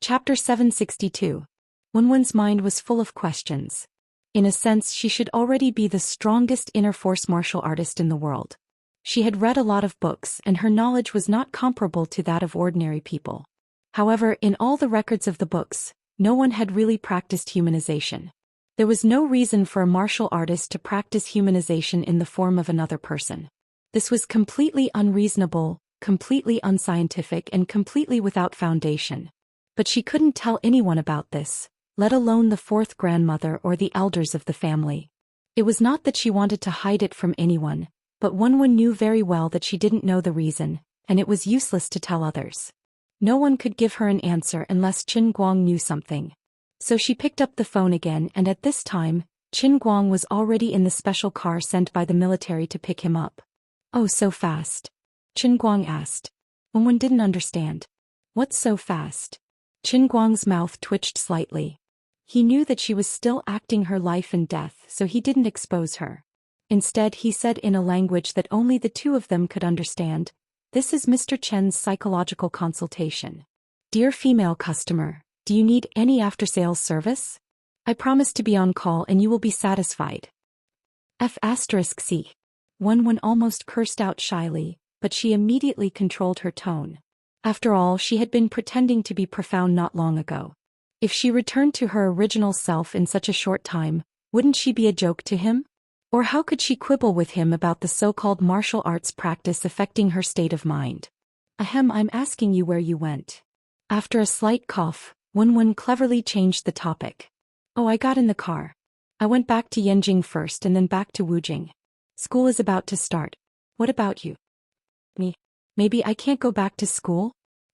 Chapter 762. Wenwen's mind was full of questions. In a sense, she should already be the strongest inner force martial artist in the world. She had read a lot of books and her knowledge was not comparable to that of ordinary people. However, in all the records of the books, no one had really practiced humanization. There was no reason for a martial artist to practice humanization in the form of another person. This was completely unreasonable, completely unscientific, and completely without foundation. But she couldn't tell anyone about this, let alone the fourth grandmother or the elders of the family. It was not that she wanted to hide it from anyone, but Wenwen knew very well that she didn't know the reason, and it was useless to tell others. No one could give her an answer unless Qin Guang knew something. So she picked up the phone again, and at this time, Qin Guang was already in the special car sent by the military to pick him up. "Oh, so fast?" Qin Guang asked. Wenwen didn't understand. "What's so fast?" Qin Guang's mouth twitched slightly. He knew that she was still acting her life and death, so he didn't expose her. Instead, he said in a language that only the two of them could understand, "This is Mr. Chen's psychological consultation. Dear female customer, do you need any after-sales service? I promise to be on call and you will be satisfied." F***C. Wenwen almost cursed out shyly, but she immediately controlled her tone. After all, she had been pretending to be profound not long ago. If she returned to her original self in such a short time, wouldn't she be a joke to him? Or how could she quibble with him about the so-called martial arts practice affecting her state of mind? I'm asking you where you went." After a slight cough, Wenwen cleverly changed the topic. "Oh, I got in the car. I went back to Yanjing first and then back to Wujing. School is about to start. What about you?" "Me? Maybe I can't go back to school?"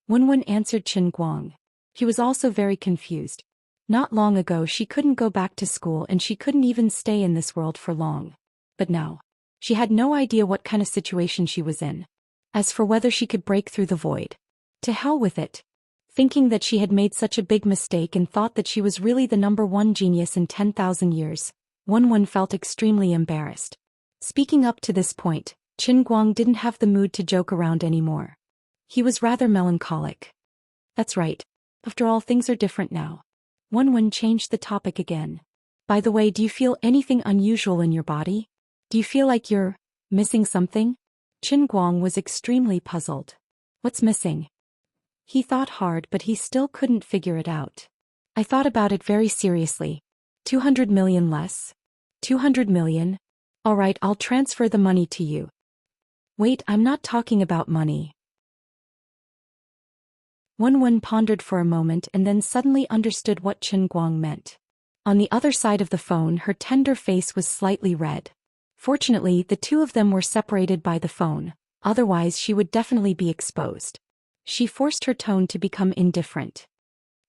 Wenwen answered Qin Guang. He was also very confused. Not long ago she couldn't go back to school and she couldn't even stay in this world for long. But now, she had no idea what kind of situation she was in. As for whether she could break through the void, to hell with it. Thinking that she had made such a big mistake and thought that she was really the #1 genius in 10,000 years, Wenwen felt extremely embarrassed. Speaking up to this point, Qin Guang didn't have the mood to joke around anymore. He was rather melancholic. "That's right. After all, things are different now." Wenwen changed the topic again. "By the way, do you feel anything unusual in your body? Do you feel like you're missing something?" Qin Guang was extremely puzzled. "What's missing?" He thought hard, but he still couldn't figure it out. "I thought about it very seriously. 200 million less? 200 million? All right, I'll transfer the money to you." "Wait, I'm not talking about money." Wenwen pondered for a moment and then suddenly understood what Qin Guang meant. On the other side of the phone, her tender face was slightly red. Fortunately, the two of them were separated by the phone, otherwise she would definitely be exposed. She forced her tone to become indifferent.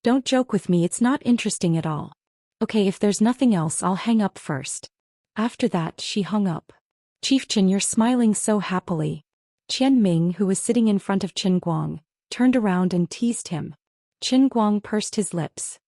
"Don't joke with me, it's not interesting at all. Okay, if there's nothing else, I'll hang up first." After that, she hung up. "Chief Qin, you're smiling so happily." Qian Ming, who was sitting in front of Qin Guang, turned around and teased him. Qin Guang pursed his lips.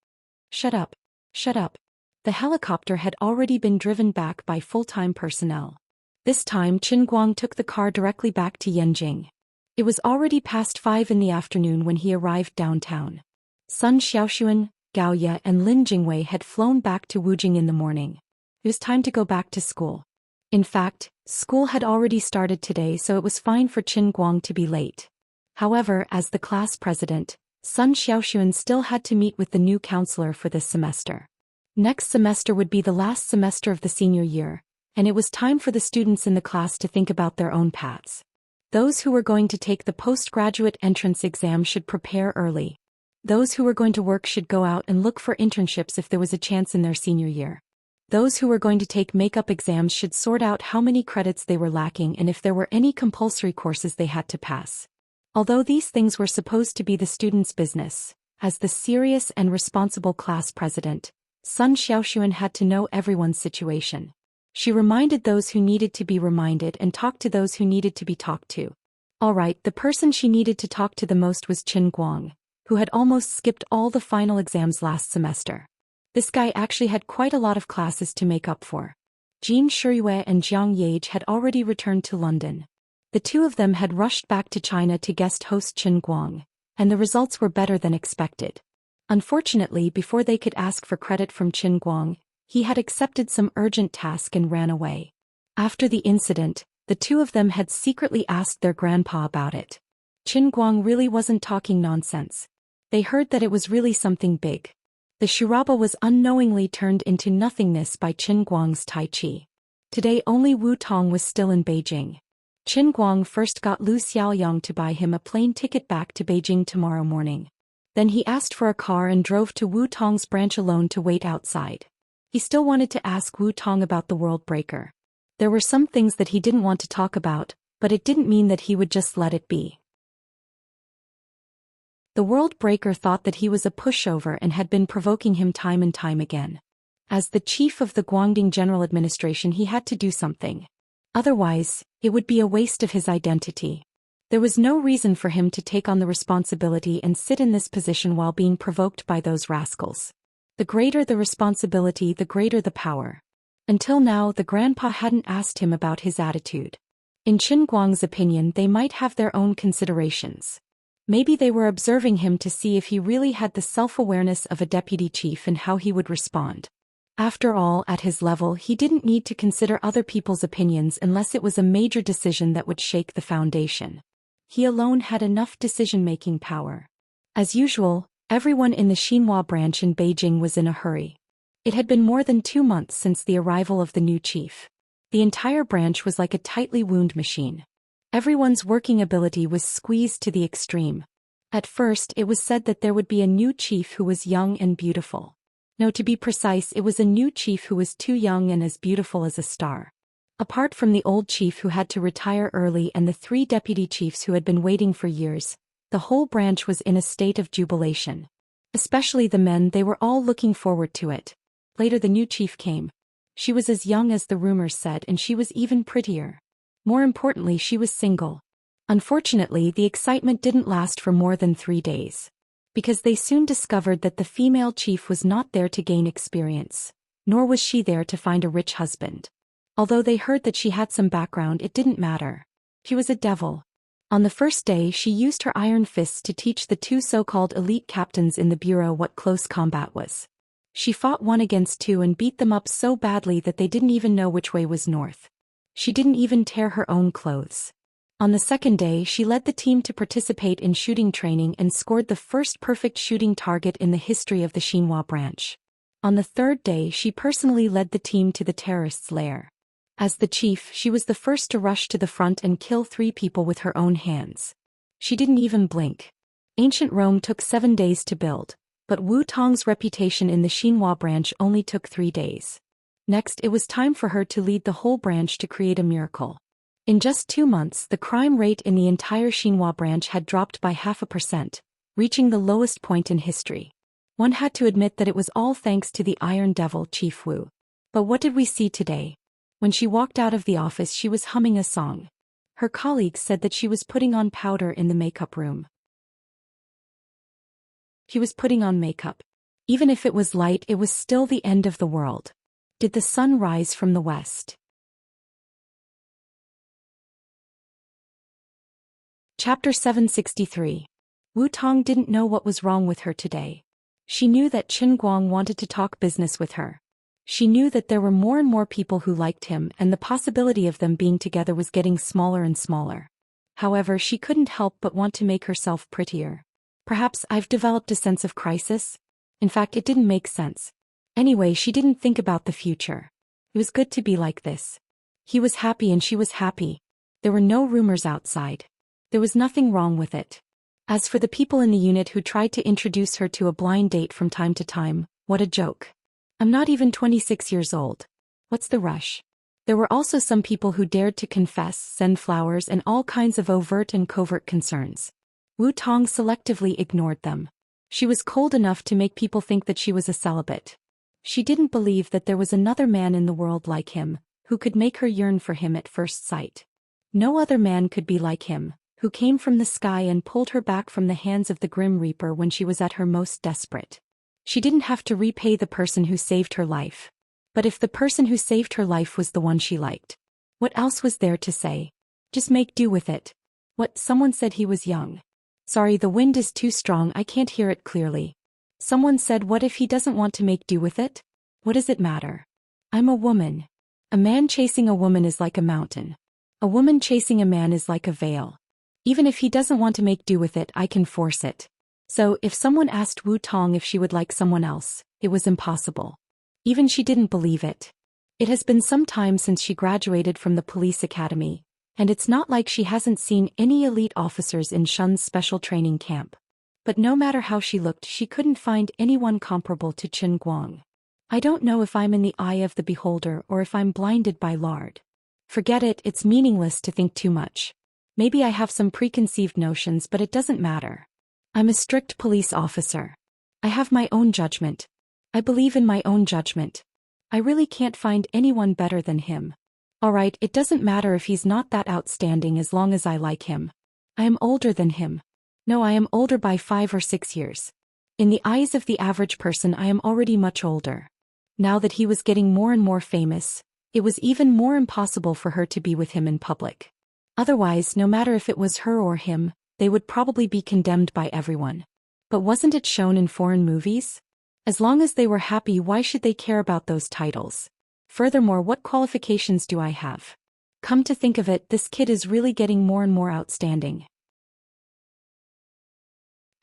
"Shut up. Shut up." The helicopter had already been driven back by full-time personnel. This time Qin Guang took the car directly back to Yanjing. It was already past 5 in the afternoon when he arrived downtown. Sun Xiaoxuan, Gao Ye and Lin Jingwei had flown back to Wujing in the morning. It was time to go back to school. In fact, school had already started today, so it was fine for Qin Guang to be late. However, as the class president, Sun Xiaoxuan still had to meet with the new counselor for this semester. Next semester would be the last semester of the senior year, and it was time for the students in the class to think about their own paths. Those who were going to take the postgraduate entrance exam should prepare early. Those who were going to work should go out and look for internships if there was a chance in their senior year. Those who were going to take makeup exams should sort out how many credits they were lacking and if there were any compulsory courses they had to pass. Although these things were supposed to be the students' business, as the serious and responsible class president, Sun Xiaoxuan had to know everyone's situation. She reminded those who needed to be reminded and talked to those who needed to be talked to. All right, the person she needed to talk to the most was Qin Guang, who had almost skipped all the final exams last semester. This guy actually had quite a lot of classes to make up for. Jin Shiyue and Jiang Yage had already returned to London. The two of them had rushed back to China to guest host Qin Guang, and the results were better than expected. Unfortunately, before they could ask for credit from Qin Guang, he had accepted some urgent task and ran away. After the incident, the two of them had secretly asked their grandpa about it. Qin Guang really wasn't talking nonsense. They heard that it was really something big. The Shiraba was unknowingly turned into nothingness by Qin Guang's Tai Chi. Today only Wu Tong was still in Beijing. Qin Guang first got Lu Xiaoyang to buy him a plane ticket back to Beijing tomorrow morning. Then he asked for a car and drove to Wu Tong's branch alone to wait outside. He still wanted to ask Wu Tong about the world breaker. There were some things that he didn't want to talk about, but it didn't mean that he would just let it be. The world breaker thought that he was a pushover and had been provoking him time and time again. As the chief of the Guangdong General Administration, he had to do something. Otherwise, it would be a waste of his identity. There was no reason for him to take on the responsibility and sit in this position while being provoked by those rascals. The greater the responsibility, the greater the power. Until now, the grandpa hadn't asked him about his attitude. In Qin Guang's opinion, they might have their own considerations. Maybe they were observing him to see if he really had the self-awareness of a deputy chief and how he would respond. After all, at his level, he didn't need to consider other people's opinions unless it was a major decision that would shake the foundation. He alone had enough decision-making power. As usual, everyone in the Xinhua branch in Beijing was in a hurry. It had been more than 2 months since the arrival of the new chief. The entire branch was like a tightly wound machine. Everyone's working ability was squeezed to the extreme. At first, it was said that there would be a new chief who was young and beautiful. No, to be precise, it was a new chief who was too young and as beautiful as a star. Apart from the old chief who had to retire early and the 3 deputy chiefs who had been waiting for years, the whole branch was in a state of jubilation. Especially the men, they were all looking forward to it. Later the new chief came. She was as young as the rumors said, and she was even prettier. More importantly, she was single. Unfortunately, the excitement didn't last for more than 3 days. Because they soon discovered that the female chief was not there to gain experience, nor was she there to find a rich husband. Although they heard that she had some background, it didn't matter. She was a devil. On the first day, she used her iron fists to teach the 2 so-called elite captains in the bureau what close combat was. She fought 1 against 2 and beat them up so badly that they didn't even know which way was north. She didn't even tear her own clothes. On the second day, she led the team to participate in shooting training and scored the first perfect shooting target in the history of the Xinhua branch. On the third day, she personally led the team to the terrorists' lair. As the chief, she was the first to rush to the front and kill 3 people with her own hands. She didn't even blink. Ancient Rome took 7 days to build, but Wu Tong's reputation in the Xinhua branch only took 3 days. Next, it was time for her to lead the whole branch to create a miracle. In just 2 months, the crime rate in the entire Xinhua branch had dropped by 0.5%, reaching the lowest point in history. One had to admit that it was all thanks to the Iron Devil, Chief Wu. But what did we see today? When she walked out of the office, she was humming a song. Her colleagues said that she was putting on powder in the makeup room. She was putting on makeup. Even if it was light, it was still the end of the world. Did the sun rise from the west? Chapter 763. Wu Tong didn't know what was wrong with her today. She knew that Qin Guang wanted to talk business with her. She knew that there were more and more people who liked him, and the possibility of them being together was getting smaller and smaller. However, she couldn't help but want to make herself prettier. Perhaps I've developed a sense of crisis? In fact, it didn't make sense. Anyway, she didn't think about the future. It was good to be like this. He was happy and she was happy. There were no rumors outside. There was nothing wrong with it. As for the people in the unit who tried to introduce her to a blind date from time to time, what a joke. I'm not even 26 years old. What's the rush? There were also some people who dared to confess, send flowers, and all kinds of overt and covert concerns. Wu Tong selectively ignored them. She was cold enough to make people think that she was a celibate. She didn't believe that there was another man in the world like him, who could make her yearn for him at first sight. No other man could be like him, who came from the sky and pulled her back from the hands of the Grim Reaper when she was at her most desperate. She didn't have to repay the person who saved her life. But if the person who saved her life was the one she liked, what else was there to say? Just make do with it. What, someone said he was young. Sorry, the wind is too strong, I can't hear it clearly. Someone said, what if he doesn't want to make do with it? What does it matter? I'm a woman. A man chasing a woman is like a mountain. A woman chasing a man is like a veil. Even if he doesn't want to make do with it, I can force it. So, if someone asked Wu Tong if she would like someone else, it was impossible. Even she didn't believe it. It has been some time since she graduated from the police academy, and it's not like she hasn't seen any elite officers in Shun's special training camp. But no matter how she looked, she couldn't find anyone comparable to Qin Guang. I don't know if I'm in the eye of the beholder or if I'm blinded by lard. Forget it, it's meaningless to think too much. Maybe I have some preconceived notions, but it doesn't matter. I'm a strict police officer. I have my own judgment. I believe in my own judgment. I really can't find anyone better than him. Alright, it doesn't matter if he's not that outstanding as long as I like him. I am older than him. No, I am older by 5 or 6 years. In the eyes of the average person, I am already much older. Now that he was getting more and more famous, it was even more impossible for her to be with him in public. Otherwise, no matter if it was her or him, they would probably be condemned by everyone. But wasn't it shown in foreign movies? As long as they were happy, why should they care about those titles? Furthermore, what qualifications do I have? Come to think of it, this kid is really getting more and more outstanding.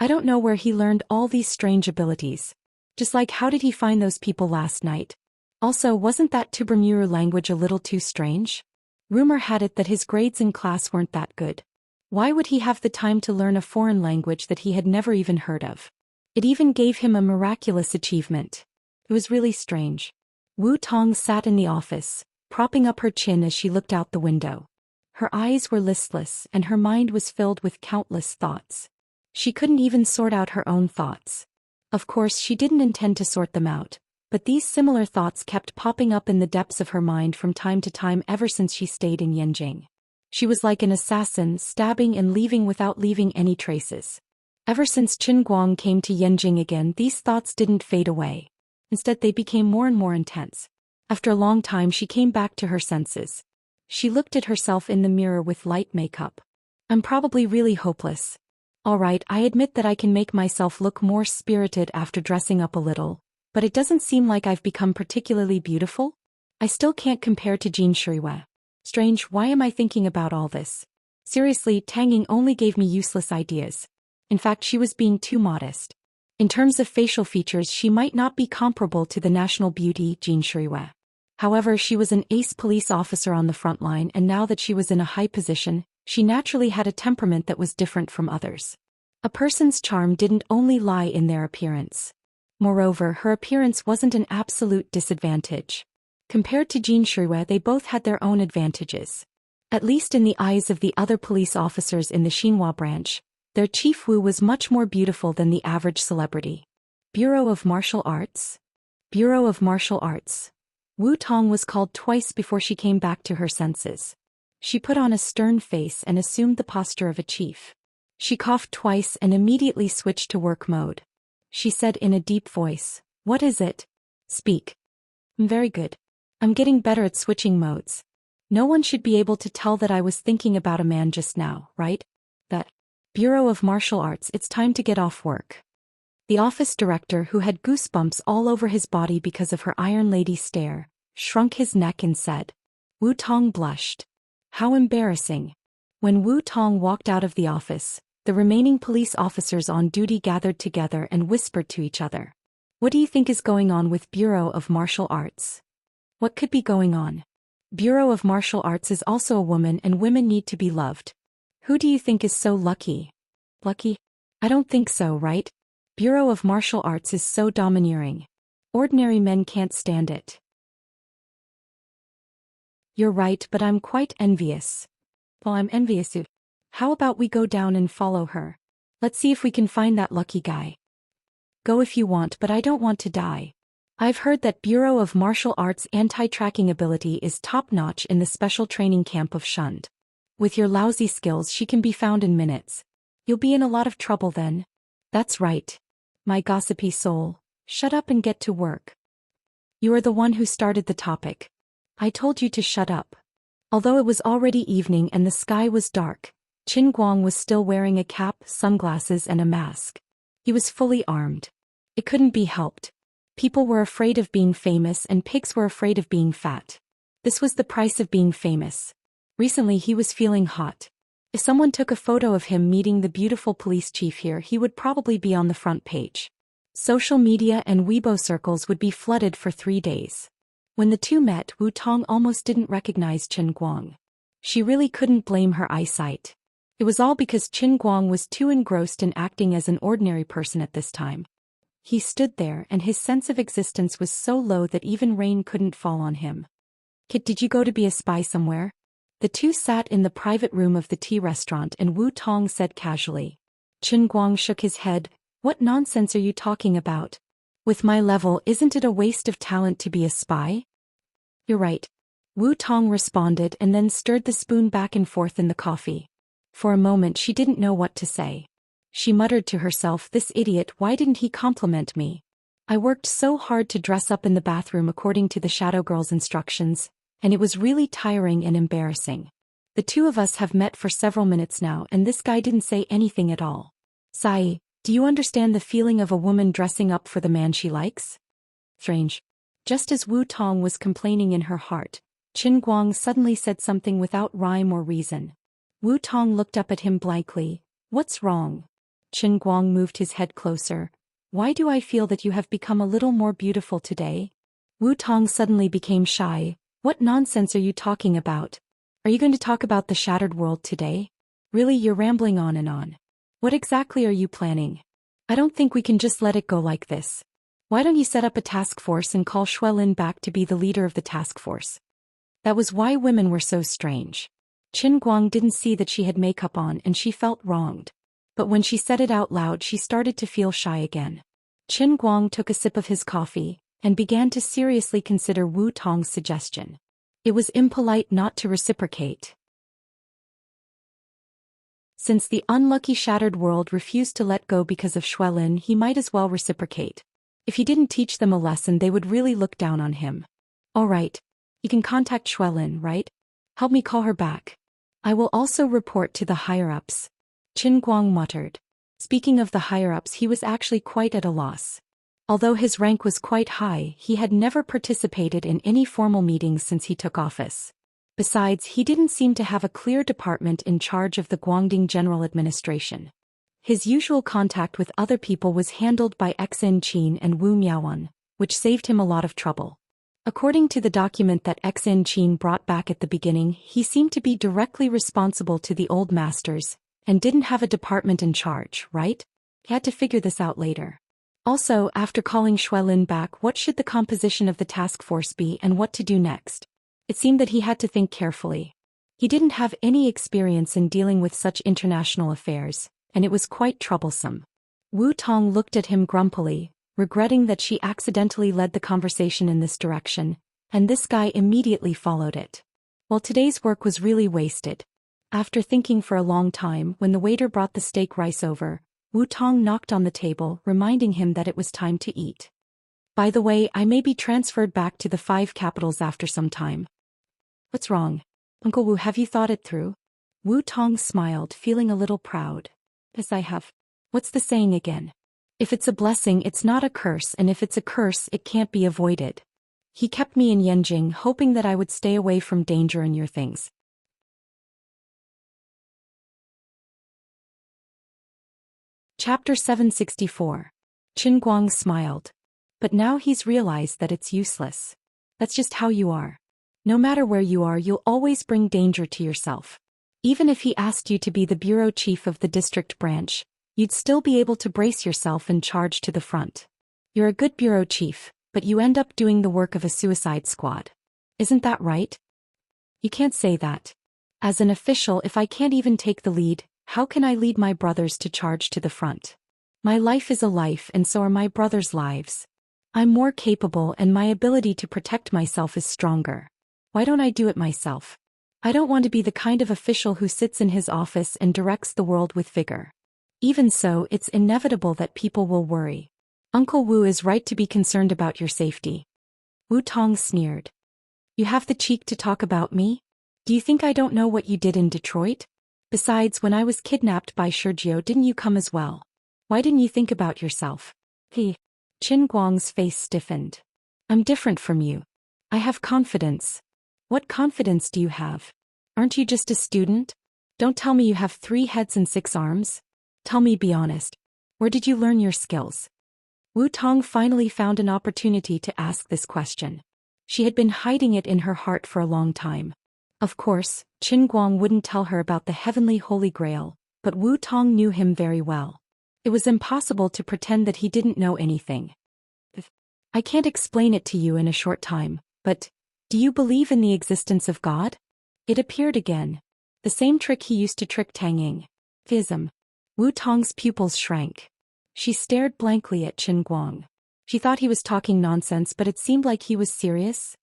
I don't know where he learned all these strange abilities. Just like, how did he find those people last night? Also, wasn't that Tubernuru language a little too strange? Rumor had it that his grades in class weren't that good. Why would he have the time to learn a foreign language that he had never even heard of? It even gave him a miraculous achievement. It was really strange. Wu Tong sat in the office, propping up her chin as she looked out the window. Her eyes were listless and her mind was filled with countless thoughts. She couldn't even sort out her own thoughts. Of course, she didn't intend to sort them out, but these similar thoughts kept popping up in the depths of her mind from time to time ever since she stayed in Yanjing. She was like an assassin, stabbing and leaving without leaving any traces. Ever since Qin Guang came to Yanjing again, these thoughts didn't fade away. Instead, they became more and more intense. After a long time, she came back to her senses. She looked at herself in the mirror with light makeup. I'm probably really hopeless. Alright, I admit that I can make myself look more spirited after dressing up a little, but it doesn't seem like I've become particularly beautiful. I still can't compare to Jin Shuiwei. Strange, why am I thinking about all this? Seriously, Tang Ying only gave me useless ideas. In fact, she was being too modest. In terms of facial features, she might not be comparable to the national beauty Jin Shuiwei. However, she was an ace police officer on the front line, and now that she was in a high position, she naturally had a temperament that was different from others. A person's charm didn't only lie in their appearance. Moreover, her appearance wasn't an absolute disadvantage. Compared to Jin Shuiwei, they both had their own advantages. At least in the eyes of the other police officers in the Xinhua branch, their chief Wu was much more beautiful than the average celebrity. Bureau of Martial Arts? Bureau of Martial Arts. Wu Tong was called twice before she came back to her senses. She put on a stern face and assumed the posture of a chief. She coughed twice and immediately switched to work mode. She said in a deep voice, "What is it? Speak." "Very good. I'm getting better at switching modes. No one should be able to tell that I was thinking about a man just now, right? That Bureau of Martial Arts, it's time to get off work." The office director, who had goosebumps all over his body because of her Iron Lady stare, shrunk his neck and said. Wu Tong blushed. How embarrassing. When Wu Tong walked out of the office, the remaining police officers on duty gathered together and whispered to each other. What do you think is going on with Bureau of Martial Arts? What could be going on? Bureau of Martial Arts is also a woman, and women need to be loved. Who do you think is so lucky? Lucky? I don't think so, right? Bureau of Martial Arts is so domineering. Ordinary men can't stand it. You're right, but I'm quite envious. Well, I'm envious of. How about we go down and follow her? Let's see if we can find that lucky guy. Go if you want, but I don't want to die. I've heard that Bureau of Martial Arts anti-tracking ability is top-notch in the special training camp of Shund. With your lousy skills, she can be found in minutes. You'll be in a lot of trouble then. That's right. My gossipy soul, shut up and get to work. You are the one who started the topic. I told you to shut up. Although it was already evening and the sky was dark, Qin Guang was still wearing a cap, sunglasses and a mask. He was fully armed. It couldn't be helped. People were afraid of being famous and pigs were afraid of being fat. This was the price of being famous. Recently he was feeling hot. If someone took a photo of him meeting the beautiful police chief here, he would probably be on the front page. Social media and Weibo circles would be flooded for 3 days. When the two met, Wu Tong almost didn't recognize Qin Guang. She really couldn't blame her eyesight. It was all because Qin Guang was too engrossed in acting as an ordinary person at this time. He stood there and his sense of existence was so low that even rain couldn't fall on him. "Kid, did you go to be a spy somewhere?" The two sat in the private room of the tea restaurant and Wu Tong said casually. Qin Guang shook his head. "What nonsense are you talking about? With my level, isn't it a waste of talent to be a spy?" "You're right," Wu Tong responded and then stirred the spoon back and forth in the coffee. For a moment she didn't know what to say. She muttered to herself, "This idiot, why didn't he compliment me? I worked so hard to dress up in the bathroom according to the shadow girl's instructions, and it was really tiring and embarrassing. The two of us have met for several minutes now and this guy didn't say anything at all. Sai, do you understand the feeling of a woman dressing up for the man she likes?" Strange. Just as Wu Tong was complaining in her heart, Qin Guang suddenly said something without rhyme or reason. Wu Tong looked up at him blankly. "What's wrong?" Qin Guang moved his head closer. "Why do I feel that you have become a little more beautiful today?" Wu Tong suddenly became shy. "What nonsense are you talking about? Are you going to talk about the shattered world today? Really, you're rambling on and on. What exactly are you planning? I don't think we can just let it go like this. Why don't you set up a task force and call Xuelin back to be the leader of the task force?" That was why women were so strange. Qin Guang didn't see that she had makeup on and she felt wronged. But when she said it out loud she started to feel shy again. Qin Guang took a sip of his coffee and began to seriously consider Wu Tong's suggestion. It was impolite not to reciprocate. Since the unlucky shattered world refused to let go because of Xuelin, he might as well reciprocate. If he didn't teach them a lesson they would really look down on him. "All right. You can contact Xuelin, right? Help me call her back. I will also report to the higher-ups." Qin Guang muttered. Speaking of the higher-ups, he was actually quite at a loss. Although his rank was quite high, he had never participated in any formal meetings since he took office. Besides, he didn't seem to have a clear department in charge of the Guangdong General Administration. His usual contact with other people was handled by Xin Qin and Wu Miaoan, which saved him a lot of trouble. According to the document that Xin Qin brought back at the beginning, he seemed to be directly responsible to the old masters, and didn't have a department in charge, right? He had to figure this out later. Also, after calling Xuelin back, what should the composition of the task force be and what to do next? It seemed that he had to think carefully. He didn't have any experience in dealing with such international affairs, and it was quite troublesome. Wu Tong looked at him grumpily, regretting that she accidentally led the conversation in this direction, and this guy immediately followed it. Well, today's work was really wasted. After thinking for a long time, when the waiter brought the steak rice over, Wu Tong knocked on the table, reminding him that it was time to eat. "By the way, I may be transferred back to the 5 capitals after some time." "What's wrong? Uncle Wu, have you thought it through?" Wu Tong smiled, feeling a little proud. "Yes, I have. What's the saying again? If it's a blessing, it's not a curse, and if it's a curse, it can't be avoided. He kept me in Yanjing, hoping that I would stay away from danger and your things." Chapter 764. Qin Guang smiled. "But now he's realized that it's useless. That's just how you are. No matter where you are, you'll always bring danger to yourself. Even if he asked you to be the bureau chief of the district branch, you'd still be able to brace yourself and charge to the front. You're a good bureau chief, but you end up doing the work of a suicide squad. Isn't that right?" "You can't say that. As an official, if I can't even take the lead, how can I lead my brothers to charge to the front? My life is a life and so are my brothers' lives. I'm more capable and my ability to protect myself is stronger. Why don't I do it myself? I don't want to be the kind of official who sits in his office and directs the world with vigor. Even so, it's inevitable that people will worry. Uncle Wu is right to be concerned about your safety." Wu Tong sneered. "You have the cheek to talk about me? Do you think I don't know what you did in Detroit? Besides, when I was kidnapped by Sergio, didn't you come as well? Why didn't you think about yourself?" Qin Guang's face stiffened. I'm different from you. I have confidence. What confidence do you have? Aren't you just a student? Don't tell me you have 3 heads and 6 arms. Tell me, be honest. Where did you learn your skills? Wu Tong finally found an opportunity to ask this question. She had been hiding it in her heart for a long time. Of course, Qin Guang wouldn't tell her about the heavenly Holy Grail, but Wu Tong knew him very well. It was impossible to pretend that he didn't know anything. I can't explain it to you in a short time, but do you believe in the existence of God? It appeared again. The same trick he used to trick Tang Ying. Fism. Wu Tong's pupils shrank. She stared blankly at Qin Guang. She thought he was talking nonsense, but it seemed like he was serious.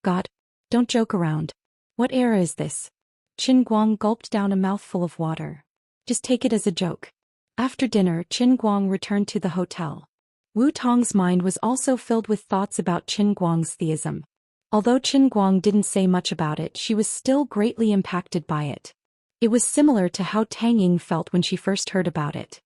God, don't joke around. What era is this? Qin Guang gulped down a mouthful of water. Just take it as a joke. After dinner, Qin Guang returned to the hotel. Wu Tong's mind was also filled with thoughts about Qin Guang's theism. Although Qin Guang didn't say much about it, she was still greatly impacted by it. It was similar to how Tang Ying felt when she first heard about it.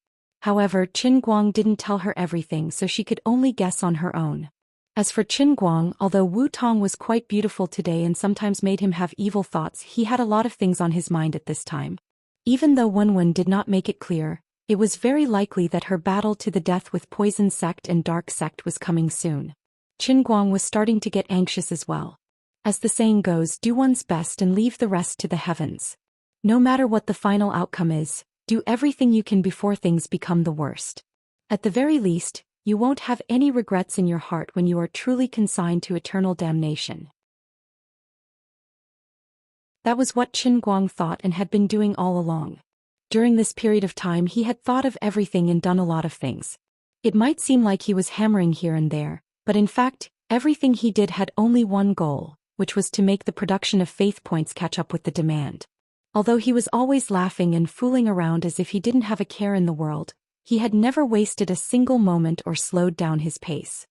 However, Qin Guang didn't tell her everything, so she could only guess on her own. As for Qin Guang, although Wu Tong was quite beautiful today and sometimes made him have evil thoughts, he had a lot of things on his mind at this time. Even though Wenwen did not make it clear, it was very likely that her battle to the death with Poison Sect and Dark Sect was coming soon. Qin Guang was starting to get anxious as well. As the saying goes, do one's best and leave the rest to the heavens. No matter what the final outcome is, do everything you can before things become the worst. At the very least, you won't have any regrets in your heart when you are truly consigned to eternal damnation. That was what Qin Guang thought and had been doing all along. During this period of time he had thought of everything and done a lot of things. It might seem like he was hammering here and there, but in fact, everything he did had only one goal, which was to make the production of faith points catch up with the demand. Although he was always laughing and fooling around as if he didn't have a care in the world, he had never wasted a single moment or slowed down his pace.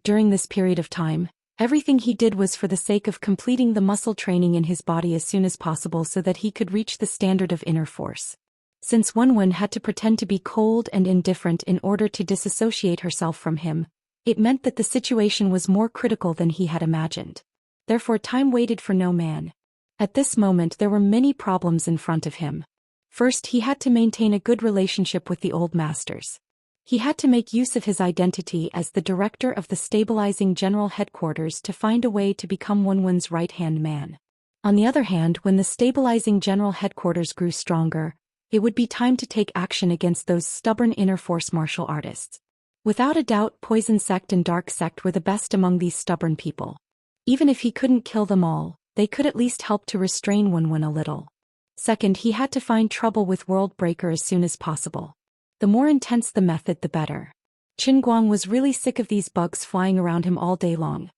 During this period of time, everything he did was for the sake of completing the muscle training in his body as soon as possible so that he could reach the standard of inner force. Since Wenwen had to pretend to be cold and indifferent in order to disassociate herself from him, it meant that the situation was more critical than he had imagined. Therefore time waited for no man. At this moment there were many problems in front of him. First, he had to maintain a good relationship with the old masters. He had to make use of his identity as the director of the stabilizing general headquarters to find a way to become Wenwen's right-hand man. On the other hand, when the stabilizing general headquarters grew stronger, it would be time to take action against those stubborn inner force martial artists. Without a doubt, Poison Sect and Dark Sect were the best among these stubborn people. Even if he couldn't kill them all, they could at least help to restrain Wenwen a little. Second, he had to find trouble with World Breaker as soon as possible. The more intense the method, the better. Qin Guang was really sick of these bugs flying around him all day long.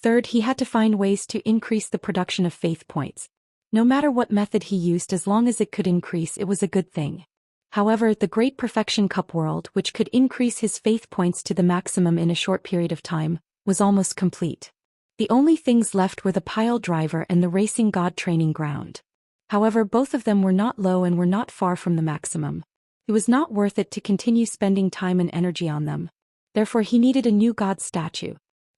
Third, he had to find ways to increase the production of faith points. No matter what method he used, as long as it could increase, it was a good thing. However, the Great Perfection Cup World, which could increase his faith points to the maximum in a short period of time, was almost complete. The only things left were the pile driver and the racing god training ground. However, both of them were not low and were not far from the maximum. It was not worth it to continue spending time and energy on them. Therefore he needed a new god statue.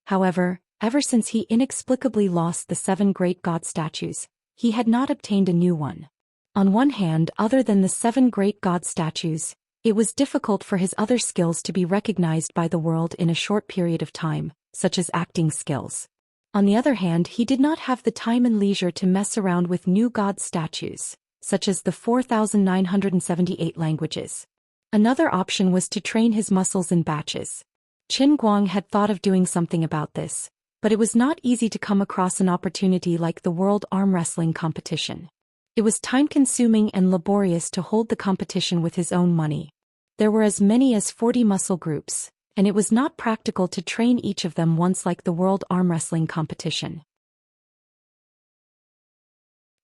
However, ever since he inexplicably lost the 7 great god statues, he had not obtained a new one. On one hand, other than the 7 great god statues, it was difficult for his other skills to be recognized by the world in a short period of time, such as acting skills. On the other hand, he did not have the time and leisure to mess around with new god statues, such as the 4,978 languages. Another option was to train his muscles in batches. Qin Guang had thought of doing something about this, but it was not easy to come across an opportunity like the World Arm Wrestling Competition. It was time-consuming and laborious to hold the competition with his own money. There were as many as 40 muscle groups, and it was not practical to train each of them once like the World Arm Wrestling Competition.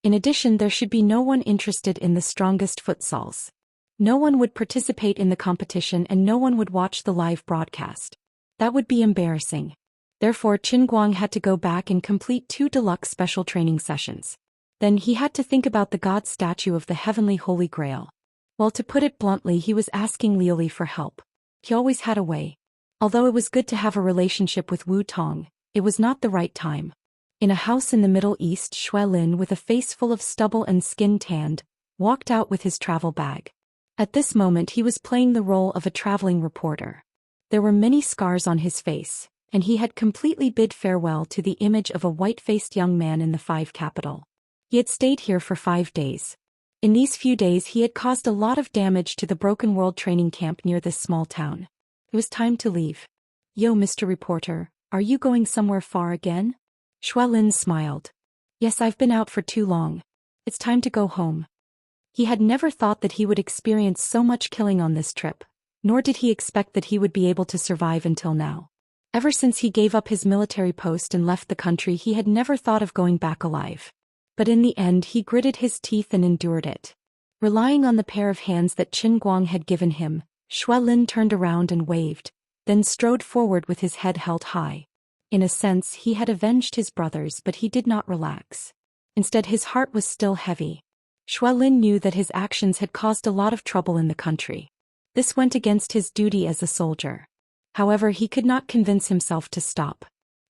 In addition, there should be no one interested in the strongest futsals. No one would participate in the competition and no one would watch the live broadcast. That would be embarrassing. Therefore, Qin Guang had to go back and complete 2 deluxe special training sessions. Then he had to think about the god statue of the heavenly Holy Grail. Well, to put it bluntly, he was asking Liu Li for help. He always had a way. Although it was good to have a relationship with Wu Tong, it was not the right time. In a house in the Middle East, Xue Lin, with a face full of stubble and skin tanned, walked out with his travel bag. At this moment he was playing the role of a traveling reporter. There were many scars on his face, and he had completely bid farewell to the image of a white-faced young man in the Five Capital. He had stayed here for 5 days. In these few days he had caused a lot of damage to the Broken World training camp near this small town. It was time to leave. "Yo, Mr. Reporter, are you going somewhere far again?" Xue Lin smiled. "Yes, I've been out for too long. It's time to go home." He had never thought that he would experience so much killing on this trip, nor did he expect that he would be able to survive until now. Ever since he gave up his military post and left the country, he had never thought of going back alive. But in the end he gritted his teeth and endured it. Relying on the pair of hands that Qin Guang had given him, Xue Lin turned around and waved, then strode forward with his head held high. In a sense he had avenged his brothers, but he did not relax. Instead his heart was still heavy. Xue Lin knew that his actions had caused a lot of trouble in the country. This went against his duty as a soldier. However, he could not convince himself to stop.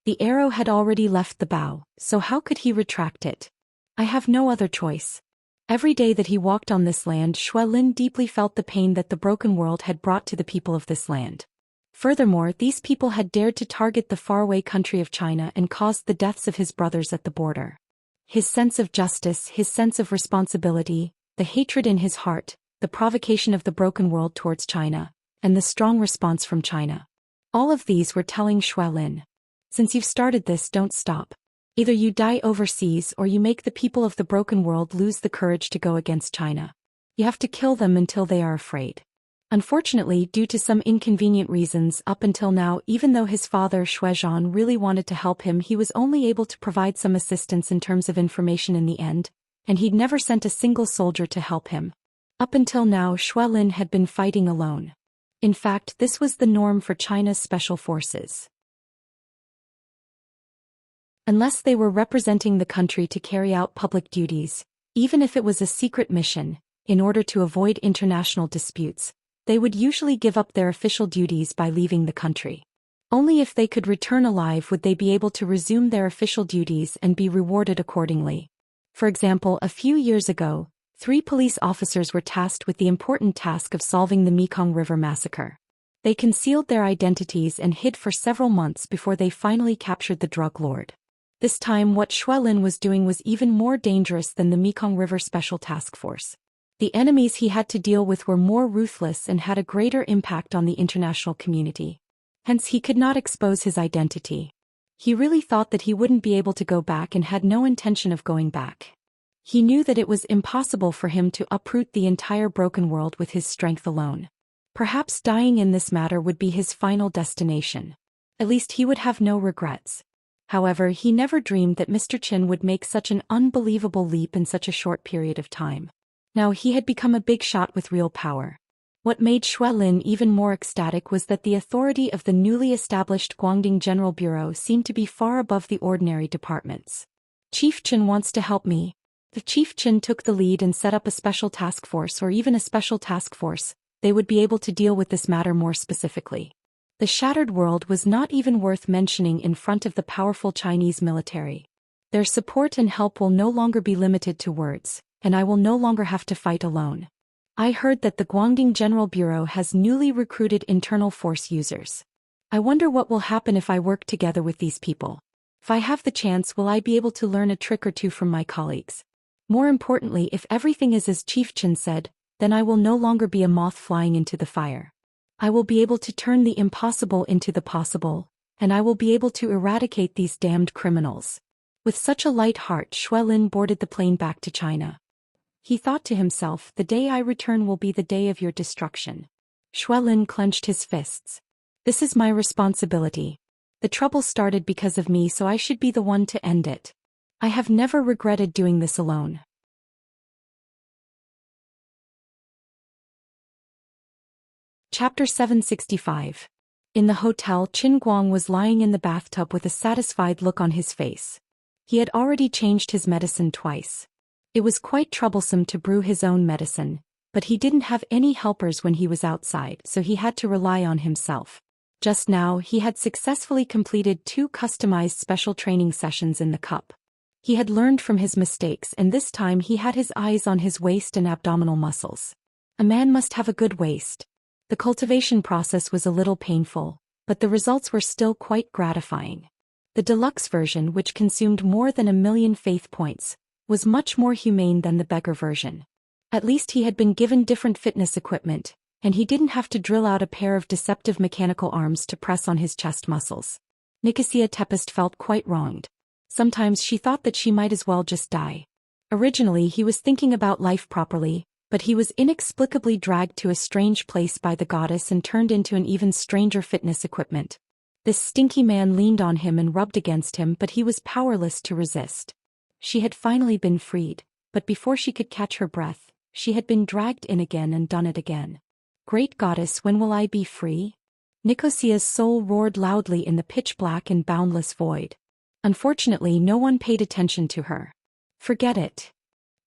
The arrow had already left the bow, so how could he retract it? "I have no other choice." Every day that he walked on this land, Xue Lin deeply felt the pain that the Broken World had brought to the people of this land. Furthermore, these people had dared to target the faraway country of China and caused the deaths of his brothers at the border. His sense of justice, his sense of responsibility, the hatred in his heart, the provocation of the Broken World towards China, and the strong response from China. All of these were telling Xue Lin, "Since you've started this, don't stop. Either you die overseas or you make the people of the Broken World lose the courage to go against China. You have to kill them until they are afraid." Unfortunately, due to some inconvenient reasons up until now, even though his father Xue Zhan really wanted to help him, he was only able to provide some assistance in terms of information in the end, and he'd never sent a single soldier to help him. Up until now, Xue Lin had been fighting alone. In fact, this was the norm for China's special forces. Unless they were representing the country to carry out public duties, even if it was a secret mission, in order to avoid international disputes, they would usually give up their official duties by leaving the country. Only if they could return alive would they be able to resume their official duties and be rewarded accordingly. For example, a few years ago, 3 police officers were tasked with the important task of solving the Mekong River massacre. They concealed their identities and hid for several months before they finally captured the drug lord. This time what Xue Lin was doing was even more dangerous than the Mekong River Special Task Force. The enemies he had to deal with were more ruthless and had a greater impact on the international community. Hence he could not expose his identity. He really thought that he wouldn't be able to go back and had no intention of going back. He knew that it was impossible for him to uproot the entire Broken World with his strength alone. Perhaps dying in this matter would be his final destination. At least he would have no regrets. However, he never dreamed that Mr. Qin would make such an unbelievable leap in such a short period of time. Now he had become a big shot with real power. What made Xue Lin even more ecstatic was that the authority of the newly established Guangdong General Bureau seemed to be far above the ordinary departments. "Chief Qin wants to help me." If Chief Qin took the lead and set up a special task force or even a special task force, they would be able to deal with this matter more specifically. The shattered world was not even worth mentioning in front of the powerful Chinese military. Their support and help will no longer be limited to words, and I will no longer have to fight alone. I heard that the Guangdong General Bureau has newly recruited internal force users. I wonder what will happen if I work together with these people. If I have the chance, will I be able to learn a trick or two from my colleagues? More importantly, if everything is as Chief Qin said, then I will no longer be a moth flying into the fire. I will be able to turn the impossible into the possible, and I will be able to eradicate these damned criminals. With such a light heart, Xue Lin boarded the plane back to China. He thought to himself, "The day I return will be the day of your destruction." Xue Lin clenched his fists. "This is my responsibility. The trouble started because of me, so I should be the one to end it. I have never regretted doing this alone." Chapter 765. In the hotel, Qin Guang was lying in the bathtub with a satisfied look on his face. He had already changed his medicine twice. It was quite troublesome to brew his own medicine, but he didn't have any helpers when he was outside, so he had to rely on himself. Just now he had successfully completed 2 customized special training sessions in the cup. He had learned from his mistakes and this time he had his eyes on his waist and abdominal muscles. A man must have a good waist. The cultivation process was a little painful, but the results were still quite gratifying. The deluxe version, which consumed more than 1,000,000 faith points, was much more humane than the beggar version. At least he had been given different fitness equipment, and he didn't have to drill out a pair of deceptive mechanical arms to press on his chest muscles. Nicosia Tempest felt quite wronged. Sometimes she thought that she might as well just die. Originally he was thinking about life properly, but he was inexplicably dragged to a strange place by the goddess and turned into an even stranger fitness equipment. This stinky man leaned on him and rubbed against him, but he was powerless to resist. She had finally been freed, but before she could catch her breath, she had been dragged in again and done it again. Great goddess, when will I be free? Nicosia's soul roared loudly in the pitch-black and boundless void. Unfortunately, no one paid attention to her. Forget it.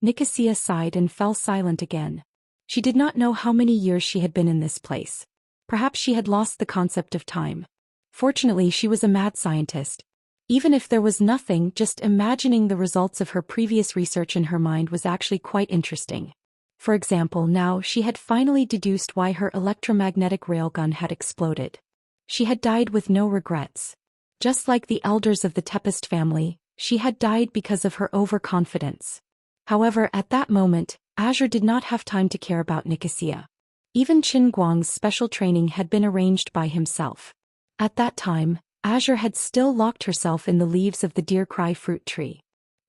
Nicosia sighed and fell silent again. She did not know how many years she had been in this place. Perhaps she had lost the concept of time. Fortunately, she was a mad scientist. Even if there was nothing, just imagining the results of her previous research in her mind was actually quite interesting. For example, now she had finally deduced why her electromagnetic railgun had exploded. She had died with no regrets. Just like the elders of the Tempest family, she had died because of her overconfidence. However, at that moment, Azure did not have time to care about Nicosia. Even Qin Guang's special training had been arranged by himself. At that time, Azure had still locked herself in the leaves of the deer cry fruit tree.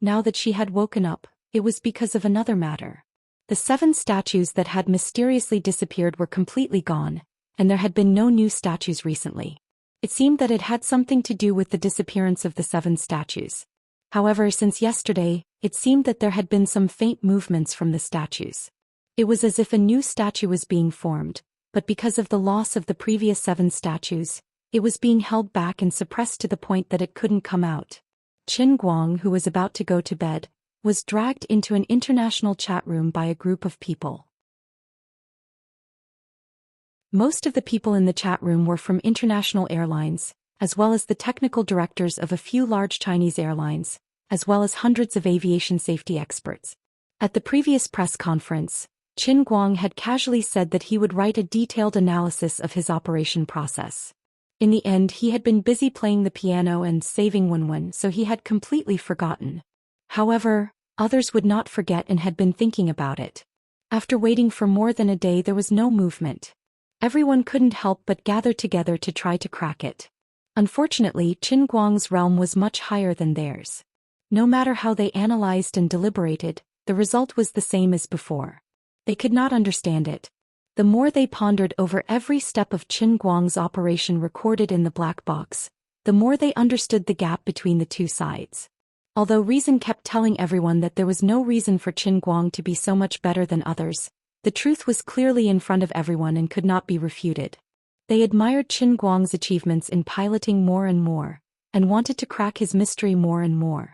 Now that she had woken up, it was because of another matter. The 7 statues that had mysteriously disappeared were completely gone, and there had been no new statues recently. It seemed that it had something to do with the disappearance of the 7 statues. However, since yesterday, it seemed that there had been some faint movements from the statues. It was as if a new statue was being formed, but because of the loss of the previous 7 statues, it was being held back and suppressed to the point that it couldn't come out. Qin Guang, who was about to go to bed, was dragged into an international chat room by a group of people. Most of the people in the chat room were from international airlines, as well as the technical directors of a few large Chinese airlines, as well as hundreds of aviation safety experts. At the previous press conference, Qin Guang had casually said that he would write a detailed analysis of his operation process. In the end, he had been busy playing the piano and saving Wenwen, so he had completely forgotten. However, others would not forget and had been thinking about it. After waiting for more than a day, there was no movement. Everyone couldn't help but gather together to try to crack it. Unfortunately, Qin Guang's realm was much higher than theirs. No matter how they analyzed and deliberated, the result was the same as before. They could not understand it. The more they pondered over every step of Qin Guang's operation recorded in the black box, the more they understood the gap between the two sides. Although reason kept telling everyone that there was no reason for Qin Guang to be so much better than others, the truth was clearly in front of everyone and could not be refuted. They admired Qin Guang's achievements in piloting more and more, and wanted to crack his mystery more and more.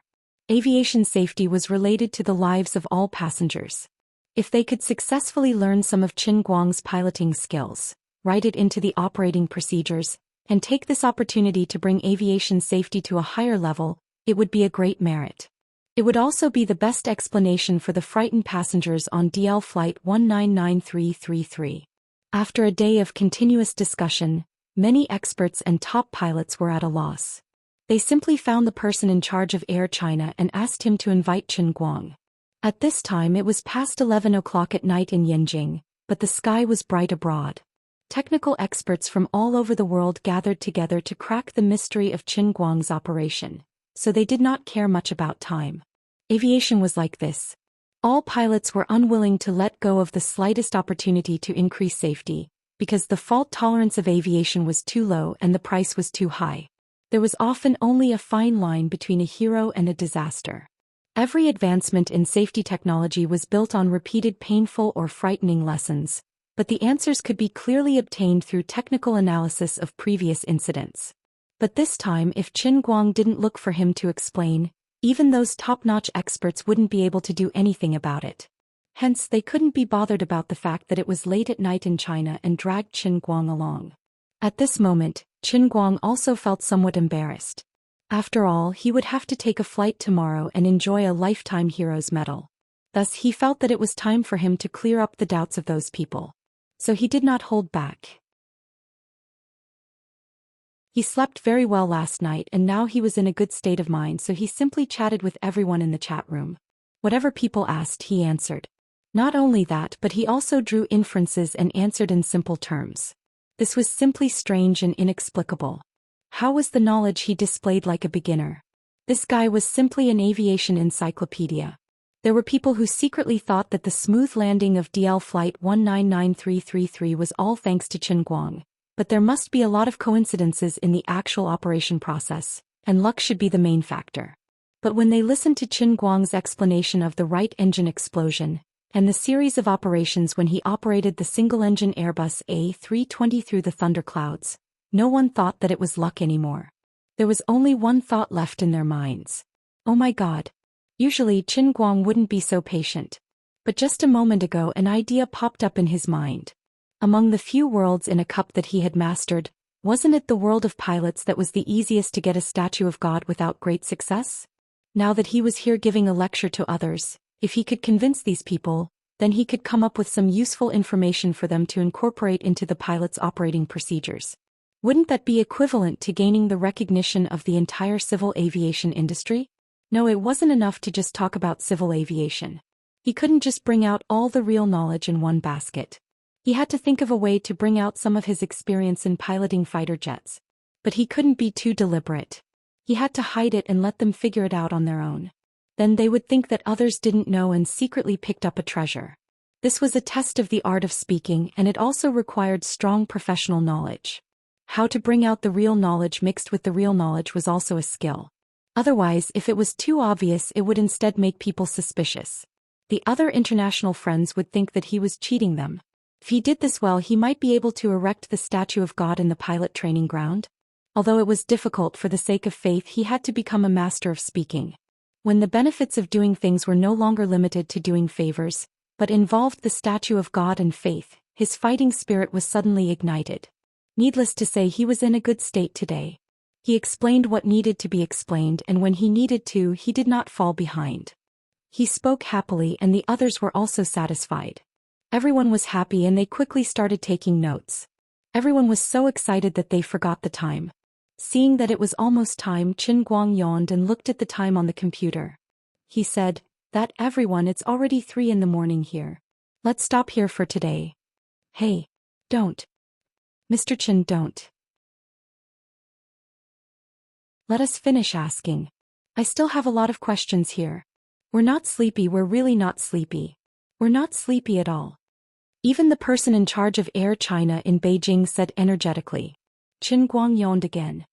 Aviation safety was related to the lives of all passengers. If they could successfully learn some of Qin Guang's piloting skills, write it into the operating procedures, and take this opportunity to bring aviation safety to a higher level, it would be a great merit. It would also be the best explanation for the frightened passengers on DL Flight 199333. After a day of continuous discussion, many experts and top pilots were at a loss. They simply found the person in charge of Air China and asked him to invite Qin Guang. At this time it was past 11 o'clock at night in Yanjing, but the sky was bright abroad. Technical experts from all over the world gathered together to crack the mystery of Qin Guang's operation, so they did not care much about time. Aviation was like this. All pilots were unwilling to let go of the slightest opportunity to increase safety, because the fault tolerance of aviation was too low and the price was too high. There was often only a fine line between a hero and a disaster. Every advancement in safety technology was built on repeated painful or frightening lessons, but the answers could be clearly obtained through technical analysis of previous incidents. But this time, if Qin Guang didn't look for him to explain, even those top-notch experts wouldn't be able to do anything about it. Hence, they couldn't be bothered about the fact that it was late at night in China and dragged Qin Guang along. At this moment, Qin Guang also felt somewhat embarrassed. After all, he would have to take a flight tomorrow and enjoy a lifetime hero's medal. Thus he felt that it was time for him to clear up the doubts of those people. So he did not hold back. He slept very well last night and now he was in a good state of mind, so he simply chatted with everyone in the chat room. Whatever people asked, he answered. Not only that, but he also drew inferences and answered in simple terms. This was simply strange and inexplicable. How was the knowledge he displayed like a beginner? This guy was simply an aviation encyclopedia. There were people who secretly thought that the smooth landing of DL Flight 199333 was all thanks to Qin Guang, but there must be a lot of coincidences in the actual operation process, and luck should be the main factor. But when they listened to Qin Guang's explanation of the right engine explosion, and the series of operations when he operated the single-engine Airbus A320 through the thunderclouds, no one thought that it was luck anymore. There was only one thought left in their minds. Oh my God. Usually Qin Guang wouldn't be so patient. But just a moment ago an idea popped up in his mind. Among the few worlds in a cup that he had mastered, wasn't it the world of pilots that was the easiest to get a statue of God without great success? Now that he was here giving a lecture to others, if he could convince these people, then he could come up with some useful information for them to incorporate into the pilot's operating procedures. Wouldn't that be equivalent to gaining the recognition of the entire civil aviation industry? No, it wasn't enough to just talk about civil aviation. He couldn't just bring out all the real knowledge in one basket. He had to think of a way to bring out some of his experience in piloting fighter jets. But he couldn't be too deliberate. He had to hide it and let them figure it out on their own. Then they would think that others didn't know and secretly picked up a treasure. This was a test of the art of speaking, and it also required strong professional knowledge. How to bring out the real knowledge mixed with the real knowledge was also a skill. Otherwise, if it was too obvious, it would instead make people suspicious. The other international friends would think that he was cheating them. If he did this well, he might be able to erect the statue of God in the pilot training ground. Although it was difficult, for the sake of faith he had to become a master of speaking. When the benefits of doing things were no longer limited to doing favors, but involved the statue of God and faith, his fighting spirit was suddenly ignited. Needless to say, he was in a good state today. He explained what needed to be explained, and when he needed to, he did not fall behind. He spoke happily and the others were also satisfied. Everyone was happy and they quickly started taking notes. Everyone was so excited that they forgot the time. Seeing that it was almost time, Qin Guang yawned and looked at the time on the computer. He said, "That everyone, it's already 3 in the morning here. Let's stop here for today." Hey. Don't. Mr. Qin, don't. Let us finish asking. I still have a lot of questions here. We're not sleepy, we're really not sleepy. We're not sleepy at all. Even the person in charge of Air China in Beijing said energetically. Qin Guang yawned again.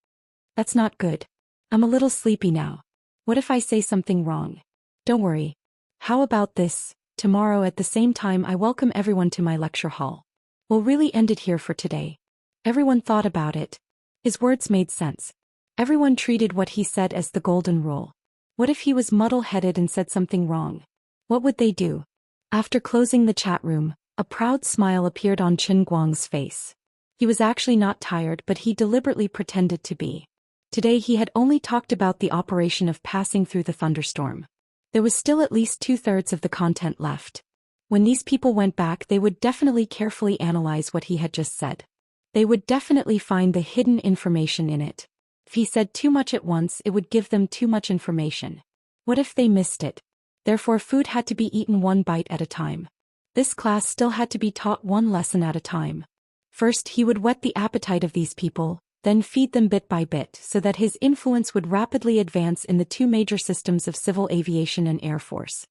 That's not good. I'm a little sleepy now. What if I say something wrong? Don't worry. How about this? Tomorrow at the same time I welcome everyone to my lecture hall. We'll really end it here for today. Everyone thought about it. His words made sense. Everyone treated what he said as the golden rule. What if he was muddle-headed and said something wrong? What would they do? After closing the chat room, a proud smile appeared on Qin Guang's face. He was actually not tired, but he deliberately pretended to be. Today he had only talked about the operation of passing through the thunderstorm. There was still at least 2/3 of the content left. When these people went back, they would definitely carefully analyze what he had just said. They would definitely find the hidden information in it. If he said too much at once, it would give them too much information. What if they missed it? Therefore food had to be eaten one bite at a time. This class still had to be taught one lesson at a time. First he would whet the appetite of these people, then feed them bit by bit so that his influence would rapidly advance in the 2 major systems of civil aviation and air force.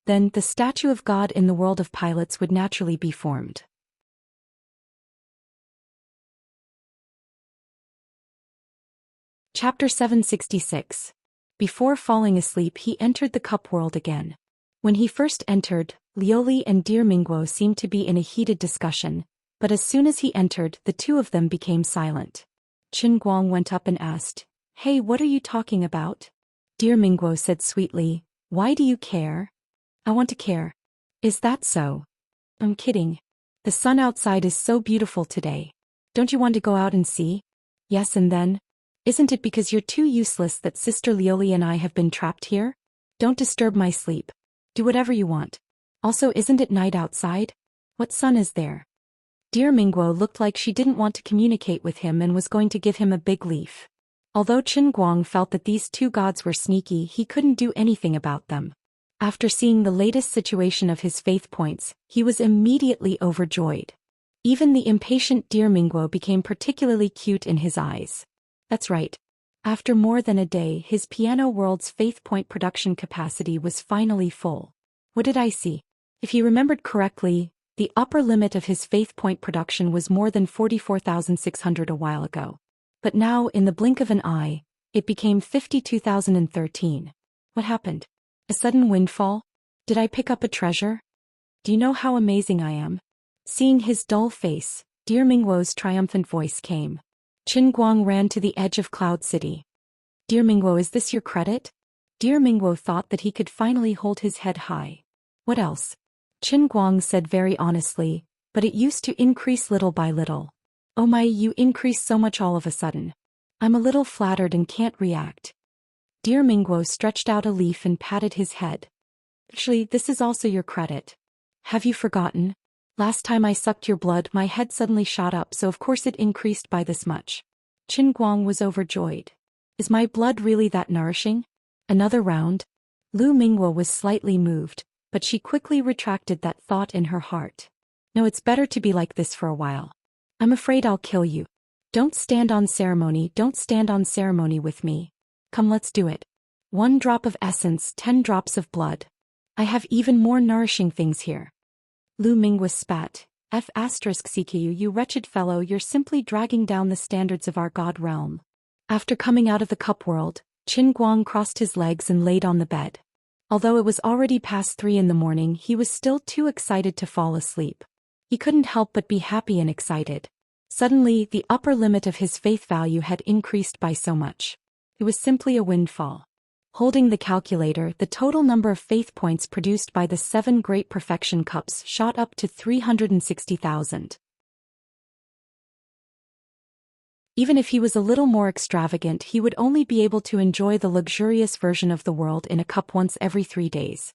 Then the statue of God in the world of pilots would naturally be formed. Chapter 766. Before falling asleep he entered the cup world again. When he first entered, Liuli and dear Mingguo seemed to be in a heated discussion, but as soon as he entered, the two of them became silent. Qin Guang went up and asked, "Hey, what are you talking about?" Dear Mingguo said sweetly, "Why do you care?" "I want to care." "Is that so?" "I'm kidding. The sun outside is so beautiful today. Don't you want to go out and see? Yes, and then? Isn't it because you're too useless that Sister Lioli and I have been trapped here? Don't disturb my sleep. Do whatever you want. Also, isn't it night outside? What sun is there? Dear Mingguo looked like she didn't want to communicate with him and was going to give him a big leaf. Although Qin Guang felt that these two gods were sneaky, he couldn't do anything about them. After seeing the latest situation of his faith points, he was immediately overjoyed. Even the impatient Dear Mingguo became particularly cute in his eyes. That's right. After more than a day, his piano world's faith point production capacity was finally full. What did I see? If he remembered correctly, the upper limit of his faith point production was more than 44,600 a while ago. But now, in the blink of an eye, it became 52,013. What happened? A sudden windfall? Did I pick up a treasure? Do you know how amazing I am? Seeing his dull face, Dear Mingguo's triumphant voice came. Qin Guang ran to the edge of Cloud City. Dear Mingguo, is this your credit? Dear Mingguo thought that he could finally hold his head high. What else? Qin Guang said very honestly, but it used to increase little by little. Oh my, you increase so much all of a sudden. I'm a little flattered and can't react. Dear Mingguo stretched out a leaf and patted his head. Actually, this is also your credit. Have you forgotten? Last time I sucked your blood, my head suddenly shot up, so of course it increased by this much. Qin Guang was overjoyed. Is my blood really that nourishing? Another round? Lu Mingguo was slightly moved, but she quickly retracted that thought in her heart. No, it's better to be like this for a while. I'm afraid I'll kill you. Don't stand on ceremony with me. Come, let's do it. 1 drop of essence, 10 drops of blood. I have even more nourishing things here. Lu Mingguo spat. CQ, you wretched fellow, you're simply dragging down the standards of our god realm. After coming out of the cup world, Qin Guang crossed his legs and laid on the bed. Although it was already past 3 in the morning, he was still too excited to fall asleep. He couldn't help but be happy and excited. Suddenly, the upper limit of his faith value had increased by so much. It was simply a windfall. Holding the calculator, the total number of faith points produced by the 7 Great Perfection Cups shot up to 360,000. Even if he was a little more extravagant, he would only be able to enjoy the luxurious version of the world in a cup once every 3 days.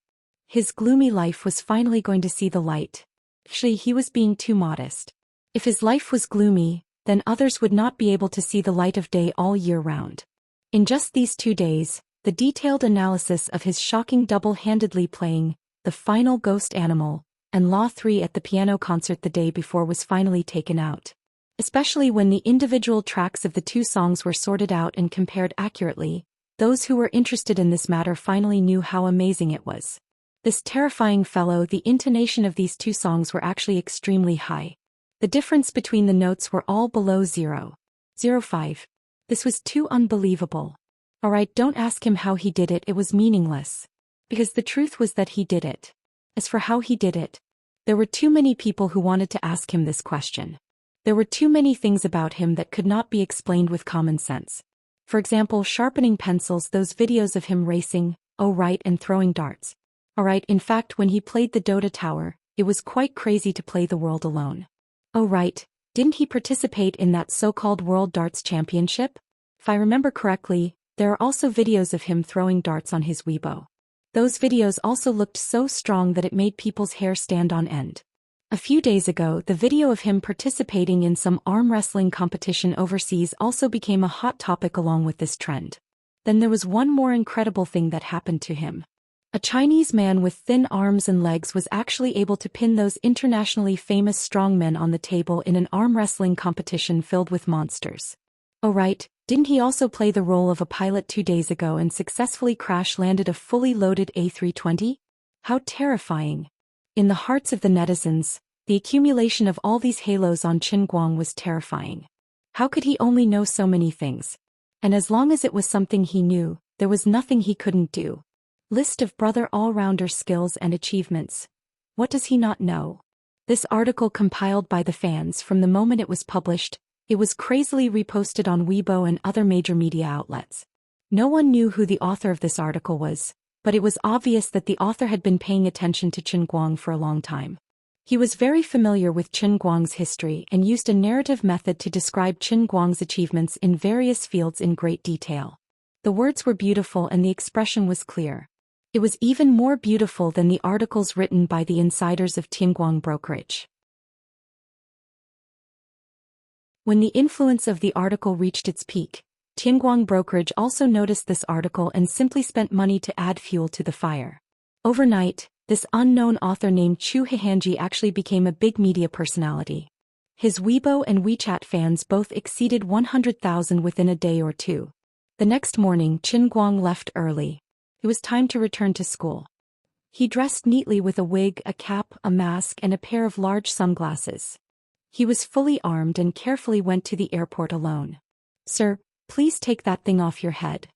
His gloomy life was finally going to see the light. Actually, he was being too modest. If his life was gloomy, then others would not be able to see the light of day all year round. In just these 2 days, the detailed analysis of his shocking double-handedly playing The Final Ghost Animal and Law 3 at the piano concert the day before was finally taken out. Especially when the individual tracks of the 2 songs were sorted out and compared accurately, those who were interested in this matter finally knew how amazing it was. This terrifying fellow, the intonation of these 2 songs were actually extremely high. The difference between the notes were all below 0.05. This was too unbelievable. Alright, don't ask him how he did it, it was meaningless. Because the truth was that he did it. As for how he did it, there were too many people who wanted to ask him this question. There were too many things about him that could not be explained with common sense. For example, sharpening pencils, those videos of him racing, and throwing darts. Alright, in fact, when he played the Dota Tower, it was quite crazy to play the world alone. Oh right, didn't he participate in that so-called World Darts Championship? If I remember correctly, there are also videos of him throwing darts on his Weibo. Those videos also looked so strong that it made people's hair stand on end. A few days ago, the video of him participating in some arm wrestling competition overseas also became a hot topic along with this trend. Then there was one more incredible thing that happened to him. A Chinese man with thin arms and legs was actually able to pin those internationally famous strongmen on the table in an arm wrestling competition filled with monsters. Oh right, didn't he also play the role of a pilot 2 days ago and successfully crash-landed a fully loaded A320? How terrifying. In the hearts of the netizens, the accumulation of all these halos on Qin Guang was terrifying. How could he only know so many things? And as long as it was something he knew, there was nothing he couldn't do. List of brother all-rounder skills and achievements. What does he not know? This article compiled by the fans from the moment it was published, it was crazily reposted on Weibo and other major media outlets. No one knew who the author of this article was, but it was obvious that the author had been paying attention to Qin Guang for a long time. He was very familiar with Qin Guang's history and used a narrative method to describe Qin Guang's achievements in various fields in great detail. The words were beautiful and the expression was clear. It was even more beautiful than the articles written by the insiders of Tianguang brokerage. When the influence of the article reached its peak, Tianguang brokerage also noticed this article and simply spent money to add fuel to the fire. Overnight, this unknown author named Zhou Xian actually became a big media personality. His Weibo and WeChat fans both exceeded 100,000 within a day or two. The next morning, Qin Guang left early. It was time to return to school. He dressed neatly with a wig, a cap, a mask, and a pair of large sunglasses. He was fully armed and carefully went to the airport alone. "Sir, please take that thing off your head.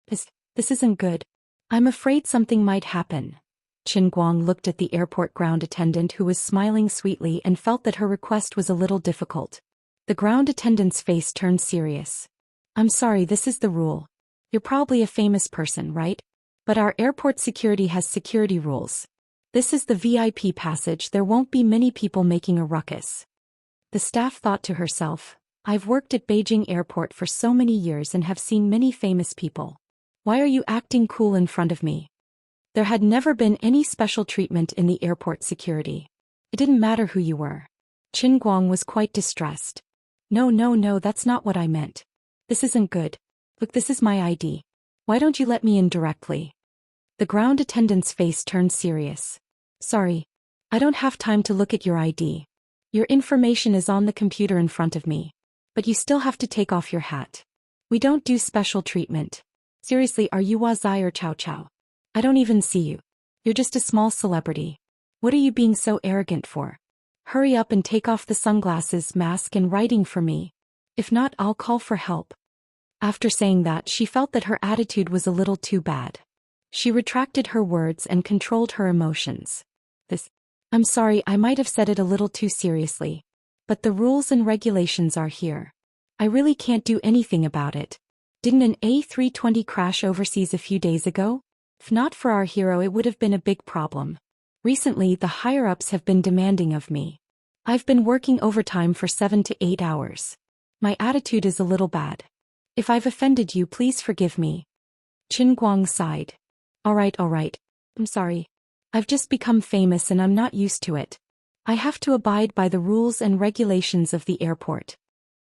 This isn't good. I'm afraid something might happen." Qin Guang looked at the airport ground attendant who was smiling sweetly and felt that her request was a little difficult. The ground attendant's face turned serious. "I'm sorry, this is the rule. You're probably a famous person, right? But our airport security has security rules. This is the VIP passage, there won't be many people making a ruckus." The staff thought to herself, "I've worked at Beijing Airport for so many years and have seen many famous people. Why are you acting cool in front of me?" There had never been any special treatment in the airport security. It didn't matter who you were. Qin Guang was quite distressed. No, that's not what I meant. This isn't good. Look, this is my ID. Why don't you let me in directly?" The ground attendant's face turned serious. "Sorry. I don't have time to look at your ID. Your information is on the computer in front of me. But you still have to take off your hat. We don't do special treatment. Seriously, are you Wah Zai or Chow Chow? I don't even see you. You're just a small celebrity. What are you being so arrogant for? Hurry up and take off the sunglasses, mask and writing for me. If not, I'll call for help." After saying that, she felt that her attitude was a little too bad. She retracted her words and controlled her emotions. "I'm sorry, I might have said it a little too seriously. But the rules and regulations are here. I really can't do anything about it. Didn't an A320 crash overseas a few days ago? If not for our hero, it would have been a big problem. Recently, the higher-ups have been demanding of me. I've been working overtime for 7 to 8 hours. My attitude is a little bad. If I've offended you, please forgive me." Qin Guang sighed. All right. I'm sorry. I've just become famous and I'm not used to it. I have to abide by the rules and regulations of the airport."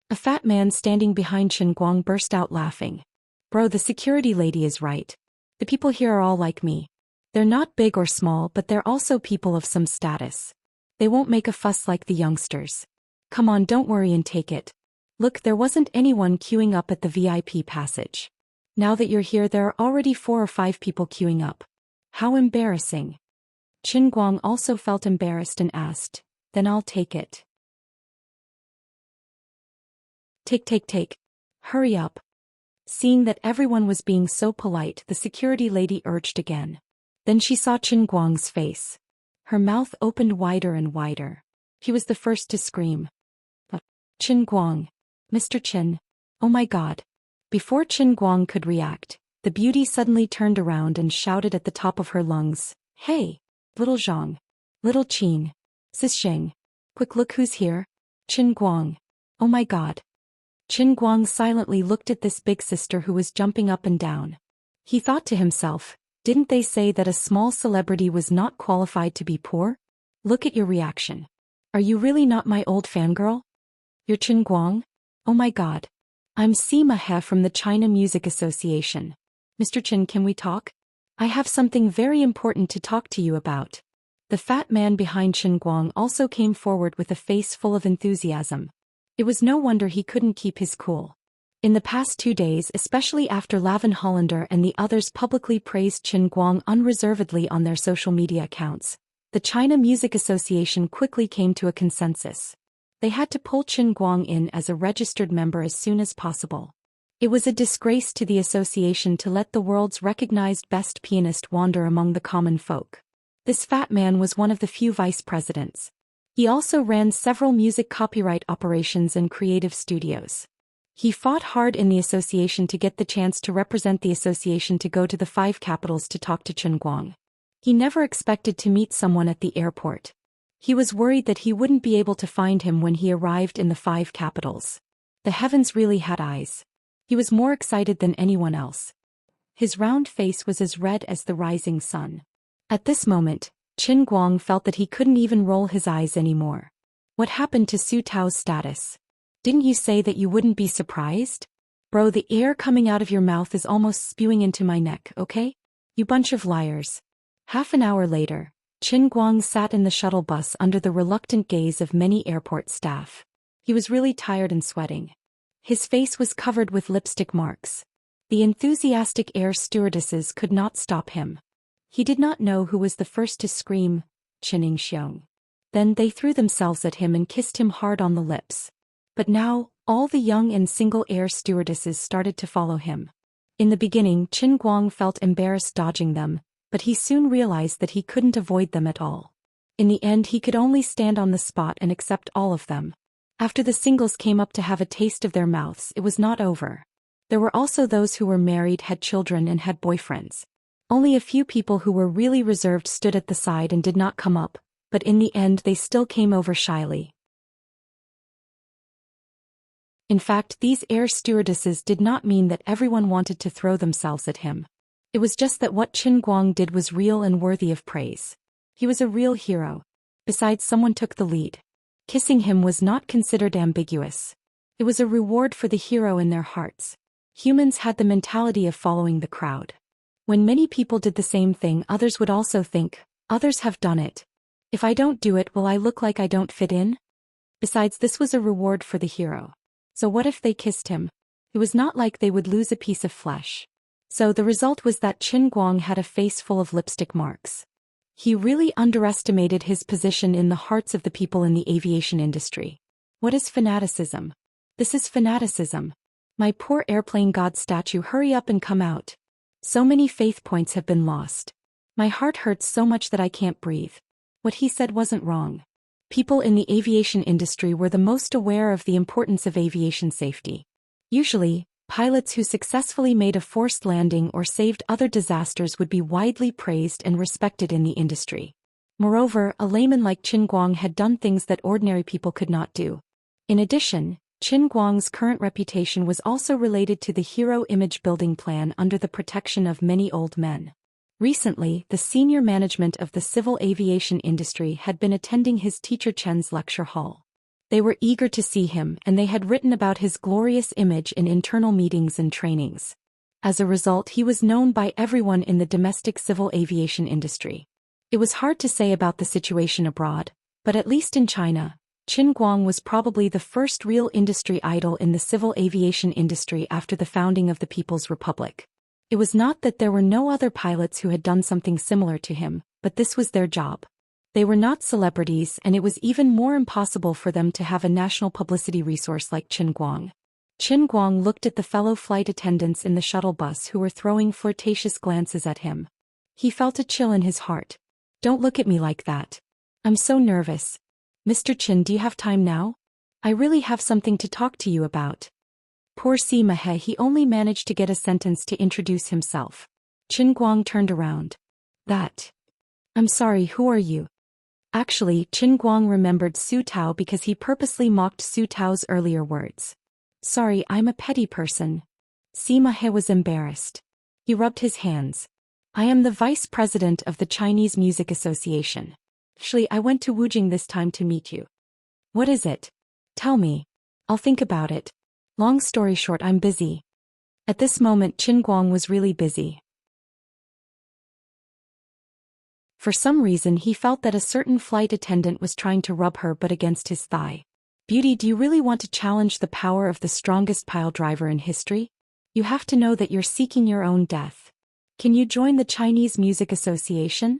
A fat man standing behind Qin Guang burst out laughing. "Bro, the security lady is right. The people here are all like me. They're not big or small, but they're also people of some status. They won't make a fuss like the youngsters. Come on, don't worry and take it. Look, there wasn't anyone queuing up at the VIP passage. Now that you're here, there are already 4 or 5 people queuing up. How embarrassing." Qin Guang also felt embarrassed and asked, "Then I'll take it." Take. Hurry up." Seeing that everyone was being so polite, the security lady urged again. Then she saw Qin Guang's face. Her mouth opened wider and wider. He was the first to scream. "Qin Guang. Mr. Qin. Oh my God." Before Qin Guang could react, the beauty suddenly turned around and shouted at the top of her lungs, "Hey, little Zhang. Little Qin. Sis Sheng. Quick, look who's here. Qin Guang. Oh my God." Qin Guang silently looked at this big sister who was jumping up and down. He thought to himself, didn't they say that a small celebrity was not qualified to be poor? Look at your reaction. Are you really not my old fangirl? You're Qin Guang? Oh my God. I'm Sima He from the China Music Association. Mr. Qin, can we talk? I have something very important to talk to you about. The fat man behind Qin Guang also came forward with a face full of enthusiasm. It was no wonder he couldn't keep his cool. In the past 2 days, especially after Lavin Hollander and the others publicly praised Qin Guang unreservedly on their social media accounts, the China Music Association quickly came to a consensus. They had to pull Qin Guang in as a registered member as soon as possible. It was a disgrace to the association to let the world's recognized best pianist wander among the common folk. This fat man was one of the few vice presidents. He also ran several music copyright operations and creative studios. He fought hard in the association to get the chance to represent the association to go to the 5 capitals to talk to Qin Guang. He never expected to meet someone at the airport. He was worried that he wouldn't be able to find him when he arrived in the 5 capitals. The heavens really had eyes. He was more excited than anyone else. His round face was as red as the rising sun. At this moment, Qin Guang felt that he couldn't even roll his eyes anymore. What happened to Su Tao's status? Didn't you say that you wouldn't be surprised? Bro, the air coming out of your mouth is almost spewing into my neck, okay? You bunch of liars. Half an hour later, Qin Guang sat in the shuttle bus under the reluctant gaze of many airport staff. He was really tired and sweating. His face was covered with lipstick marks. The enthusiastic air stewardesses could not stop him. He did not know who was the first to scream, Xianxia. Then they threw themselves at him and kissed him hard on the lips. But now, all the young and single air stewardesses started to follow him. In the beginning, Qin Guang felt embarrassed dodging them, but he soon realized that he couldn't avoid them at all. In the end, he could only stand on the spot and accept all of them. After the singles came up to have a taste of their mouths, it was not over. There were also those who were married, had children, and had boyfriends. Only a few people who were really reserved stood at the side and did not come up, but in the end they still came over shyly. In fact, these air stewardesses did not mean that everyone wanted to throw themselves at him. It was just that what Qin Guang did was real and worthy of praise. He was a real hero. Besides, someone took the lead. Kissing him was not considered ambiguous. It was a reward for the hero in their hearts. Humans had the mentality of following the crowd. When many people did the same thing, others would also think, others have done it. If I don't do it, will I look like I don't fit in? Besides, this was a reward for the hero. So what if they kissed him? It was not like they would lose a piece of flesh. So the result was that Qin Guang had a face full of lipstick marks. He really underestimated his position in the hearts of the people in the aviation industry. What is fanaticism? This is fanaticism. My poor airplane god statue, hurry up and come out. So many faith points have been lost. My heart hurts so much that I can't breathe. What he said wasn't wrong. People in the aviation industry were the most aware of the importance of aviation safety. Usually, pilots who successfully made a forced landing or saved other disasters would be widely praised and respected in the industry. Moreover, a layman like Qin Guang had done things that ordinary people could not do. In addition, Qin Guang's current reputation was also related to the hero image building plan under the protection of many old men. Recently, the senior management of the civil aviation industry had been attending his teacher Chen's lecture hall. They were eager to see him, and they had written about his glorious image in internal meetings and trainings. As a result, he was known by everyone in the domestic civil aviation industry. It was hard to say about the situation abroad, but at least in China, Qin Guang was probably the first real industry idol in the civil aviation industry after the founding of the People's Republic. It was not that there were no other pilots who had done something similar to him, but this was their job. They were not celebrities, and it was even more impossible for them to have a national publicity resource like Qin Guang. Qin Guang looked at the fellow flight attendants in the shuttle bus who were throwing flirtatious glances at him. He felt a chill in his heart. Don't look at me like that. I'm so nervous. Mr. Qin, do you have time now? I really have something to talk to you about. Poor Sima He, he only managed to get a sentence to introduce himself. Qin Guang turned around. I'm sorry, who are you? Actually, Qin Guang remembered Su Tao because he purposely mocked Su Tao's earlier words. Sorry, I'm a petty person. Sima He was embarrassed. He rubbed his hands. I am the vice president of the Chinese Music Association. Actually, I went to Wujing this time to meet you. What is it? Tell me. I'll think about it. Long story short, I'm busy. At this moment, Qin Guang was really busy. For some reason, he felt that a certain flight attendant was trying to rub her butt against his thigh. Beauty, do you really want to challenge the power of the strongest pile driver in history? You have to know that you're seeking your own death. Can you join the Chinese Music Association?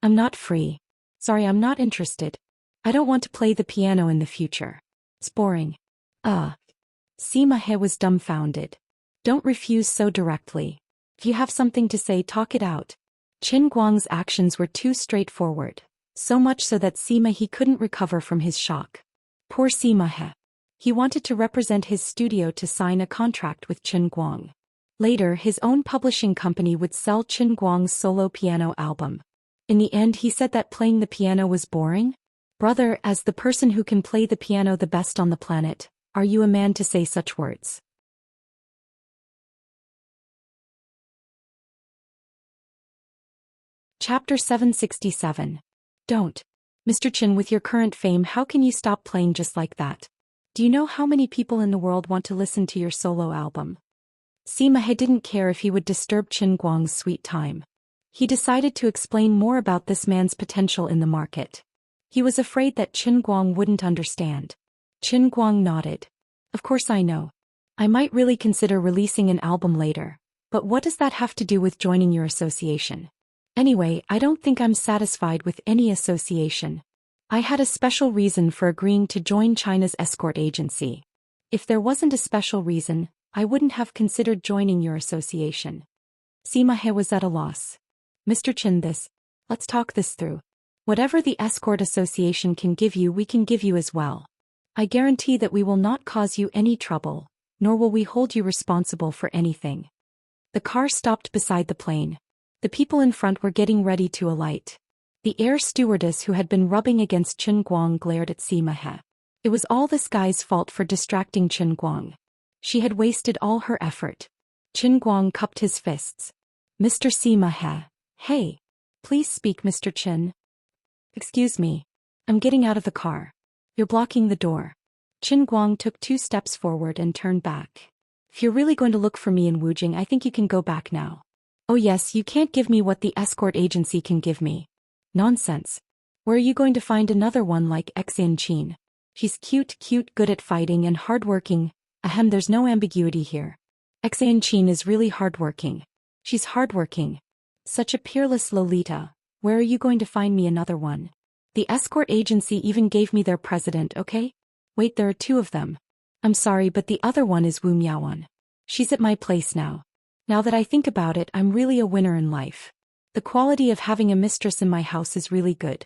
I'm not free. Sorry, I'm not interested. I don't want to play the piano in the future. It's boring. Sima He was dumbfounded. Don't refuse so directly. If you have something to say, talk it out. Qin Guang's actions were too straightforward, so much so that Sima He couldn't recover from his shock. Poor Sima He. He wanted to represent his studio to sign a contract with Qin Guang. Later, his own publishing company would sell Qin Guang's solo piano album. In the end, he said that playing the piano was boring? Brother, as the person who can play the piano the best on the planet, are you a man to say such words? Chapter 767. Don't. Mr. Chen, with your current fame, how can you stop playing just like that? Do you know how many people in the world want to listen to your solo album? Sima He didn't care if he would disturb Qin Guang's sweet time. He decided to explain more about this man's potential in the market. He was afraid that Qin Guang wouldn't understand. Qin Guang nodded. Of course I know. I might really consider releasing an album later, but what does that have to do with joining your association? Anyway, I don't think I'm satisfied with any association. I had a special reason for agreeing to join China's escort agency. If there wasn't a special reason, I wouldn't have considered joining your association. Sima He was at a loss. Mr. Chen, let's talk this through. Whatever the escort association can give you, we can give you as well. I guarantee that we will not cause you any trouble, nor will we hold you responsible for anything. The car stopped beside the plane. The people in front were getting ready to alight. The air stewardess who had been rubbing against Qin Guang glared at Sima He. It was all this guy's fault for distracting Qin Guang. She had wasted all her effort. Qin Guang cupped his fists. Mr. Sima He. Hey. Please speak, Mr. Qin. Excuse me. I'm getting out of the car. You're blocking the door. Qin Guang took 2 steps forward and turned back. If you're really going to look for me in Wujing, I think you can go back now. Oh yes, you can't give me what the escort agency can give me. Nonsense. Where are you going to find another one like Xianxia? She's cute, good at fighting and hardworking. Ahem, there's no ambiguity here. Xianxia is really hardworking. She's hardworking. Such a peerless Lolita. Where are you going to find me another one? The escort agency even gave me their president, okay? Wait, there are 2 of them. I'm sorry, but the other one is Wu Miaoan. She's at my place now. Now that I think about it, I'm really a winner in life. The quality of having a mistress in my house is really good.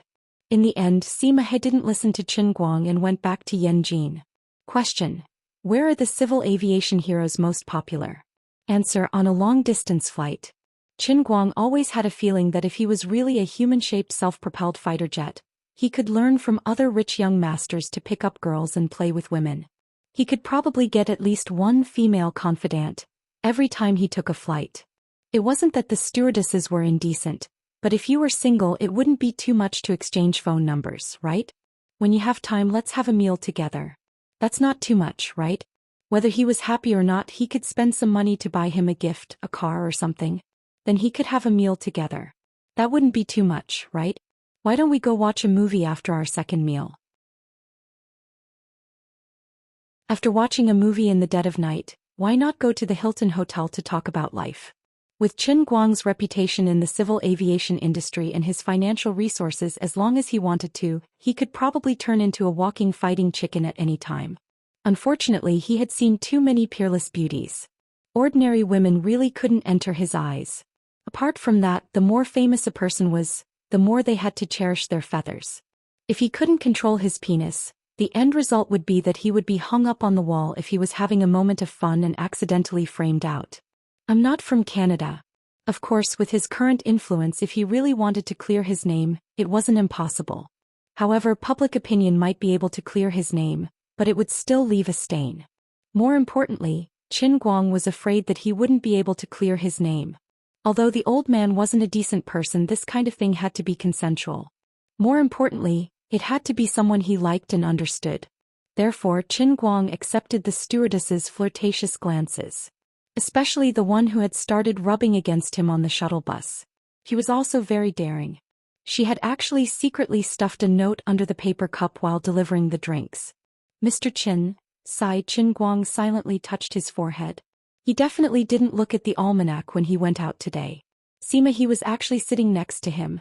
In the end, Sima He didn't listen to Qin Guang and went back to Yanjin. Question. Where are the civil aviation heroes most popular? Answer. On a long-distance flight. Qin Guang always had a feeling that if he was really a human-shaped self-propelled fighter jet, he could learn from other rich young masters to pick up girls and play with women. He could probably get at least one female confidant every time he took a flight. It wasn't that the stewardesses were indecent, but if you were single, it wouldn't be too much to exchange phone numbers, right? When you have time, let's have a meal together. That's not too much, right? Whether he was happy or not, he could spend some money to buy him a gift, a car or something. Then he could have a meal together. That wouldn't be too much, right? Why don't we go watch a movie after our second meal? After watching a movie in the dead of night, why not go to the Hilton Hotel to talk about life? With Qin Guang's reputation in the civil aviation industry and his financial resources, as long as he wanted to, he could probably turn into a walking fighting chicken at any time. Unfortunately, he had seen too many peerless beauties. Ordinary women really couldn't enter his eyes. Apart from that, the more famous a person was, the more they had to cherish their feathers. If he couldn't control his penis, the end result would be that he would be hung up on the wall if he was having a moment of fun and accidentally framed out. I'm not from Canada. Of course, with his current influence, if he really wanted to clear his name, it wasn't impossible. However, public opinion might be able to clear his name, but it would still leave a stain. More importantly, Qin Guang was afraid that he wouldn't be able to clear his name. Although the old man wasn't a decent person, this kind of thing had to be consensual. More importantly, it had to be someone he liked and understood. Therefore, Qin Guang accepted the stewardess's flirtatious glances. Especially the one who had started rubbing against him on the shuttle bus. He was also very daring. She had actually secretly stuffed a note under the paper cup while delivering the drinks. Mr. Qin, sighed. Qin Guang silently touched his forehead. He definitely didn't look at the almanac when he went out today. Sima, he was actually sitting next to him.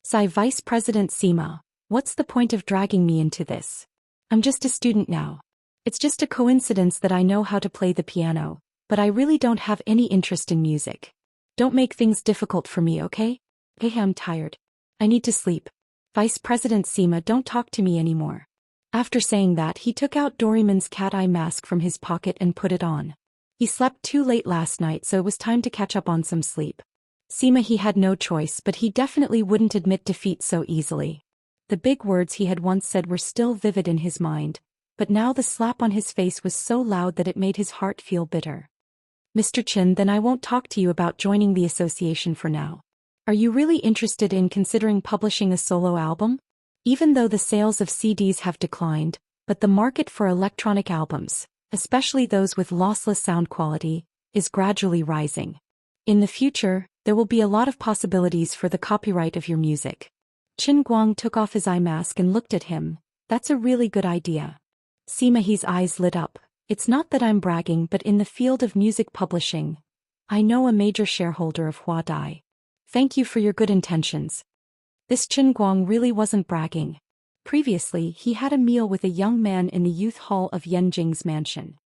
Sigh. Vice President Sima, what's the point of dragging me into this? I'm just a student now. It's just a coincidence that I know how to play the piano, but I really don't have any interest in music. Don't make things difficult for me, okay? Hey, I'm tired. I need to sleep. Vice President Sima, don't talk to me anymore. After saying that, he took out Doraemon's cat-eye mask from his pocket and put it on. He slept too late last night, so it was time to catch up on some sleep. Sima, he had no choice, but he definitely wouldn't admit defeat so easily. The big words he had once said were still vivid in his mind, but now the slap on his face was so loud that it made his heart feel bitter. Mr. Chen, then I won't talk to you about joining the association for now. Are you really interested in considering publishing a solo album? Even though the sales of CDs have declined, but the market for electronic albums, especially those with lossless sound quality, is gradually rising. In the future, there will be a lot of possibilities for the copyright of your music. Qin Guang took off his eye mask and looked at him. That's a really good idea. Sima He's eyes lit up. It's not that I'm bragging, but in the field of music publishing, I know a major shareholder of Hua Dai. Thank you for your good intentions. This Qin Guang really wasn't bragging. Previously, he had a meal with a young man in the youth hall of Yan Jing's mansion.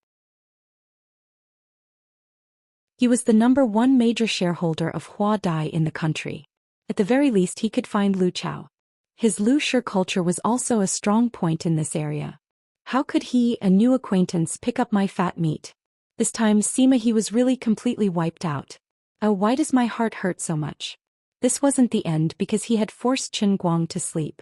He was the #1 major shareholder of Hua Dai in the country. At the very least he could find Lu Chao. His Lu Shi culture was also a strong point in this area. How could he, a new acquaintance, pick up my fat meat? This time Sima he was really completely wiped out. Oh, why does my heart hurt so much? This wasn't the end because he had forced Qin Guang to sleep.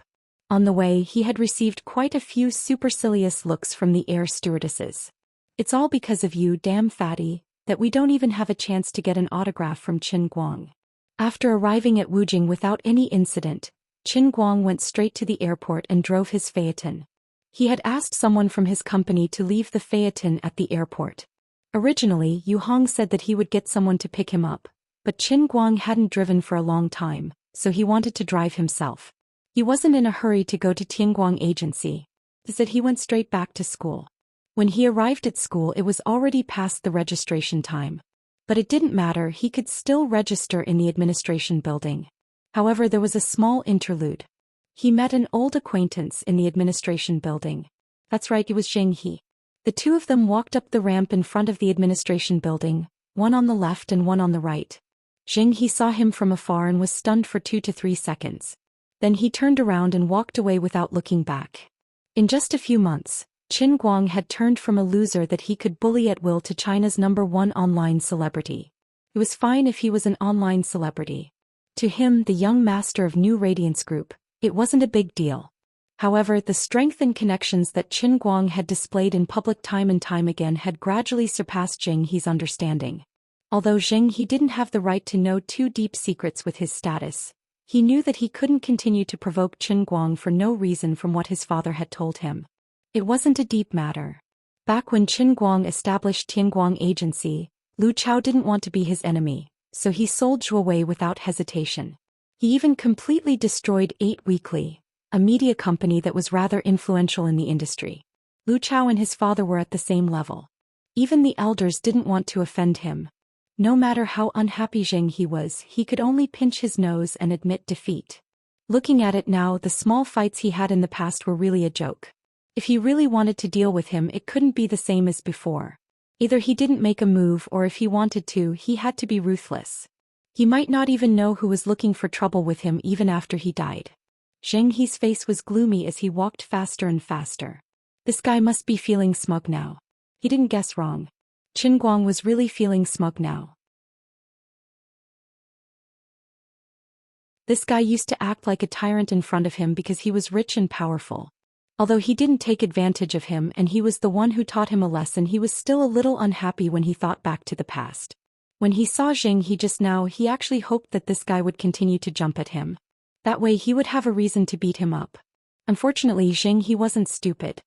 On the way he had received quite a few supercilious looks from the air stewardesses. It's all because of you, damn fatty, that we don't even have a chance to get an autograph from Qin Guang. After arriving at Wujing without any incident, Qin Guang went straight to the airport and drove his phaeton. He had asked someone from his company to leave the phaeton at the airport. Originally, Yu Hong said that he would get someone to pick him up, but Qin Guang hadn't driven for a long time, so he wanted to drive himself. He wasn't in a hurry to go to Tianguang Agency. He said he went straight back to school. When he arrived at school it was already past the registration time. But it didn't matter, he could still register in the administration building. However, there was a small interlude. He met an old acquaintance in the administration building. That's right, it was Zheng He. The two of them walked up the ramp in front of the administration building, one on the left and one on the right. Zheng He saw him from afar and was stunned for 2 to 3 seconds. Then he turned around and walked away without looking back. In just a few months, Qin Guang had turned from a loser that he could bully at will to China's #1 online celebrity. It was fine if he was an online celebrity. To him, the young master of New Radiance Group, it wasn't a big deal. However, the strength and connections that Qin Guang had displayed in public time and time again had gradually surpassed Zheng He's understanding. Although Zheng He didn't have the right to know too deep secrets with his status, he knew that he couldn't continue to provoke Qin Guang for no reason from what his father had told him. It wasn't a deep matter. Back when Qin Guang established Tianguang Agency, Lu Chao didn't want to be his enemy, so he sold Zhu away without hesitation. He even completely destroyed 8 Weekly, a media company that was rather influential in the industry. Lu Chao and his father were at the same level. Even the elders didn't want to offend him. No matter how unhappy Zheng He was, he could only pinch his nose and admit defeat. Looking at it now, the small fights he had in the past were really a joke. If he really wanted to deal with him, it couldn't be the same as before. Either he didn't make a move, or if he wanted to, he had to be ruthless. He might not even know who was looking for trouble with him even after he died. Zheng He's face was gloomy as he walked faster and faster. This guy must be feeling smug now. He didn't guess wrong. Qin Guang was really feeling smug now. This guy used to act like a tyrant in front of him because he was rich and powerful. Although he didn't take advantage of him and he was the one who taught him a lesson, he was still a little unhappy when he thought back to the past. When he saw Zheng He just now, he actually hoped that this guy would continue to jump at him. That way he would have a reason to beat him up. Unfortunately, Zheng He wasn't stupid.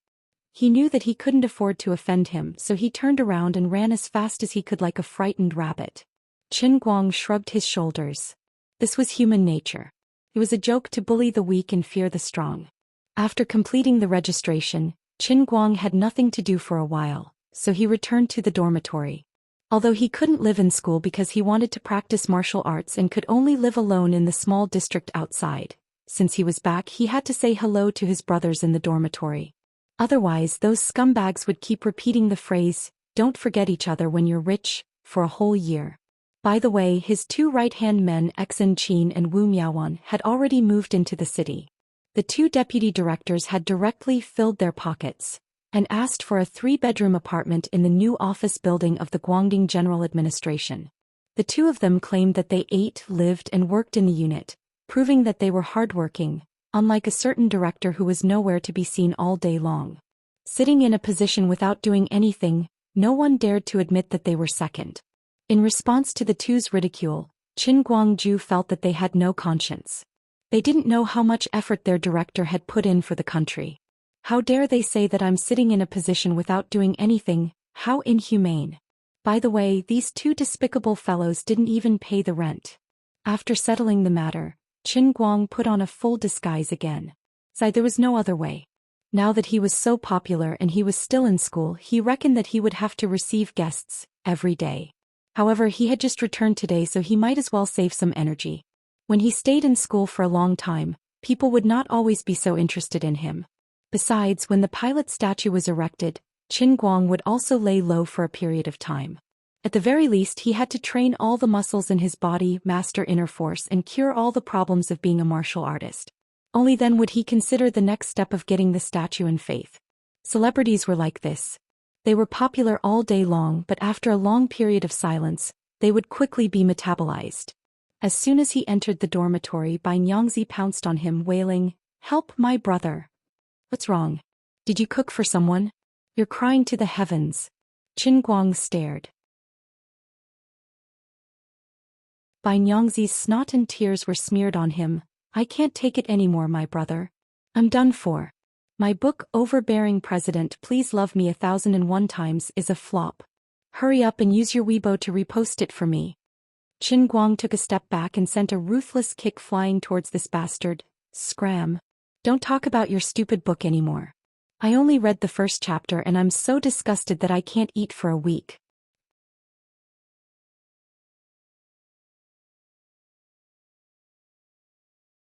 He knew that he couldn't afford to offend him, so he turned around and ran as fast as he could like a frightened rabbit. Qin Guang shrugged his shoulders. This was human nature. It was a joke to bully the weak and fear the strong. After completing the registration, Qin Guang had nothing to do for a while, so he returned to the dormitory. Although he couldn't live in school because he wanted to practice martial arts and could only live alone in the small district outside, since he was back he had to say hello to his brothers in the dormitory. Otherwise those scumbags would keep repeating the phrase, "Don't forget each other when you're rich," for a whole year. By the way, his 2 right-hand men Xen Qin and Wu Miaowan had already moved into the city. The 2 deputy directors had directly filled their pockets and asked for a 3-bedroom apartment in the new office building of the Guangdong General Administration. The 2 of them claimed that they ate, lived and worked in the unit, proving that they were hardworking, unlike a certain director who was nowhere to be seen all day long. Sitting in a position without doing anything, no one dared to admit that they were second. In response to the two's ridicule, Qin Guangzhu felt that they had no conscience. They didn't know how much effort their director had put in for the country. How dare they say that I'm sitting in a position without doing anything? How inhumane. By the way, these two despicable fellows didn't even pay the rent. After settling the matter, Qin Guang put on a full disguise again. There was no other way. Now that he was so popular and he was still in school, he reckoned that he would have to receive guests every day. However, he had just returned today, so he might as well save some energy. When he stayed in school for a long time, people would not always be so interested in him. Besides, when the pilot statue was erected, Qin Guang would also lay low for a period of time. At the very least, he had to train all the muscles in his body, master inner force, and cure all the problems of being a martial artist. Only then would he consider the next step of getting the statue in faith. Celebrities were like this. They were popular all day long, but after a long period of silence, they would quickly be metabolized. As soon as he entered the dormitory, Xianxia pounced on him, wailing, "Help my brother." "What's wrong? Did you cook for someone? You're crying to the heavens." Qin Guang stared. Xianxia's snot and tears were smeared on him. "I can't take it anymore, my brother. I'm done for. My book, Overbearing President, Please Love Me 1001 Times, is a flop. Hurry up and use your Weibo to repost it for me." Qin Guang took a step back and sent a ruthless kick flying towards this bastard. "Scram. Don't talk about your stupid book anymore. I only read the first chapter and I'm so disgusted that I can't eat for a week."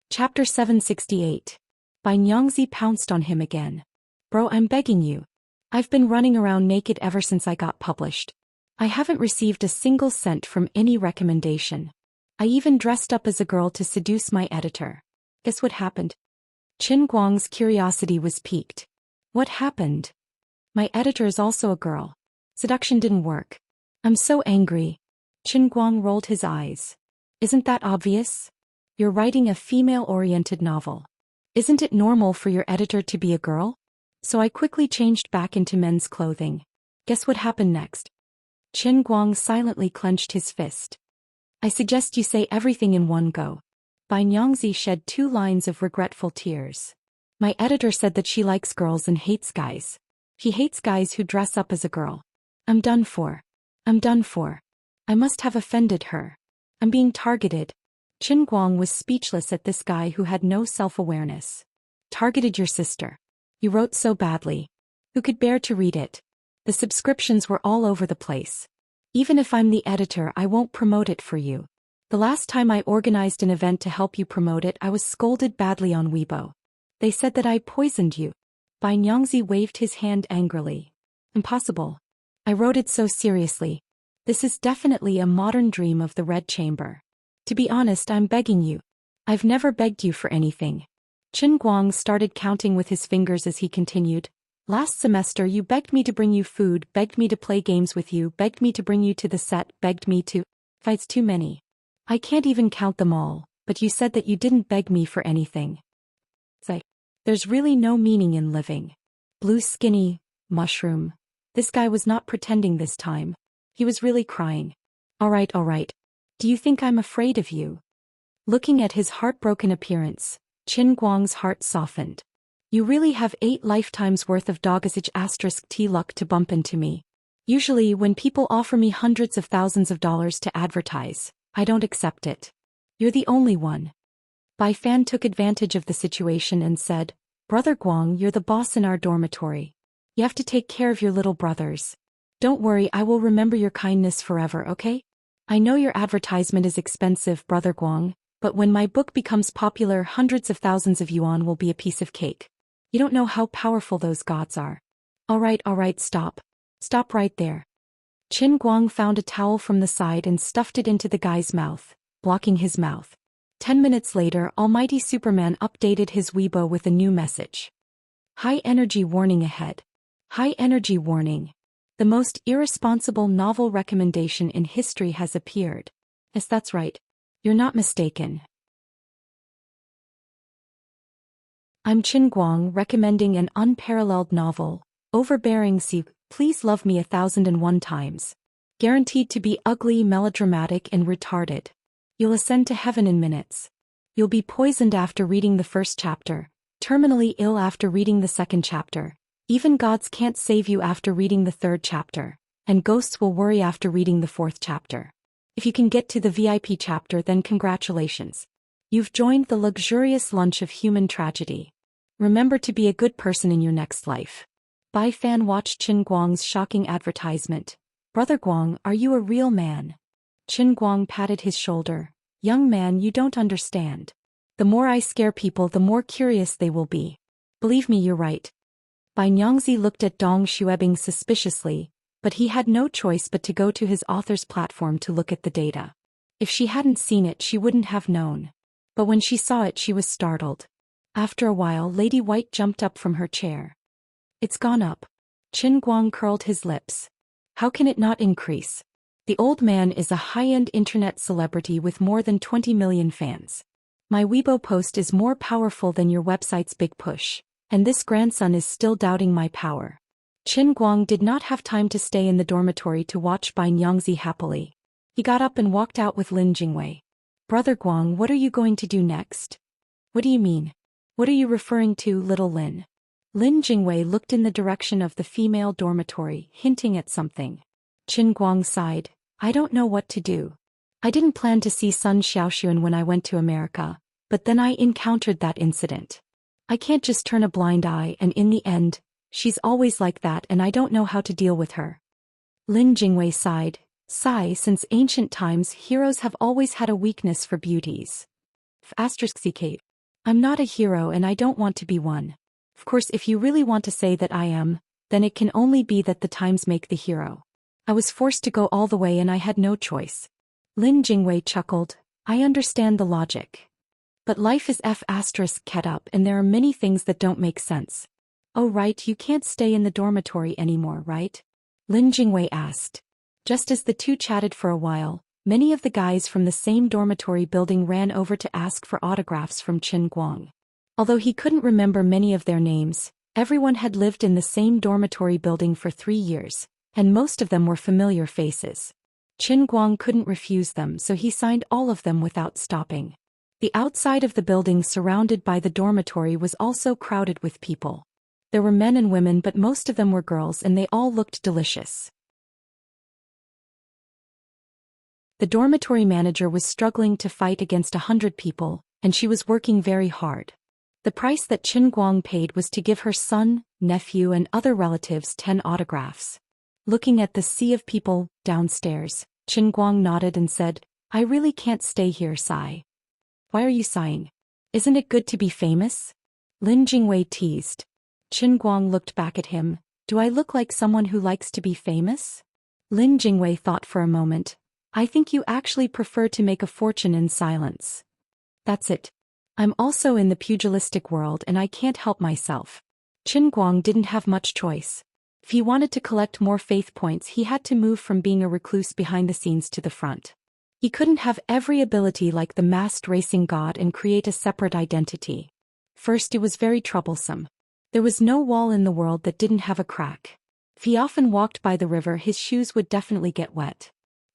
Chapter 768. Xianxia pounced on him again. "Bro, I'm begging you. I've been running around naked ever since I got published. I haven't received a single cent from any recommendation. I even dressed up as a girl to seduce my editor. Guess what happened?" Qin Guang's curiosity was piqued. "What happened?" "My editor is also a girl. Seduction didn't work. I'm so angry." Qin Guang rolled his eyes. "Isn't that obvious? You're writing a female-oriented novel. Isn't it normal for your editor to be a girl? So I quickly changed back into men's clothing. Guess what happened next?" Qin Guang silently clenched his fist. "I suggest you say everything in one go." Xianxia shed 2 lines of regretful tears. "My editor said that she likes girls and hates guys. He hates guys who dress up as a girl. I'm done for. I'm done for. I must have offended her. I'm being targeted." Qin Guang was speechless at this guy who had no self-awareness. "Targeted your sister. You wrote so badly. Who could bear to read it? The subscriptions were all over the place. Even if I'm the editor, I won't promote it for you. The last time I organized an event to help you promote it, I was scolded badly on Weibo. They said that I poisoned you." Xianxia waved his hand angrily. "Impossible. I wrote it so seriously. This is definitely a modern dream of the Red Chamber. To be honest, I'm begging you. I've never begged you for anything." Qin Guang started counting with his fingers as he continued. "Last semester you begged me to bring you food, begged me to play games with you, begged me to bring you to the set, begged me to... It's too many. I can't even count them all, but you said that you didn't beg me for anything. There's really no meaning in living. Blue skinny, mushroom." This guy was not pretending this time. He was really crying. All right. Do you think I'm afraid of you?" Looking at his heartbroken appearance, Qin Guang's heart softened. "You really have 8 lifetimes worth of Daoist T luck to bump into me. Usually when people offer me hundreds of thousands of dollars to advertise, I don't accept it. You're the only one." Bai Fan took advantage of the situation and said, "Brother Guang, you're the boss in our dormitory. You have to take care of your little brothers. Don't worry, I will remember your kindness forever, okay? I know your advertisement is expensive, Brother Guang, but when my book becomes popular, hundreds of thousands of yuan will be a piece of cake. You don't know how powerful those gods are." All right, stop. Stop right there." Qin Guang found a towel from the side and stuffed it into the guy's mouth, blocking his mouth. 10 minutes later, Almighty Superman updated his Weibo with a new message. "High energy warning ahead. High energy warning. The most irresponsible novel recommendation in history has appeared." Yes, that's right. You're not mistaken. I'm Qin Guang recommending an unparalleled novel, Overbearing Sea, Please Love Me 1001 Times. Guaranteed to be ugly, melodramatic, and retarded. You'll ascend to heaven in minutes. You'll be poisoned after reading the first chapter, terminally ill after reading the second chapter. Even gods can't save you after reading the third chapter, and ghosts will worry after reading the fourth chapter. If you can get to the VIP chapter, then congratulations. You've joined the luxurious lunch of human tragedy. Remember to be a good person in your next life. Bai Fan watched Qin Guang's shocking advertisement. Brother Guang, are you a real man? Qin Guang patted his shoulder. Young man, you don't understand. The more I scare people, the more curious they will be. Believe me, you're right. Bai Nyangzi looked at Dong Xuebing suspiciously, but he had no choice but to go to his author's platform to look at the data. If she hadn't seen it, she wouldn't have known. But when she saw it, she was startled. After a while, Lady White jumped up from her chair. It's gone up. Qin Guang curled his lips. How can it not increase? The old man is a high-end internet celebrity with more than 20 million fans. My Weibo post is more powerful than your website's big push, and this grandson is still doubting my power. Qin Guang did not have time to stay in the dormitory to watch Bai Nyangzi happily. He got up and walked out with Lin Jingwei. Brother Guang, what are you going to do next? What do you mean? What are you referring to, little Lin? Lin Jingwei looked in the direction of the female dormitory, hinting at something. Qin Guang sighed. I don't know what to do. I didn't plan to see Sun Xiaoxuan when I went to America, but then I encountered that incident. I can't just turn a blind eye, and in the end, she's always like that and I don't know how to deal with her. Lin Jingwei sighed. Sigh, since ancient times heroes have always had a weakness for beauties. *CK. I'm not a hero and I don't want to be one. Of course, if you really want to say that I am, then it can only be that the times make the hero. I was forced to go all the way and I had no choice. Lin Jingwei chuckled. I understand the logic. But life is *ket up and there are many things that don't make sense. Oh right, you can't stay in the dormitory anymore, right? Lin Jingwei asked. Just as the two chatted for a while, many of the guys from the same dormitory building ran over to ask for autographs from Qin Guang. Although he couldn't remember many of their names, everyone had lived in the same dormitory building for 3 years, and most of them were familiar faces. Qin Guang couldn't refuse them, so he signed all of them without stopping. The outside of the building surrounded by the dormitory was also crowded with people. There were men and women, but most of them were girls and they all looked delicious. The dormitory manager was struggling to fight against 100 people, and she was working very hard. The price that Qin Guang paid was to give her son, nephew and other relatives 10 autographs. Looking at the sea of people downstairs, Qin Guang nodded and said, I really can't stay here, sigh. Why are you sighing? Isn't it good to be famous? Lin Jingwei teased. Qin Guang looked back at him. Do I look like someone who likes to be famous? Lin Jingwei thought for a moment. I think you actually prefer to make a fortune in silence. That's it. I'm also in the pugilistic world and I can't help myself. Qin Guang didn't have much choice. If he wanted to collect more faith points, he had to move from being a recluse behind the scenes to the front. He couldn't have every ability like the masked racing god and create a separate identity. First, it was very troublesome. There was no wall in the world that didn't have a crack. If he often walked by the river, his shoes would definitely get wet.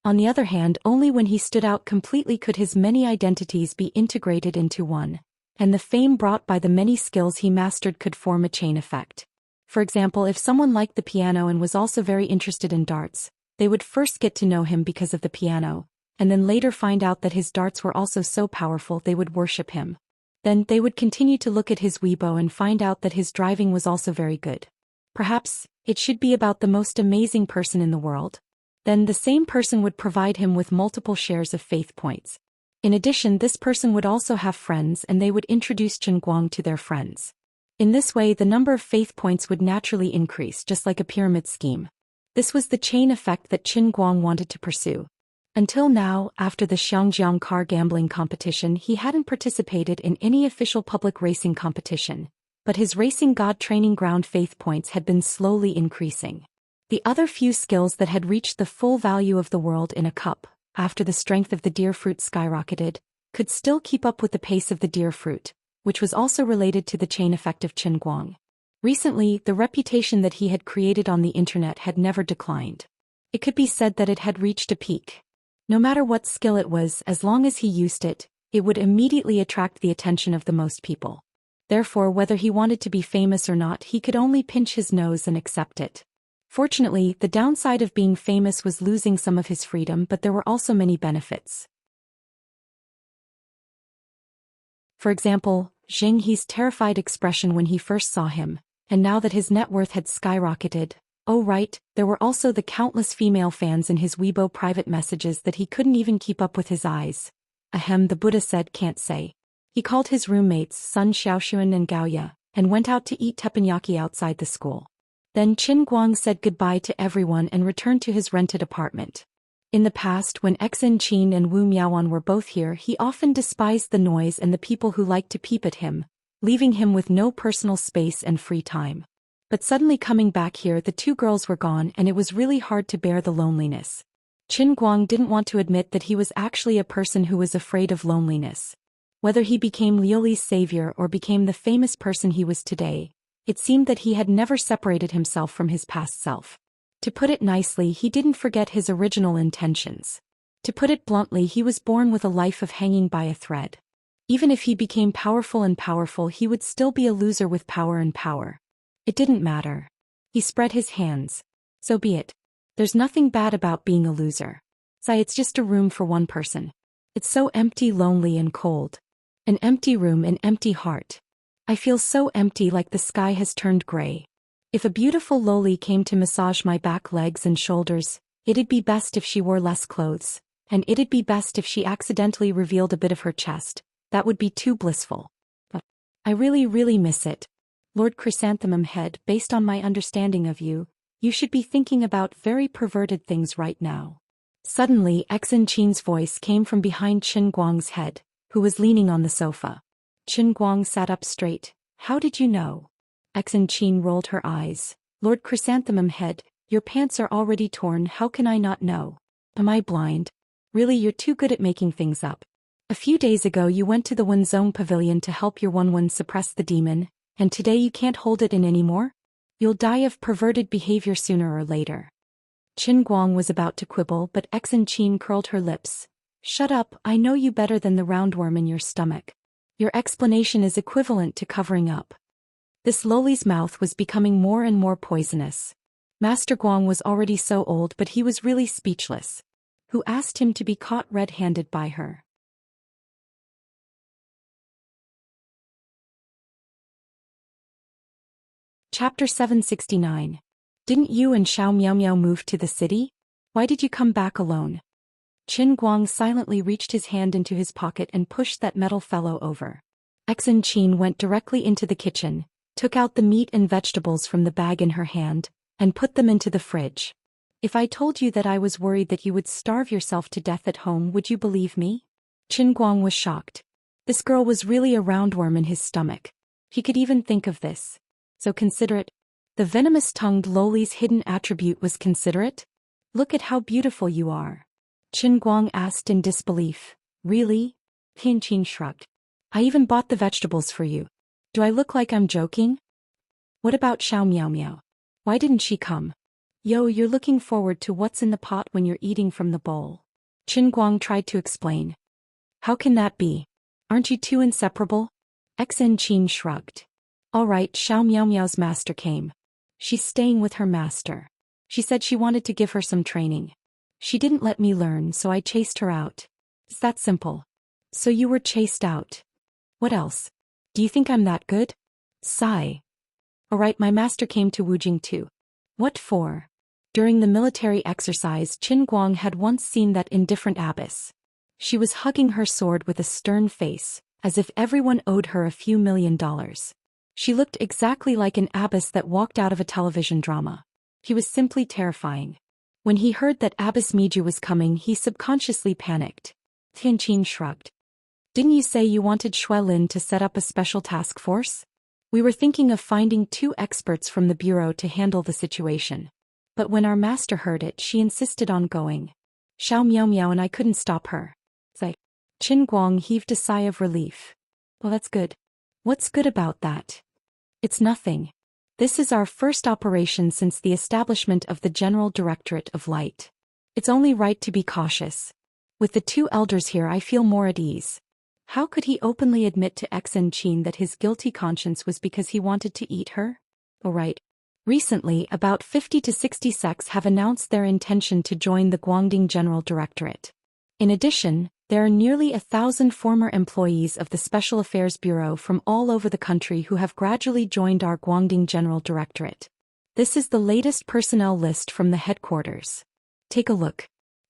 On the other hand, only when he stood out completely could his many identities be integrated into one, and the fame brought by the many skills he mastered could form a chain effect. For example, if someone liked the piano and was also very interested in darts, they would first get to know him because of the piano, and then later find out that his darts were also so powerful they would worship him. Then they would continue to look at his Weibo and find out that his driving was also very good. Perhaps it should be about the most amazing person in the world. Then the same person would provide him with multiple shares of faith points. In addition, this person would also have friends and they would introduce Qin Guang to their friends. In this way, the number of faith points would naturally increase, just like a pyramid scheme. This was the chain effect that Qin Guang wanted to pursue. Until now, after the Xianxia car gambling competition, he hadn't participated in any official public racing competition, but his racing god training ground faith points had been slowly increasing. The other few skills that had reached the full value of the world in a cup, after the strength of the deer fruit skyrocketed, could still keep up with the pace of the deer fruit, which was also related to the chain effect of Qin Guang. Recently, the reputation that he had created on the internet had never declined. It could be said that it had reached a peak. No matter what skill it was, as long as he used it, it would immediately attract the attention of the most people. Therefore, whether he wanted to be famous or not, he could only pinch his nose and accept it. Fortunately, the downside of being famous was losing some of his freedom, but there were also many benefits. For example, Zheng He's terrified expression when he first saw him, and now that his net worth had skyrocketed. Oh right, there were also the countless female fans in his Weibo private messages that he couldn't even keep up with his eyes. Ahem, the Buddha said can't say. He called his roommates Sun Xiaoxuan and Gaoya, and went out to eat teppanyaki outside the school. Then Qin Guang said goodbye to everyone and returned to his rented apartment. In the past, when Xin Qin and Wu Miaoan were both here, he often despised the noise and the people who liked to peep at him, leaving him with no personal space and free time. But suddenly coming back here, the two girls were gone and it was really hard to bear the loneliness. Qin Guang didn't want to admit that he was actually a person who was afraid of loneliness. Whether he became Liuli's savior or became the famous person he was today, it seemed that he had never separated himself from his past self. To put it nicely, he didn't forget his original intentions. To put it bluntly, he was born with a life of hanging by a thread. Even if he became powerful, he would still be a loser with power and power. It didn't matter. He spread his hands. So be it. There's nothing bad about being a loser. It's just a room for one person. It's so empty, lonely and cold. An empty room, an empty heart. I feel so empty, like the sky has turned gray. If a beautiful loli came to massage my back, legs and shoulders, it'd be best if she wore less clothes, and it'd be best if she accidentally revealed a bit of her chest. That would be too blissful. But I really miss it. Lord Chrysanthemum Head, based on my understanding of you, you should be thinking about very perverted things right now. Suddenly, Xin Qin's voice came from behind Qin Guang's head, who was leaning on the sofa. Qin Guang sat up straight. How did you know? Xin Qin rolled her eyes. Lord Chrysanthemum Head, your pants are already torn, how can I not know? Am I blind? Really, you're too good at making things up. A few days ago you went to the Wenzong Pavilion to help your Wenwen suppress the demon, and today you can't hold it in anymore? You'll die of perverted behavior sooner or later. Qin Guang was about to quibble, but Xin Qin curled her lips. Shut up, I know you better than the roundworm in your stomach. Your explanation is equivalent to covering up. This loli's mouth was becoming more and more poisonous. Master Guang was already so old, but he was really speechless. Who asked him to be caught red-handed by her? Chapter 769. Didn't you and Xiao Miaomiao move to the city? Why did you come back alone? Qin Guang silently reached his hand into his pocket and pushed that metal fellow over. Xin Qin went directly into the kitchen, took out the meat and vegetables from the bag in her hand, and put them into the fridge. If I told you that I was worried that you would starve yourself to death at home, would you believe me? Qin Guang was shocked. This girl was really a roundworm in his stomach. He could even think of this. So considerate. The venomous-tongued loli's hidden attribute was considerate? Look at how beautiful you are. Qin Guang asked in disbelief. Really? Qin Qin shrugged. I even bought the vegetables for you. Do I look like I'm joking? What about Xiao Miaomiao? Why didn't she come? Yo, you're looking forward to what's in the pot when you're eating from the bowl. Qin Guang tried to explain. How can that be? Aren't you two inseparable? Xin Qin shrugged. All right, Xiao Miaomiao's master came. She's staying with her master. She said she wanted to give her some training. She didn't let me learn, so I chased her out. It's that simple. So you were chased out. What else? Do you think I'm that good? Sigh. All right, my master came to Wujing too. What for? During the military exercise, Qin Guang had once seen that indifferent abbess. She was hugging her sword with a stern face, as if everyone owed her a few $1 million. She looked exactly like an abbess that walked out of a television drama. He was simply terrifying. When he heard that Abbess Miju was coming, he subconsciously panicked. Qin Qin shrugged. Didn't you say you wanted Xue Lin to set up a special task force? We were thinking of finding 2 experts from the bureau to handle the situation. But when our master heard it, she insisted on going. Xiao Miaomiao and I couldn't stop her. Qin Guang heaved a sigh of relief. Well, that's good. What's good about that? It's nothing. This is our first operation since the establishment of the General Directorate of Light. It's only right to be cautious. With the two elders here I feel more at ease. How could he openly admit to Xianxia that his guilty conscience was because he wanted to eat her? Oh right. Recently, about 50 to 60 sects have announced their intention to join the Guangdong General Directorate. In addition, there are nearly 1,000 former employees of the Special Affairs Bureau from all over the country who have gradually joined our Guangdong General Directorate. This is the latest personnel list from the headquarters. Take a look.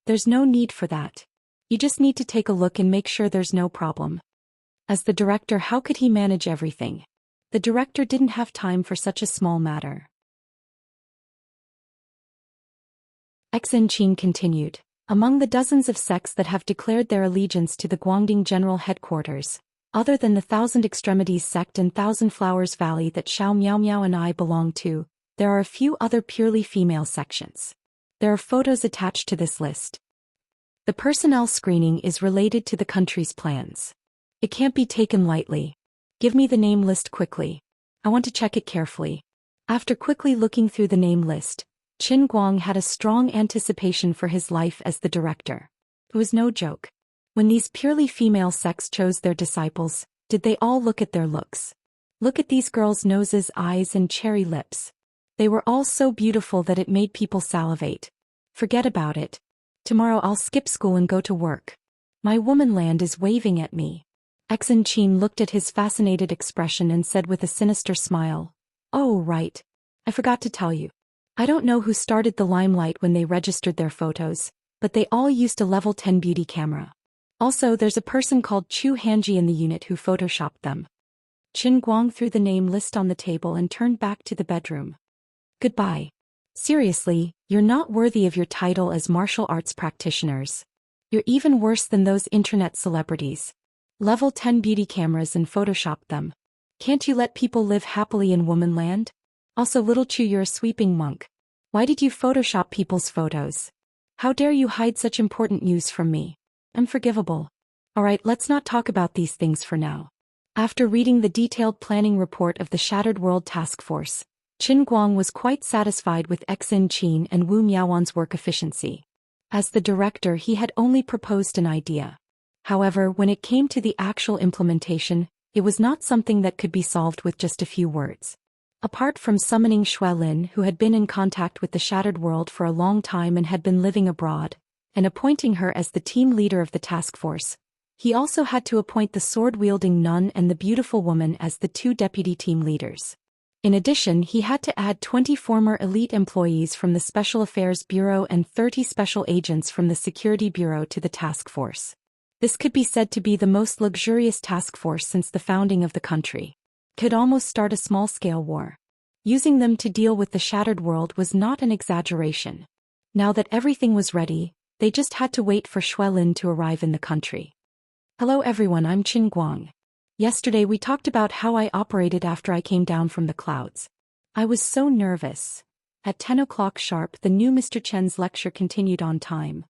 There's no need for that. You just need to take a look and make sure there's no problem. As the director, how could he manage everything? The director didn't have time for such a small matter. Xianxia continued. Among the dozens of sects that have declared their allegiance to the Guangdong General Headquarters, other than the Thousand Extremities sect and Thousand Flowers Valley that Xiao Miao and I belong to, there are a few other purely female sections. There are photos attached to this list. The personnel screening is related to the country's plans. It can't be taken lightly. Give me the name list quickly. I want to check it carefully. After quickly looking through the name list, Qin Guang had a strong anticipation for his life as the director. It was no joke. When these purely female sects chose their disciples, did they all look at their looks? Look at these girls' noses, eyes, and cherry lips. They were all so beautiful that it made people salivate. Forget about it. Tomorrow I'll skip school and go to work. My womanland is waving at me. Xianxia looked at his fascinated expression and said with a sinister smile, "Oh right. I forgot to tell you. I don't know who started the limelight when they registered their photos, but they all used a level 10 beauty camera. Also, there's a person called Chu Hanji in the unit who photoshopped them." Qin Guang threw the name list on the table and turned back to the bedroom. "Goodbye. Seriously, you're not worthy of your title as martial arts practitioners. You're even worse than those internet celebrities. Level 10 beauty cameras and photoshopped them. Can't you let people live happily in womanland? Also, little Chu, you're a sweeping monk. Why did you Photoshop people's photos? How dare you hide such important news from me? Unforgivable. Alright, let's not talk about these things for now." After reading the detailed planning report of the Shattered World Task Force, Qin Guang was quite satisfied with Xianxia and Wu Miaowan's work efficiency. As the director, he had only proposed an idea. However, when it came to the actual implementation, it was not something that could be solved with just a few words. Apart from summoning Xuelin, who had been in contact with the Shattered World for a long time and had been living abroad, and appointing her as the team leader of the task force, he also had to appoint the sword-wielding nun and the beautiful woman as the two deputy team leaders. In addition, he had to add 20 former elite employees from the Special Affairs Bureau and 30 special agents from the Security Bureau to the task force. This could be said to be the most luxurious task force since the founding of the country. Could almost start a small-scale war. Using them to deal with the Shattered World was not an exaggeration. Now that everything was ready, they just had to wait for Xuelin to arrive in the country. "Hello everyone, I'm Qin Guang. Yesterday we talked about how I operated after I came down from the clouds. I was so nervous." At 10 o'clock sharp, the new Mr. Chen's lecture continued on time.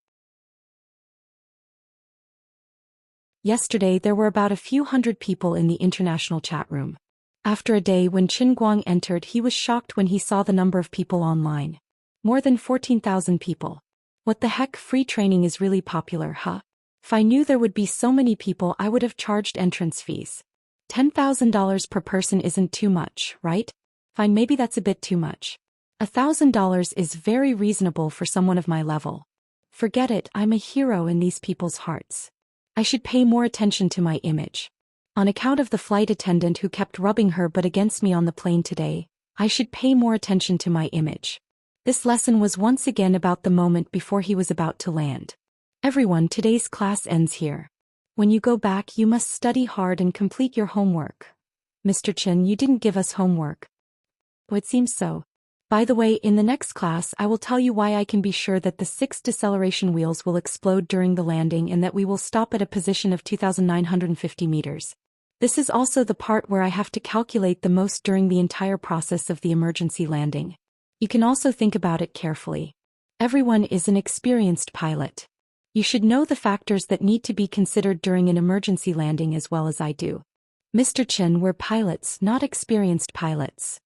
Yesterday there were about a few hundred people in the international chat room. After a day when Qin Guang entered, he was shocked when he saw the number of people online. More than 14,000 people. What the heck, free training is really popular, huh? If I knew there would be so many people, I would have charged entrance fees. $10,000 per person isn't too much, right? Fine, maybe that's a bit too much. $1,000 is very reasonable for someone of my level. Forget it, I'm a hero in these people's hearts. I should pay more attention to my image. On account of the flight attendant who kept rubbing her butt against me on the plane today, I should pay more attention to my image. This lesson was once again about the moment before he was about to land. Everyone, today's class ends here. When you go back, you must study hard and complete your homework. Mr. Chen, you didn't give us homework. Oh, it seems so. By the way, in the next class I will tell you why I can be sure that the 6 deceleration wheels will explode during the landing and that we will stop at a position of 2,950 meters. This is also the part where I have to calculate the most during the entire process of the emergency landing. You can also think about it carefully. Everyone is an experienced pilot. You should know the factors that need to be considered during an emergency landing as well as I do. Mr. Chen, we're pilots, not experienced pilots.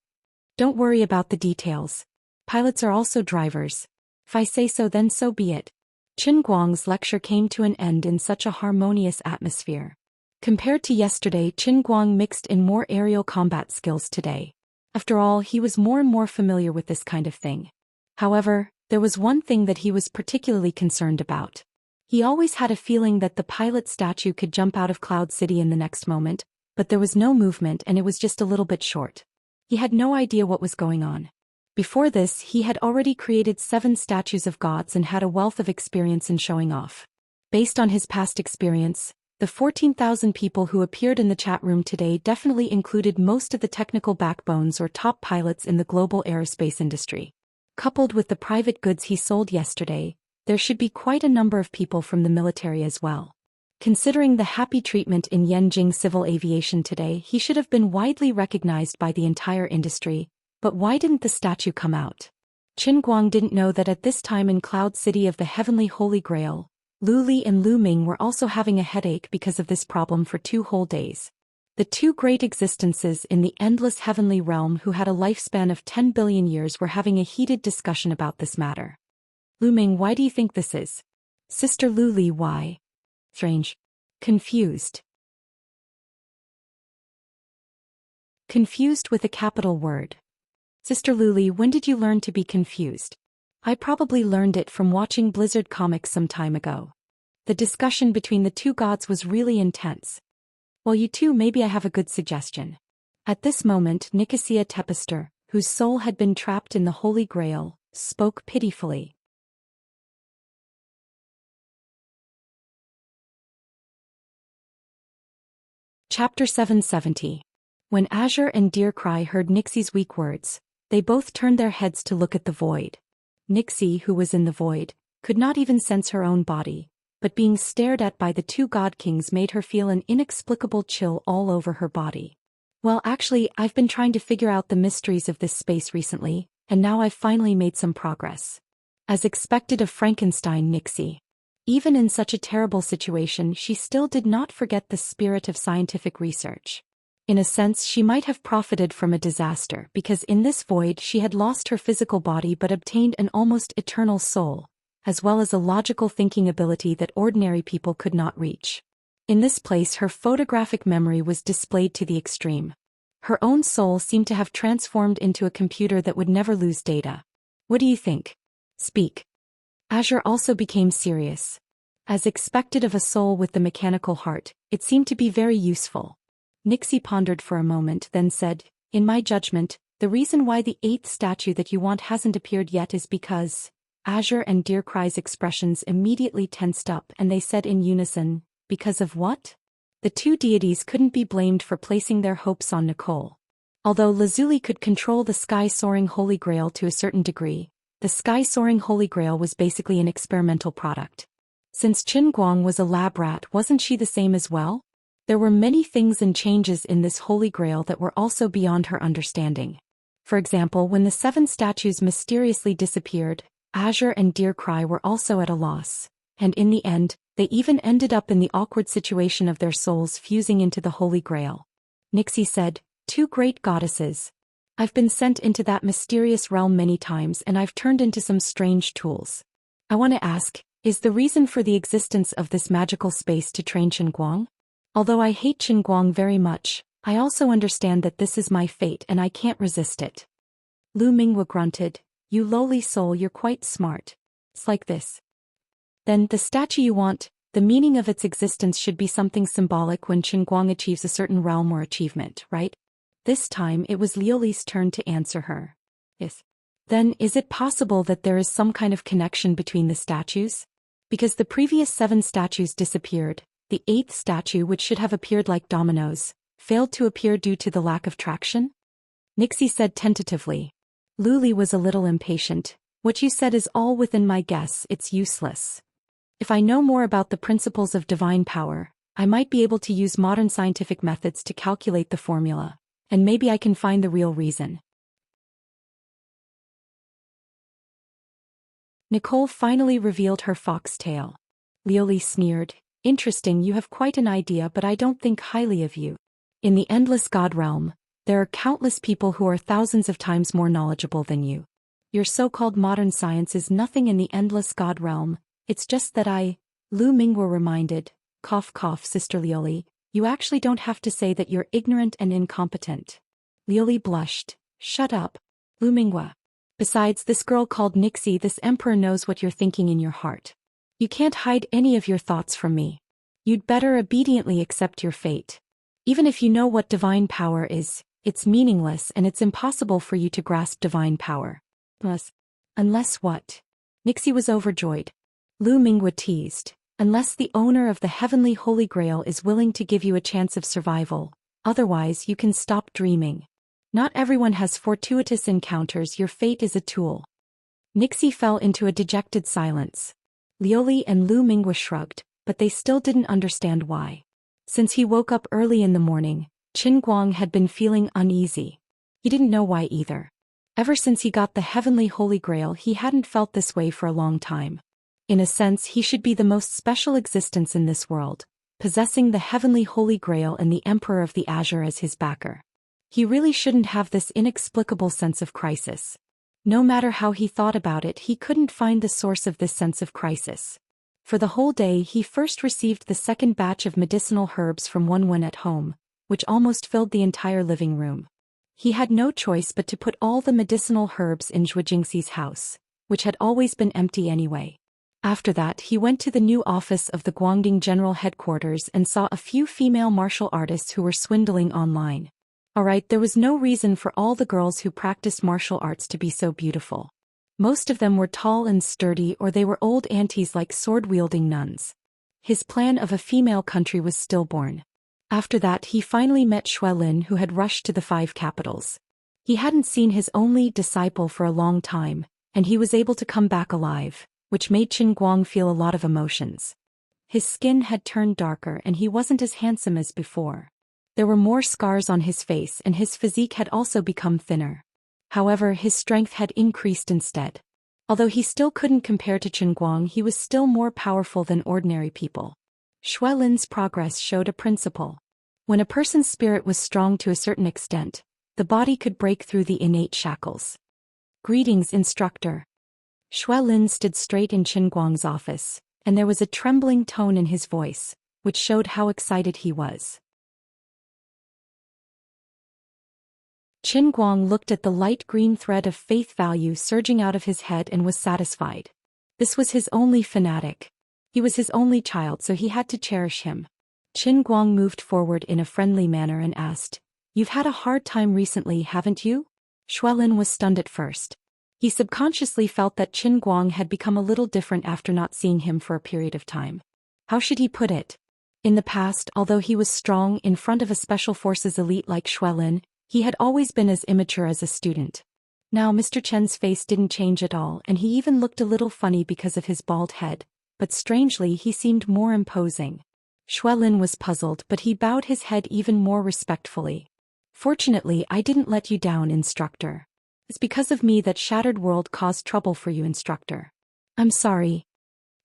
Don't worry about the details. Pilots are also drivers. If I say so, then so be it. Qin Guang's lecture came to an end in such a harmonious atmosphere. Compared to yesterday, Qin Guang mixed in more aerial combat skills today. After all, he was more and more familiar with this kind of thing. However, there was one thing that he was particularly concerned about. He always had a feeling that the pilot statue could jump out of Cloud City in the next moment, but there was no movement and it was just a little bit short. He had no idea what was going on. Before this, he had already created 7 statues of gods and had a wealth of experience in showing off. Based on his past experience, the 14,000 people who appeared in the chat room today definitely included most of the technical backbones or top pilots in the global aerospace industry. Coupled with the private goods he sold yesterday, there should be quite a number of people from the military as well. Considering the happy treatment in Yanjing civil aviation today, he should have been widely recognized by the entire industry, but why didn't the statue come out? Qin Guang didn't know that at this time in Cloud City of the Heavenly Holy Grail, Lu Li and Lu Ming were also having a headache because of this problem for 2 whole days. The 2 great existences in the endless heavenly realm who had a lifespan of 10 billion years were having a heated discussion about this matter. Lu Ming, why do you think this is? Sister Lu Li, why? Strange. Confused. Confused with a capital word. Sister Lu Li, when did you learn to be confused? I probably learned it from watching Blizzard comics some time ago. The discussion between the 2 gods was really intense. Well, you two, maybe I have a good suggestion. At this moment, Nicosia Tepester, whose soul had been trapped in the Holy Grail, spoke pitifully. Chapter 770. When Azure and Deercry heard Nixie's weak words, they both turned their heads to look at the void. Nixie, who was in the void, could not even sense her own body, but being stared at by the 2 god kings made her feel an inexplicable chill all over her body. Well, actually, I've been trying to figure out the mysteries of this space recently, and now I've finally made some progress. As expected of Frankenstein, Nixie. Even in such a terrible situation, she still did not forget the spirit of scientific research. In a sense, she might have profited from a disaster because in this void she had lost her physical body but obtained an almost eternal soul, as well as a logical thinking ability that ordinary people could not reach. In this place her photographic memory was displayed to the extreme. Her own soul seemed to have transformed into a computer that would never lose data. What do you think? Speak. Azure also became serious. As expected of a soul with the mechanical heart, it seemed to be very useful. Nixie pondered for a moment, then said, in my judgment, the reason why the 8th statue that you want hasn't appeared yet is because... Azure and Deercry's expressions immediately tensed up and they said in unison, because of what? The 2 deities couldn't be blamed for placing their hopes on Nicole. Although Lazuli could control the sky-soaring Holy Grail to a certain degree, the sky-soaring Holy Grail was basically an experimental product. Since Qin Guang was a lab rat, wasn't she the same as well? There were many things and changes in this Holy Grail that were also beyond her understanding. For example, when the 7 statues mysteriously disappeared, Azure and Deercry were also at a loss, and in the end, they even ended up in the awkward situation of their souls fusing into the Holy Grail. Nixie said, 2 great goddesses. I've been sent into that mysterious realm many times and I've turned into some strange tools. I want to ask, is the reason for the existence of this magical space to train Qin Guang? Although I hate Qin Guang very much, I also understand that this is my fate and I can't resist it. Lu Mingwa grunted, you lowly soul, you're quite smart. It's like this. Then, the statue you want, the meaning of its existence should be something symbolic when Qin Guang achieves a certain realm or achievement, right? This time it was Liuli's turn to answer her. Yes. Then, is it possible that there is some kind of connection between the statues? Because the previous 7 statues disappeared, the 8th statue, which should have appeared like dominoes, failed to appear due to the lack of traction? Nixie said tentatively. Luli was a little impatient. What you said is all within my guess, it's useless. If I know more about the principles of divine power, I might be able to use modern scientific methods to calculate the formula, and maybe I can find the real reason. Nicole finally revealed her foxtail. Lioli sneered. Interesting, you have quite an idea, but I don't think highly of you. In the endless God realm, there are countless people who are thousands of times more knowledgeable than you. Your so-called modern science is nothing in the endless God realm, it's just that Lu Mingwe reminded, cough cough Sister Lioli, you actually don't have to say that you're ignorant and incompetent. Lioli blushed. Shut up, Lu Mingwe. Besides, this girl called Nixie, this emperor knows what you're thinking in your heart. You can't hide any of your thoughts from me. You'd better obediently accept your fate. Even if you know what divine power is, it's meaningless and it's impossible for you to grasp divine power. Unless what? Nixie was overjoyed. Lu Mingwe teased. Unless the owner of the heavenly Holy Grail is willing to give you a chance of survival, otherwise you can stop dreaming. Not everyone has fortuitous encounters, your fate is a tool. Nixie fell into a dejected silence. Lioli and Lu Mingwe shrugged, but they still didn't understand why. Since he woke up early in the morning, Qin Guang had been feeling uneasy. He didn't know why either. Ever since he got the heavenly Holy Grail, he hadn't felt this way for a long time. In a sense, he should be the most special existence in this world, possessing the heavenly Holy Grail and the Emperor of the Azure as his backer. He really shouldn't have this inexplicable sense of crisis. No matter how he thought about it, he couldn't find the source of this sense of crisis. For the whole day, he first received the second batch of medicinal herbs from Wenwen at home, which almost filled the entire living room. He had no choice but to put all the medicinal herbs in Zhou Xian's house, which had always been empty anyway. After that, he went to the new office of the Guangding General Headquarters and saw a few female martial artists who were swindling online. Alright, there was no reason for all the girls who practiced martial arts to be so beautiful. Most of them were tall and sturdy, or they were old aunties like sword-wielding nuns. His plan of a female country was stillborn. After that, he finally met Xue Lin, who had rushed to the 5 capitals. He hadn't seen his only disciple for a long time, and he was able to come back alive, which made Qin Guang feel a lot of emotions. His skin had turned darker and he wasn't as handsome as before. There were more scars on his face and his physique had also become thinner. However, his strength had increased instead. Although he still couldn't compare to Qin Guang, he was still more powerful than ordinary people. Xue Lin's progress showed a principle. When a person's spirit was strong to a certain extent, the body could break through the innate shackles. Greetings, instructor. Xue Lin stood straight in Qin Guang's office, and there was a trembling tone in his voice, which showed how excited he was. Qin Guang looked at the light green thread of faith value surging out of his head and was satisfied. This was his only fanatic. He was his only child, so he had to cherish him. Qin Guang moved forward in a friendly manner and asked, "You've had a hard time recently, haven't you?" Xue Lin was stunned at first. He subconsciously felt that Qin Guang had become a little different after not seeing him for a period of time. How should he put it? In the past, although he was strong in front of a special forces elite like Xue Lin, he had always been as immature as a student. Now Mr. Chen's face didn't change at all, and he even looked a little funny because of his bald head, but strangely he seemed more imposing. Xue Lin was puzzled, but he bowed his head even more respectfully. "Fortunately, I didn't let you down, instructor. It's because of me that Shattered World caused trouble for you, instructor. I'm sorry."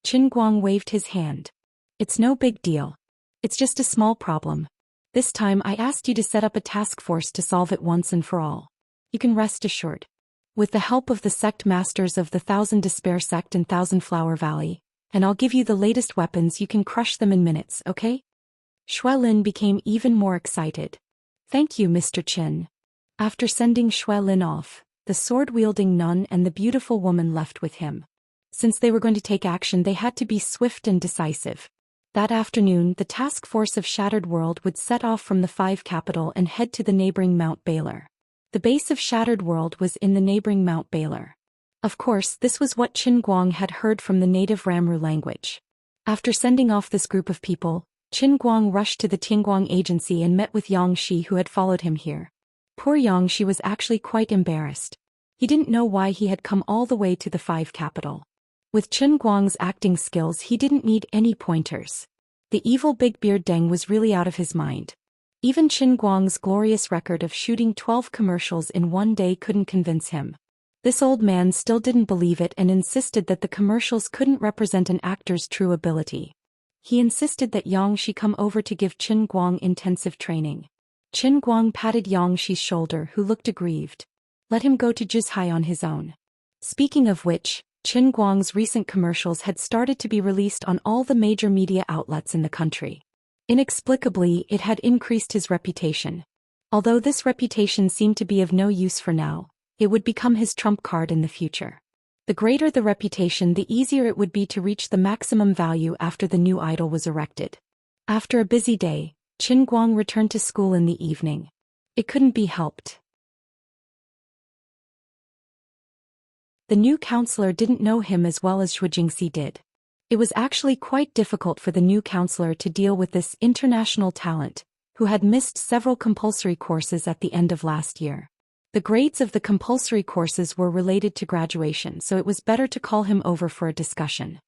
Qin Guang waved his hand. "It's no big deal. It's just a small problem. This time I asked you to set up a task force to solve it once and for all. You can rest assured. With the help of the sect masters of the Thousand Despair sect and Thousand Flower Valley, and I'll give you the latest weapons, you can crush them in minutes, okay?" Xue Lin became even more excited. "Thank you, Mr. Qin." After sending Xue Lin off, the sword-wielding nun and the beautiful woman left with him. Since they were going to take action, they had to be swift and decisive. That afternoon, the task force of Shattered World would set off from the 5 capital and head to the neighboring Mount Baylor. The base of Shattered World was in the neighboring Mount Baylor. Of course, this was what Qin Guang had heard from the native Ramru language. After sending off this group of people, Qin Guang rushed to the Tianguang agency and met with Yang Shi, who had followed him here. Poor Yang Shi was actually quite embarrassed. He didn't know why he had come all the way to the 5 capital. With Qin Guang's acting skills, he didn't need any pointers. The evil Big Beard Deng was really out of his mind. Even Qin Guang's glorious record of shooting 12 commercials in one day couldn't convince him. This old man still didn't believe it and insisted that the commercials couldn't represent an actor's true ability. He insisted that Yang Shi come over to give Qin Guang intensive training. Qin Guang patted Yangxi's shoulder, who looked aggrieved. Let him go to Zhou on his own. Speaking of which, Qin Guang's recent commercials had started to be released on all the major media outlets in the country. Inexplicably, it had increased his reputation. Although this reputation seemed to be of no use for now, it would become his trump card in the future. The greater the reputation, the easier it would be to reach the maximum value after the new idol was erected. After a busy day, Qin Guang returned to school in the evening. It couldn't be helped. The new counselor didn't know him as well as Zhou Xian did. It was actually quite difficult for the new counselor to deal with this international talent, who had missed several compulsory courses at the end of last year. The grades of the compulsory courses were related to graduation, so it was better to call him over for a discussion.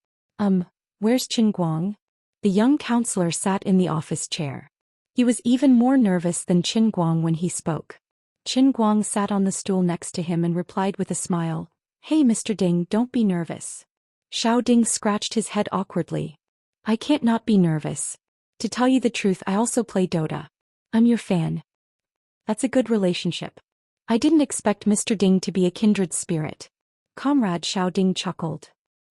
Where's Qin Guang? The young counselor sat in the office chair. He was even more nervous than Qin Guang when he spoke. Qin Guang sat on the stool next to him and replied with a smile, "Hey Mr. Ding, don't be nervous." Xiao Ding scratched his head awkwardly. "I can't not be nervous. To tell you the truth, I also play Dota. I'm your fan." "That's a good relationship. I didn't expect Mr. Ding to be a kindred spirit." "Comrade," Xiao Ding chuckled.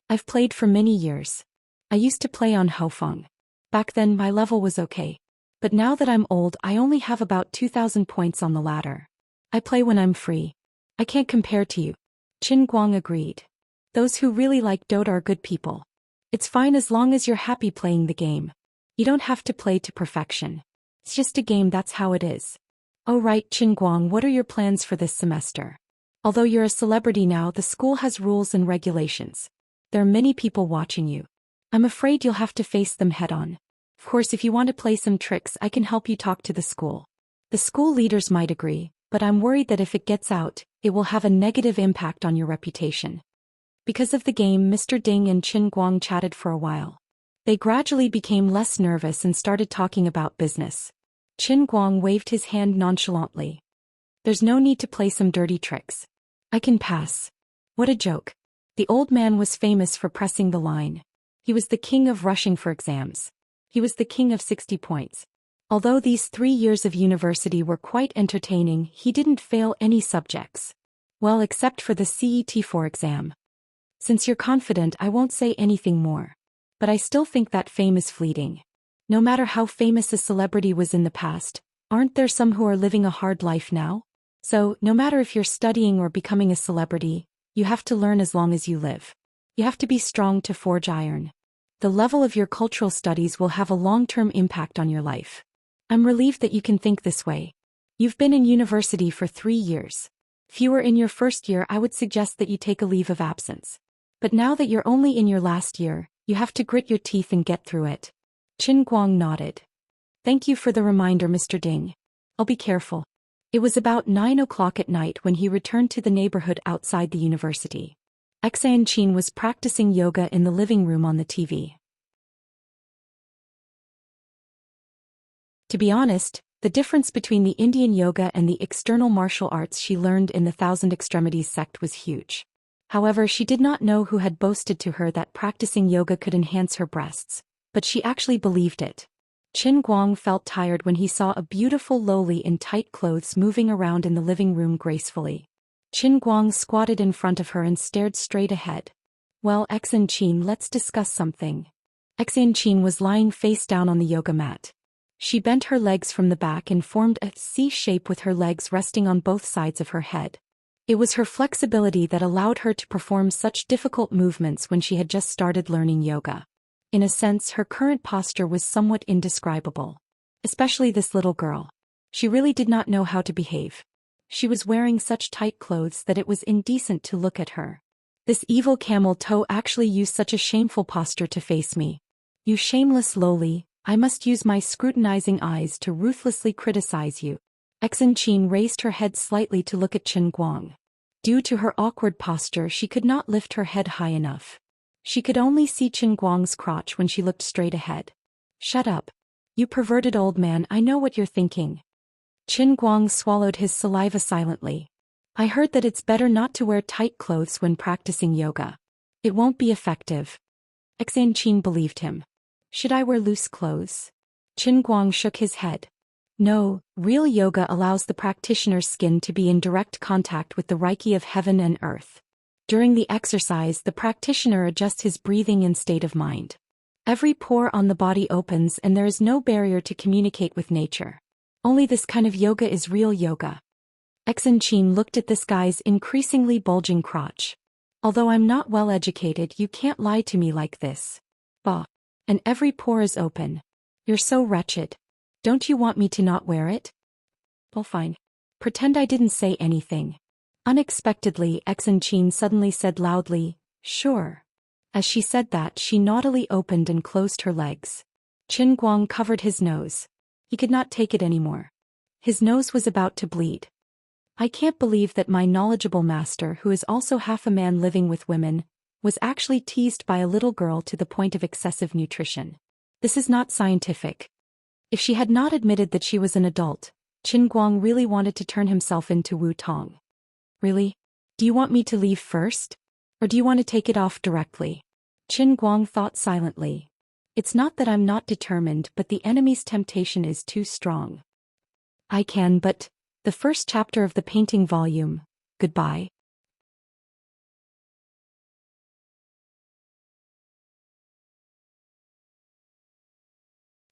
"I've played for many years. I used to play on Hofeng. Back then my level was okay. But now that I'm old, I only have about 2,000 points on the ladder. I play when I'm free. I can't compare to you." Qin Guang agreed. "Those who really like Dota are good people. It's fine as long as you're happy playing the game. You don't have to play to perfection. It's just a game, that's how it is." "Oh right, Qin Guang, what are your plans for this semester? Although you're a celebrity now, the school has rules and regulations. There are many people watching you. I'm afraid you'll have to face them head-on. Of course, if you want to play some tricks, I can help you talk to the school. The school leaders might agree, but I'm worried that if it gets out, it will have a negative impact on your reputation." Because of the game, Mr. Ding and Qin Guang chatted for a while. They gradually became less nervous and started talking about business. Qin Guang waved his hand nonchalantly. "There's no need to play some dirty tricks. I can pass." What a joke. The old man was famous for pressing the line. He was the king of rushing for exams. He was the king of 60 points. Although these 3 years of university were quite entertaining, he didn't fail any subjects. Well, except for the CET4 exam. "Since you're confident, I won't say anything more. But I still think that fame is fleeting. No matter how famous a celebrity was in the past, aren't there some who are living a hard life now? So, no matter if you're studying or becoming a celebrity, you have to learn as long as you live. You have to be strong to forge iron. The level of your cultural studies will have a long-term impact on your life. I'm relieved that you can think this way. You've been in university for 3 years. If you were in your first year, I would suggest that you take a leave of absence. But now that you're only in your last year, you have to grit your teeth and get through it." Qin Guang nodded. "Thank you for the reminder, Mr. Ding. I'll be careful." It was about 9 o'clock at night when he returned to the neighborhood outside the university. Xianxia was practicing yoga in the living room on the TV. To be honest, the difference between the Indian yoga and the external martial arts she learned in the Thousand Extremities sect was huge. However, she did not know who had boasted to her that practicing yoga could enhance her breasts, but she actually believed it. Qin Guang felt tired when he saw a beautiful loli in tight clothes moving around in the living room gracefully. Qin Guang squatted in front of her and stared straight ahead. "Well, Xianxia, let's discuss something." Xianxia was lying face down on the yoga mat. She bent her legs from the back and formed a C shape with her legs resting on both sides of her head. It was her flexibility that allowed her to perform such difficult movements when she had just started learning yoga. In a sense, her current posture was somewhat indescribable. Especially this little girl. She really did not know how to behave. She was wearing such tight clothes that it was indecent to look at her. "This evil camel toe actually used such a shameful posture to face me. You shameless loli, I must use my scrutinizing eyes to ruthlessly criticize you." Xianxia raised her head slightly to look at Qin Guang. Due to her awkward posture, she could not lift her head high enough. She could only see Qin Guang's crotch when she looked straight ahead. "Shut up. You perverted old man, I know what you're thinking." Qin Guang swallowed his saliva silently. "I heard that it's better not to wear tight clothes when practicing yoga. It won't be effective." Xianxia believed him. "Should I wear loose clothes?" Qin Guang shook his head. No, real yoga allows the practitioner's skin to be in direct contact with the Reiki of heaven and earth. During the exercise, the practitioner adjusts his breathing and state of mind. Every pore on the body opens and there is no barrier to communicate with nature. Only this kind of yoga is real yoga. Xianxia looked at this guy's increasingly bulging crotch. Although I'm not well educated, you can't lie to me like this. Bah. And every pore is open. You're so wretched. Don't you want me to not wear it? Well, fine. Pretend I didn't say anything. Unexpectedly, Xianxia suddenly said loudly, "Sure." As she said that, she naughtily opened and closed her legs. Qin Guang covered his nose. He could not take it anymore. His nose was about to bleed. I can't believe that my knowledgeable master, who is also half a man living with women, was actually teased by a little girl to the point of excessive nutrition. This is not scientific. If she had not admitted that she was an adult, Qin Guang really wanted to turn himself into Wu Tong. Really? Do you want me to leave first? Or do you want to take it off directly? Qin Guang thought silently. It's not that I'm not determined, but the enemy's temptation is too strong. I can, but the first chapter of the painting volume. Goodbye.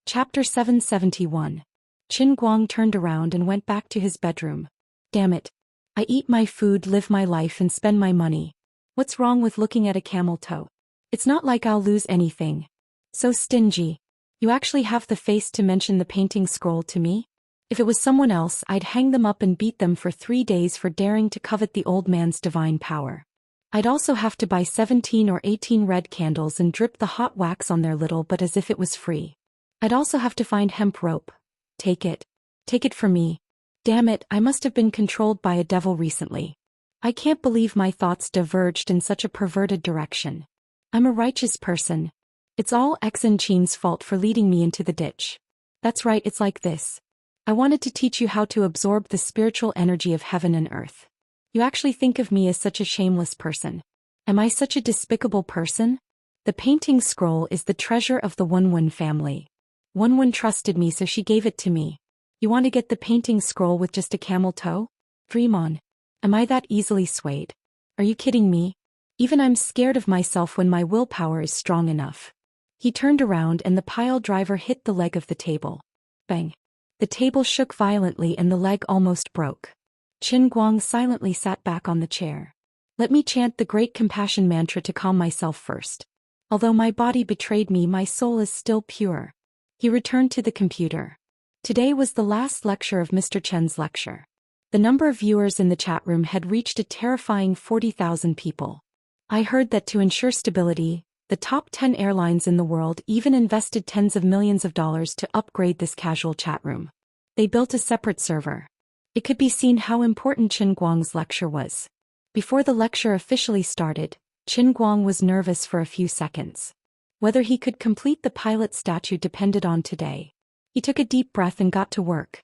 Chapter 771. Qin Guang turned around and went back to his bedroom. Damn it. I eat my food, live my life, and spend my money. What's wrong with looking at a camel toe? It's not like I'll lose anything. So stingy. You actually have the face to mention the painting scroll to me? If it was someone else, I'd hang them up and beat them for 3 days for daring to covet the old man's divine power. I'd also have to buy 17 or 18 red candles and drip the hot wax on their little but as if it was free. I'd also have to find hemp rope. Take it. Take it from me. Damn it, I must have been controlled by a devil recently. I can't believe my thoughts diverged in such a perverted direction. I'm a righteous person. It's all Xianxia's fault for leading me into the ditch. That's right, it's like this. I wanted to teach you how to absorb the spiritual energy of heaven and earth. You actually think of me as such a shameless person. Am I such a despicable person? The painting scroll is the treasure of the Wenwen family. Wenwen trusted me, so she gave it to me. You want to get the painting scroll with just a camel toe? Dream on. Am I that easily swayed? Are you kidding me? Even I'm scared of myself when my willpower is strong enough. He turned around and the pile driver hit the leg of the table. Bang. The table shook violently and the leg almost broke. Qin Guang silently sat back on the chair. Let me chant the great compassion mantra to calm myself first. Although my body betrayed me, my soul is still pure. He returned to the computer. Today was the last lecture of Mr. Chen's lecture. The number of viewers in the chat room had reached a terrifying 40,000 people. I heard that to ensure stability, the top 10 airlines in the world even invested tens of millions of dollars to upgrade this casual chat room. They built a separate server. It could be seen how important Qin Guang's lecture was. Before the lecture officially started, Qin Guang was nervous for a few seconds. Whether he could complete the pilot statue depended on today. He took a deep breath and got to work.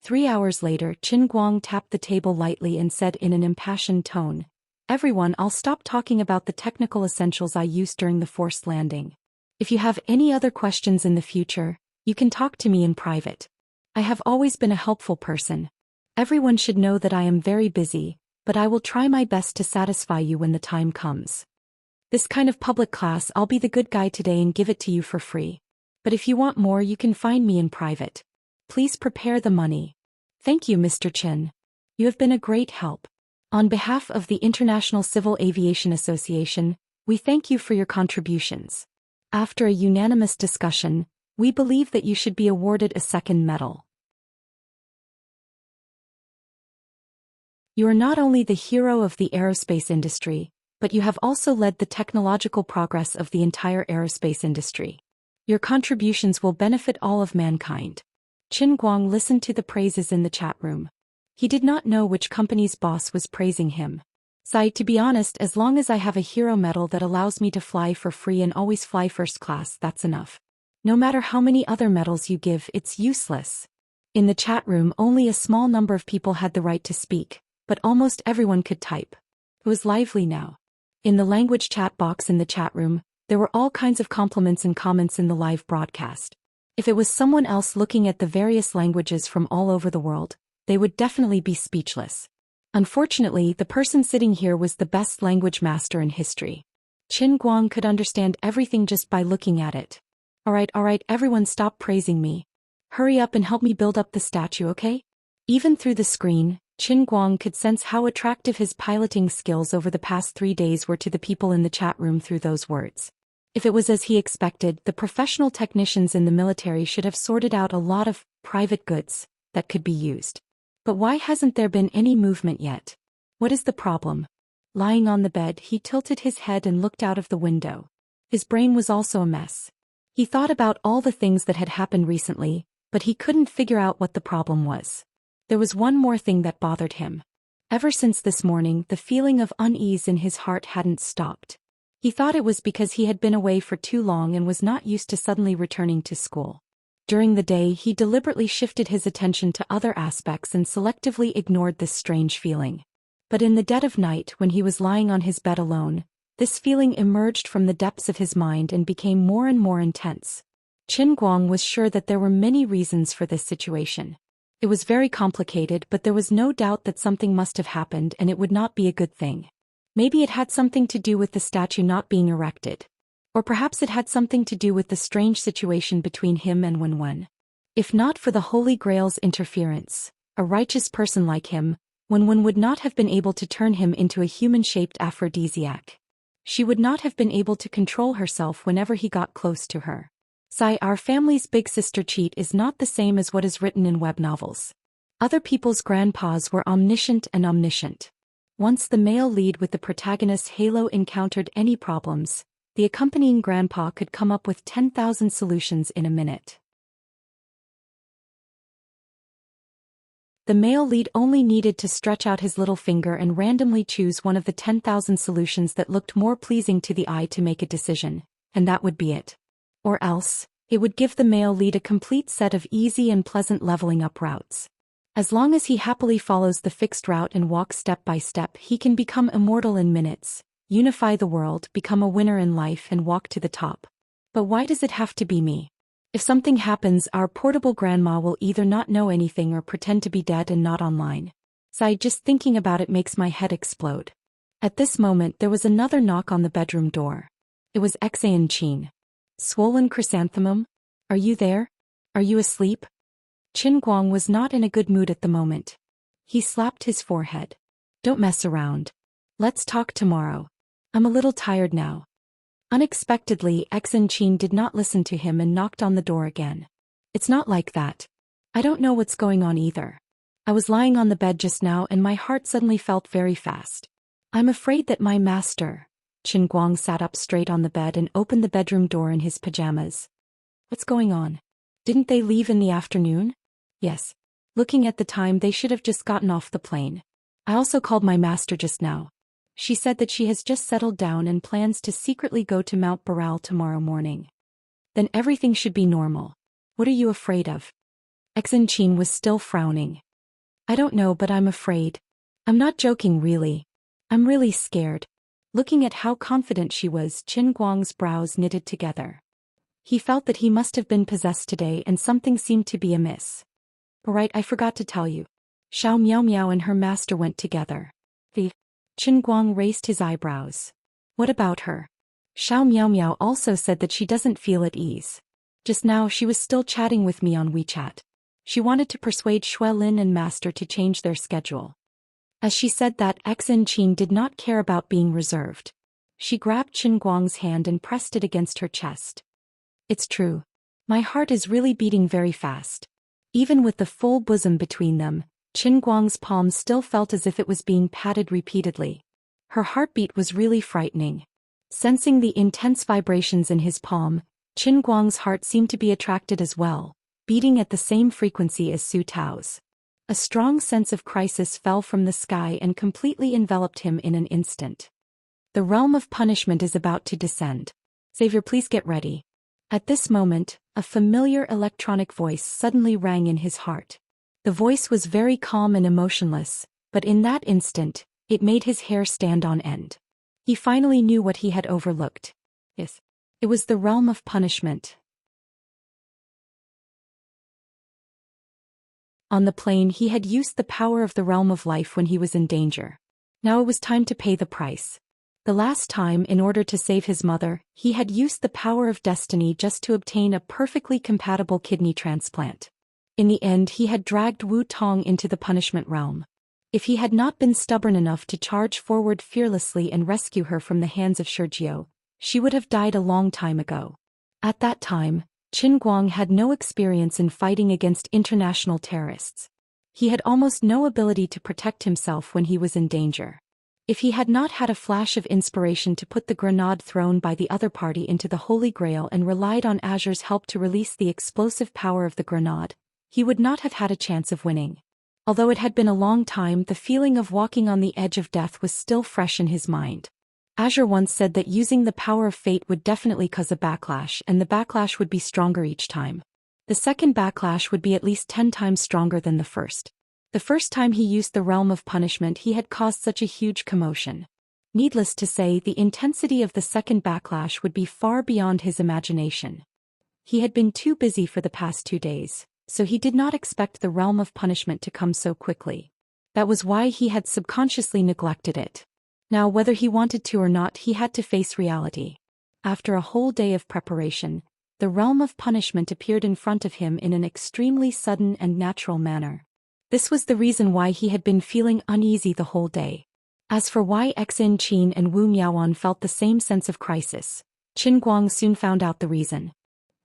3 hours later, Qin Guang tapped the table lightly and said in an impassioned tone, "Everyone, I'll stop talking about the technical essentials I used during the forced landing. If you have any other questions in the future, you can talk to me in private. I have always been a helpful person. Everyone should know that I am very busy, but I will try my best to satisfy you when the time comes. This kind of public class, I'll be the good guy today and give it to you for free. But if you want more, you can find me in private. Please prepare the money." Thank you, Mr. Chen. You have been a great help. On behalf of the International Civil Aviation Association, we thank you for your contributions. After a unanimous discussion, we believe that you should be awarded a second medal. You are not only the hero of the aerospace industry, but you have also led the technological progress of the entire aerospace industry. Your contributions will benefit all of mankind. Qin Guang listened to the praises in the chat room. He did not know which company's boss was praising him. "Sai, to be honest, as long as I have a hero medal that allows me to fly for free and always fly first class, that's enough. No matter how many other medals you give, it's useless." In the chat room, only a small number of people had the right to speak, but almost everyone could type. It was lively now. In the language chat box in the chat room, there were all kinds of compliments and comments in the live broadcast. If it was someone else looking at the various languages from all over the world, they would definitely be speechless. Unfortunately, the person sitting here was the best language master in history. Qin Guang could understand everything just by looking at it. Alright, everyone stop praising me. Hurry up and help me build up the statue, okay? Even through the screen, Qin Guang could sense how attractive his piloting skills over the past 3 days were to the people in the chat room through those words. If it was as he expected, the professional technicians in the military should have sorted out a lot of private goods that could be used. But why hasn't there been any movement yet? What is the problem? Lying on the bed, he tilted his head and looked out of the window. His brain was also a mess. He thought about all the things that had happened recently, but he couldn't figure out what the problem was. There was one more thing that bothered him. Ever since this morning, the feeling of unease in his heart hadn't stopped. He thought it was because he had been away for too long and was not used to suddenly returning to school. During the day, he deliberately shifted his attention to other aspects and selectively ignored this strange feeling. But in the dead of night, when he was lying on his bed alone, this feeling emerged from the depths of his mind and became more and more intense. Qin Guang was sure that there were many reasons for this situation. It was very complicated, but there was no doubt that something must have happened and it would not be a good thing. Maybe it had something to do with the statue not being erected. Or perhaps it had something to do with the strange situation between him and Wenwen. If not for the Holy Grail's interference, a righteous person like him, Wenwen would not have been able to turn him into a human-shaped aphrodisiac. She would not have been able to control herself whenever he got close to her. Our family's big sister cheat is not the same as what is written in web novels. Other people's grandpas were omniscient and omniscient. Once the male lead with the protagonist's halo encountered any problems, the accompanying grandpa could come up with 10,000 solutions in a minute. The male lead only needed to stretch out his little finger and randomly choose one of the 10,000 solutions that looked more pleasing to the eye to make a decision, and that would be it. Or else, it would give the male lead a complete set of easy and pleasant leveling up routes. As long as he happily follows the fixed route and walks step by step, he can become immortal in minutes, unify the world, become a winner in life and walk to the top. But why does it have to be me? If something happens, our portable grandma will either not know anything or pretend to be dead and not online. Just thinking about it makes my head explode. At this moment there was another knock on the bedroom door. It was Xianxia. Swollen chrysanthemum? Are you there? Are you asleep? Qin Guang was not in a good mood at the moment. He slapped his forehead. Don't mess around. Let's talk tomorrow. I'm a little tired now. Unexpectedly, Xianxia did not listen to him and knocked on the door again. It's not like that. I don't know what's going on either. I was lying on the bed just now and my heart suddenly felt very fast. I'm afraid that my master... Qin Guang sat up straight on the bed and opened the bedroom door in his pajamas. What's going on? Didn't they leave in the afternoon? Yes. Looking at the time, they should have just gotten off the plane. I also called my master just now. She said that she has just settled down and plans to secretly go to Mount Baral tomorrow morning. Then everything should be normal. What are you afraid of? Xianxia was still frowning. I don't know, but I'm afraid. I'm not joking really. I'm really scared. Looking at how confident she was, Qin Guang's brows knitted together. He felt that he must have been possessed today and something seemed to be amiss. Alright, I forgot to tell you. Xiao Miao Miao and her master went together. Qin Guang raised his eyebrows. What about her? Xiao Miao Miao also said that she doesn't feel at ease. Just now she was still chatting with me on WeChat. She wanted to persuade Xue Lin and master to change their schedule. As she said that, Xianxia did not care about being reserved. She grabbed Qin Guang's hand and pressed it against her chest. It's true. My heart is really beating very fast. Even with the full bosom between them, Qin Guang's palm still felt as if it was being patted repeatedly. Her heartbeat was really frightening. Sensing the intense vibrations in his palm, Qin Guang's heart seemed to be attracted as well, beating at the same frequency as Su Tao's. A strong sense of crisis fell from the sky and completely enveloped him in an instant. The realm of punishment is about to descend. Xavier, please get ready. At this moment, a familiar electronic voice suddenly rang in his heart. The voice was very calm and emotionless, but in that instant, it made his hair stand on end. He finally knew what he had overlooked. Yes, it was the realm of punishment. On the plane he had used the power of the realm of life when he was in danger. Now it was time to pay the price. The last time, in order to save his mother, he had used the power of destiny just to obtain a perfectly compatible kidney transplant. In the end he had dragged Wu Tong into the punishment realm. If he had not been stubborn enough to charge forward fearlessly and rescue her from the hands of Shijio, she would have died a long time ago. At that time, Qin Guang had no experience in fighting against international terrorists. He had almost no ability to protect himself when he was in danger. If he had not had a flash of inspiration to put the grenade thrown by the other party into the Holy Grail and relied on Azure's help to release the explosive power of the grenade, he would not have had a chance of winning. Although it had been a long time, the feeling of walking on the edge of death was still fresh in his mind. Azure once said that using the power of fate would definitely cause a backlash, and the backlash would be stronger each time. The second backlash would be at least 10 times stronger than the first. The first time he used the realm of punishment he had caused such a huge commotion. Needless to say, the intensity of the second backlash would be far beyond his imagination. He had been too busy for the past 2 days, so he did not expect the realm of punishment to come so quickly. That was why he had subconsciously neglected it. Now, whether he wanted to or not, he had to face reality. After a whole day of preparation, the realm of punishment appeared in front of him in an extremely sudden and natural manner. This was the reason why he had been feeling uneasy the whole day. As for why Xin Qin and Wu Miaoan felt the same sense of crisis, Qin Guang soon found out the reason.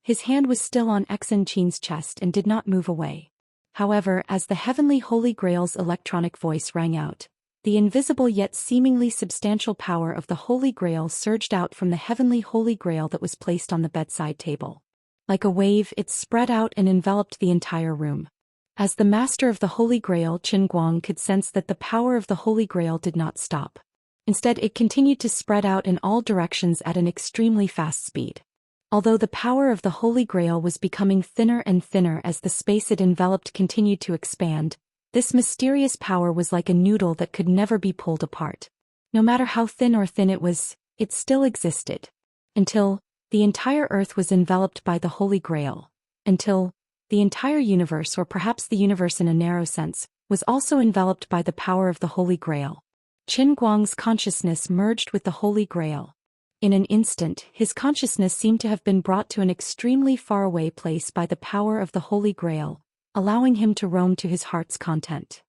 His hand was still on Xin Qin's chest and did not move away. However, as the heavenly Holy Grail's electronic voice rang out, the invisible yet seemingly substantial power of the Holy Grail surged out from the heavenly Holy Grail that was placed on the bedside table. Like a wave, it spread out and enveloped the entire room. As the master of the Holy Grail, Qin Guang could sense that the power of the Holy Grail did not stop. Instead, it continued to spread out in all directions at an extremely fast speed. Although the power of the Holy Grail was becoming thinner and thinner as the space it enveloped continued to expand, this mysterious power was like a noodle that could never be pulled apart. No matter how thin or thin it was, it still existed. Until the entire earth was enveloped by the Holy Grail. Until the entire universe, or perhaps the universe in a narrow sense, was also enveloped by the power of the Holy Grail. Qin Guang's consciousness merged with the Holy Grail. In an instant, his consciousness seemed to have been brought to an extremely faraway place by the power of the Holy Grail, allowing him to roam to his heart's content.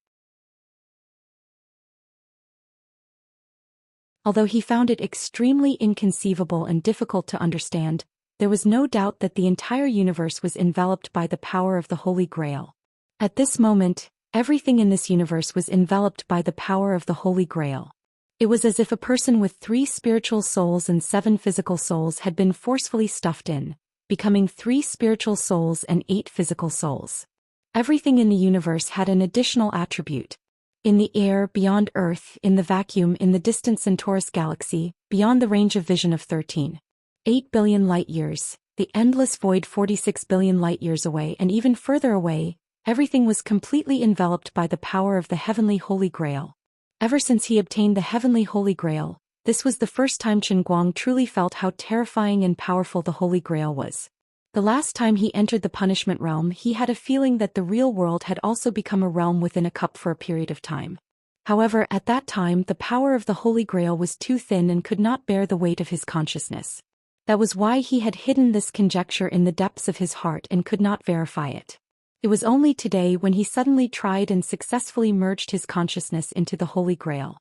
Although he found it extremely inconceivable and difficult to understand, there was no doubt that the entire universe was enveloped by the power of the Holy Grail. At this moment, everything in this universe was enveloped by the power of the Holy Grail. It was as if a person with 3 spiritual souls and 7 physical souls had been forcefully stuffed in, becoming 3 spiritual souls and 8 physical souls. Everything in the universe had an additional attribute. In the air, beyond Earth, in the vacuum, in the distant Centaurus galaxy, beyond the range of vision of 13.8 billion light-years, the endless void 46 billion light-years away, and even further away, everything was completely enveloped by the power of the heavenly Holy Grail. Ever since he obtained the heavenly Holy Grail, this was the first time Qin Guang truly felt how terrifying and powerful the Holy Grail was. The last time he entered the punishment realm, he had a feeling that the real world had also become a realm within a cup for a period of time. However, at that time, the power of the Holy Grail was too thin and could not bear the weight of his consciousness. That was why he had hidden this conjecture in the depths of his heart and could not verify it. It was only today when he suddenly tried and successfully merged his consciousness into the Holy Grail.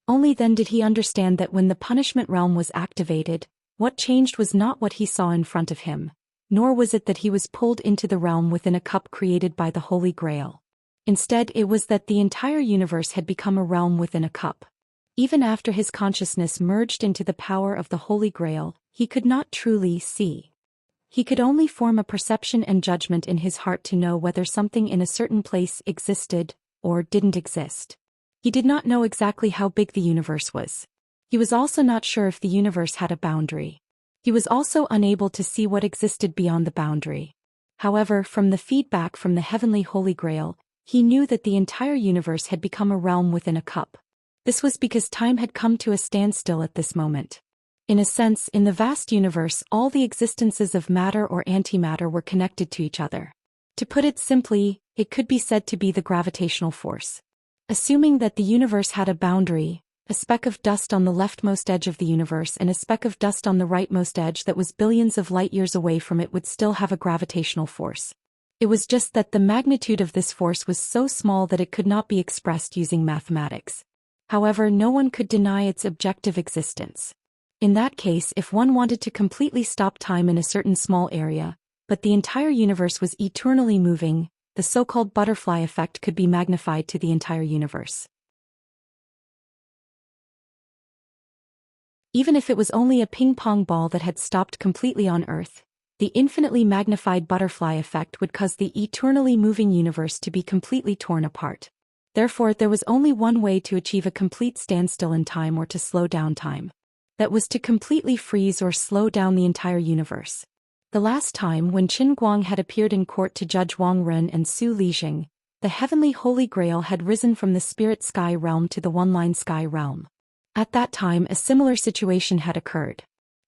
Only then did he understand that when the punishment realm was activated, what changed was not what he saw in front of him, nor was it that he was pulled into the realm within a cup created by the Holy Grail. Instead, it was that the entire universe had become a realm within a cup. Even after his consciousness merged into the power of the Holy Grail, he could not truly see. He could only form a perception and judgment in his heart to know whether something in a certain place existed or didn't exist. He did not know exactly how big the universe was. He was also not sure if the universe had a boundary. He was also unable to see what existed beyond the boundary. However, from the feedback from the heavenly Holy Grail, he knew that the entire universe had become a realm within a cup. This was because time had come to a standstill at this moment. In a sense, in the vast universe, all the existences of matter or antimatter were connected to each other. To put it simply, It could be said to be the gravitational force. Assuming that the universe had a boundary, a speck of dust on the leftmost edge of the universe and a speck of dust on the rightmost edge that was billions of light years away from it would still have a gravitational force. It was just that the magnitude of this force was so small that it could not be expressed using mathematics. However, no one could deny its objective existence. In that case, if one wanted to completely stop time in a certain small area, but the entire universe was eternally moving, the so-called butterfly effect could be magnified to the entire universe. Even if it was only a ping-pong ball that had stopped completely on Earth, the infinitely magnified butterfly effect would cause the eternally moving universe to be completely torn apart. Therefore, there was only one way to achieve a complete standstill in time or to slow down time. That was to completely freeze or slow down the entire universe. The last time when Qin Guang had appeared in court to judge Wang Ren and Su Lijing, the heavenly Holy Grail had risen from the spirit sky realm to the one-line sky realm. At that time a similar situation had occurred.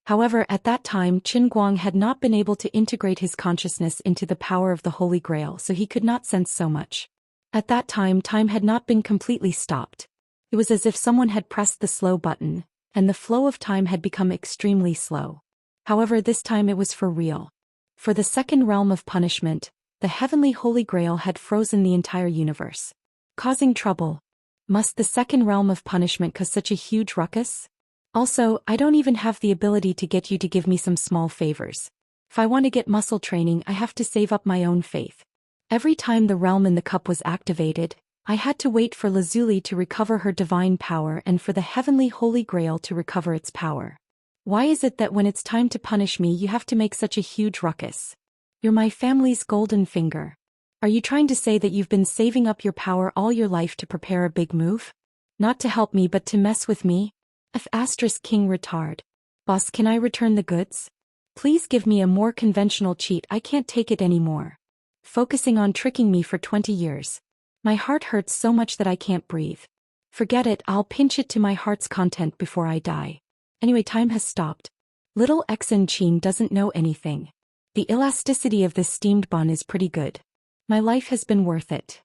However, at that time Qin Guang had not been able to integrate his consciousness into the power of the Holy Grail, so he could not sense so much. At that time had not been completely stopped. It was as if someone had pressed the slow button, and the flow of time had become extremely slow. However, this time it was for real. For the second realm of punishment, the heavenly Holy Grail had frozen the entire universe, causing trouble. Must the second realm of punishment cause such a huge ruckus? Also, I don't even have the ability to get you to give me some small favors. If I want to get muscle training, I have to save up my own faith. Every time the realm in the cup was activated, I had to wait for Lazuli to recover her divine power and for the heavenly Holy Grail to recover its power. Why is it that when it's time to punish me you have to make such a huge ruckus? You're my family's golden finger. Are you trying to say that you've been saving up your power all your life to prepare a big move? Not to help me but to mess with me? King retard. Boss, can I return the goods? Please give me a more conventional cheat, I can't take it anymore. Focusing on tricking me for 20 years. My heart hurts so much that I can't breathe. Forget it, I'll pinch it to my heart's content before I die. Anyway, time has stopped. Little Xianxia doesn't know anything. The elasticity of this steamed bun is pretty good. My life has been worth it.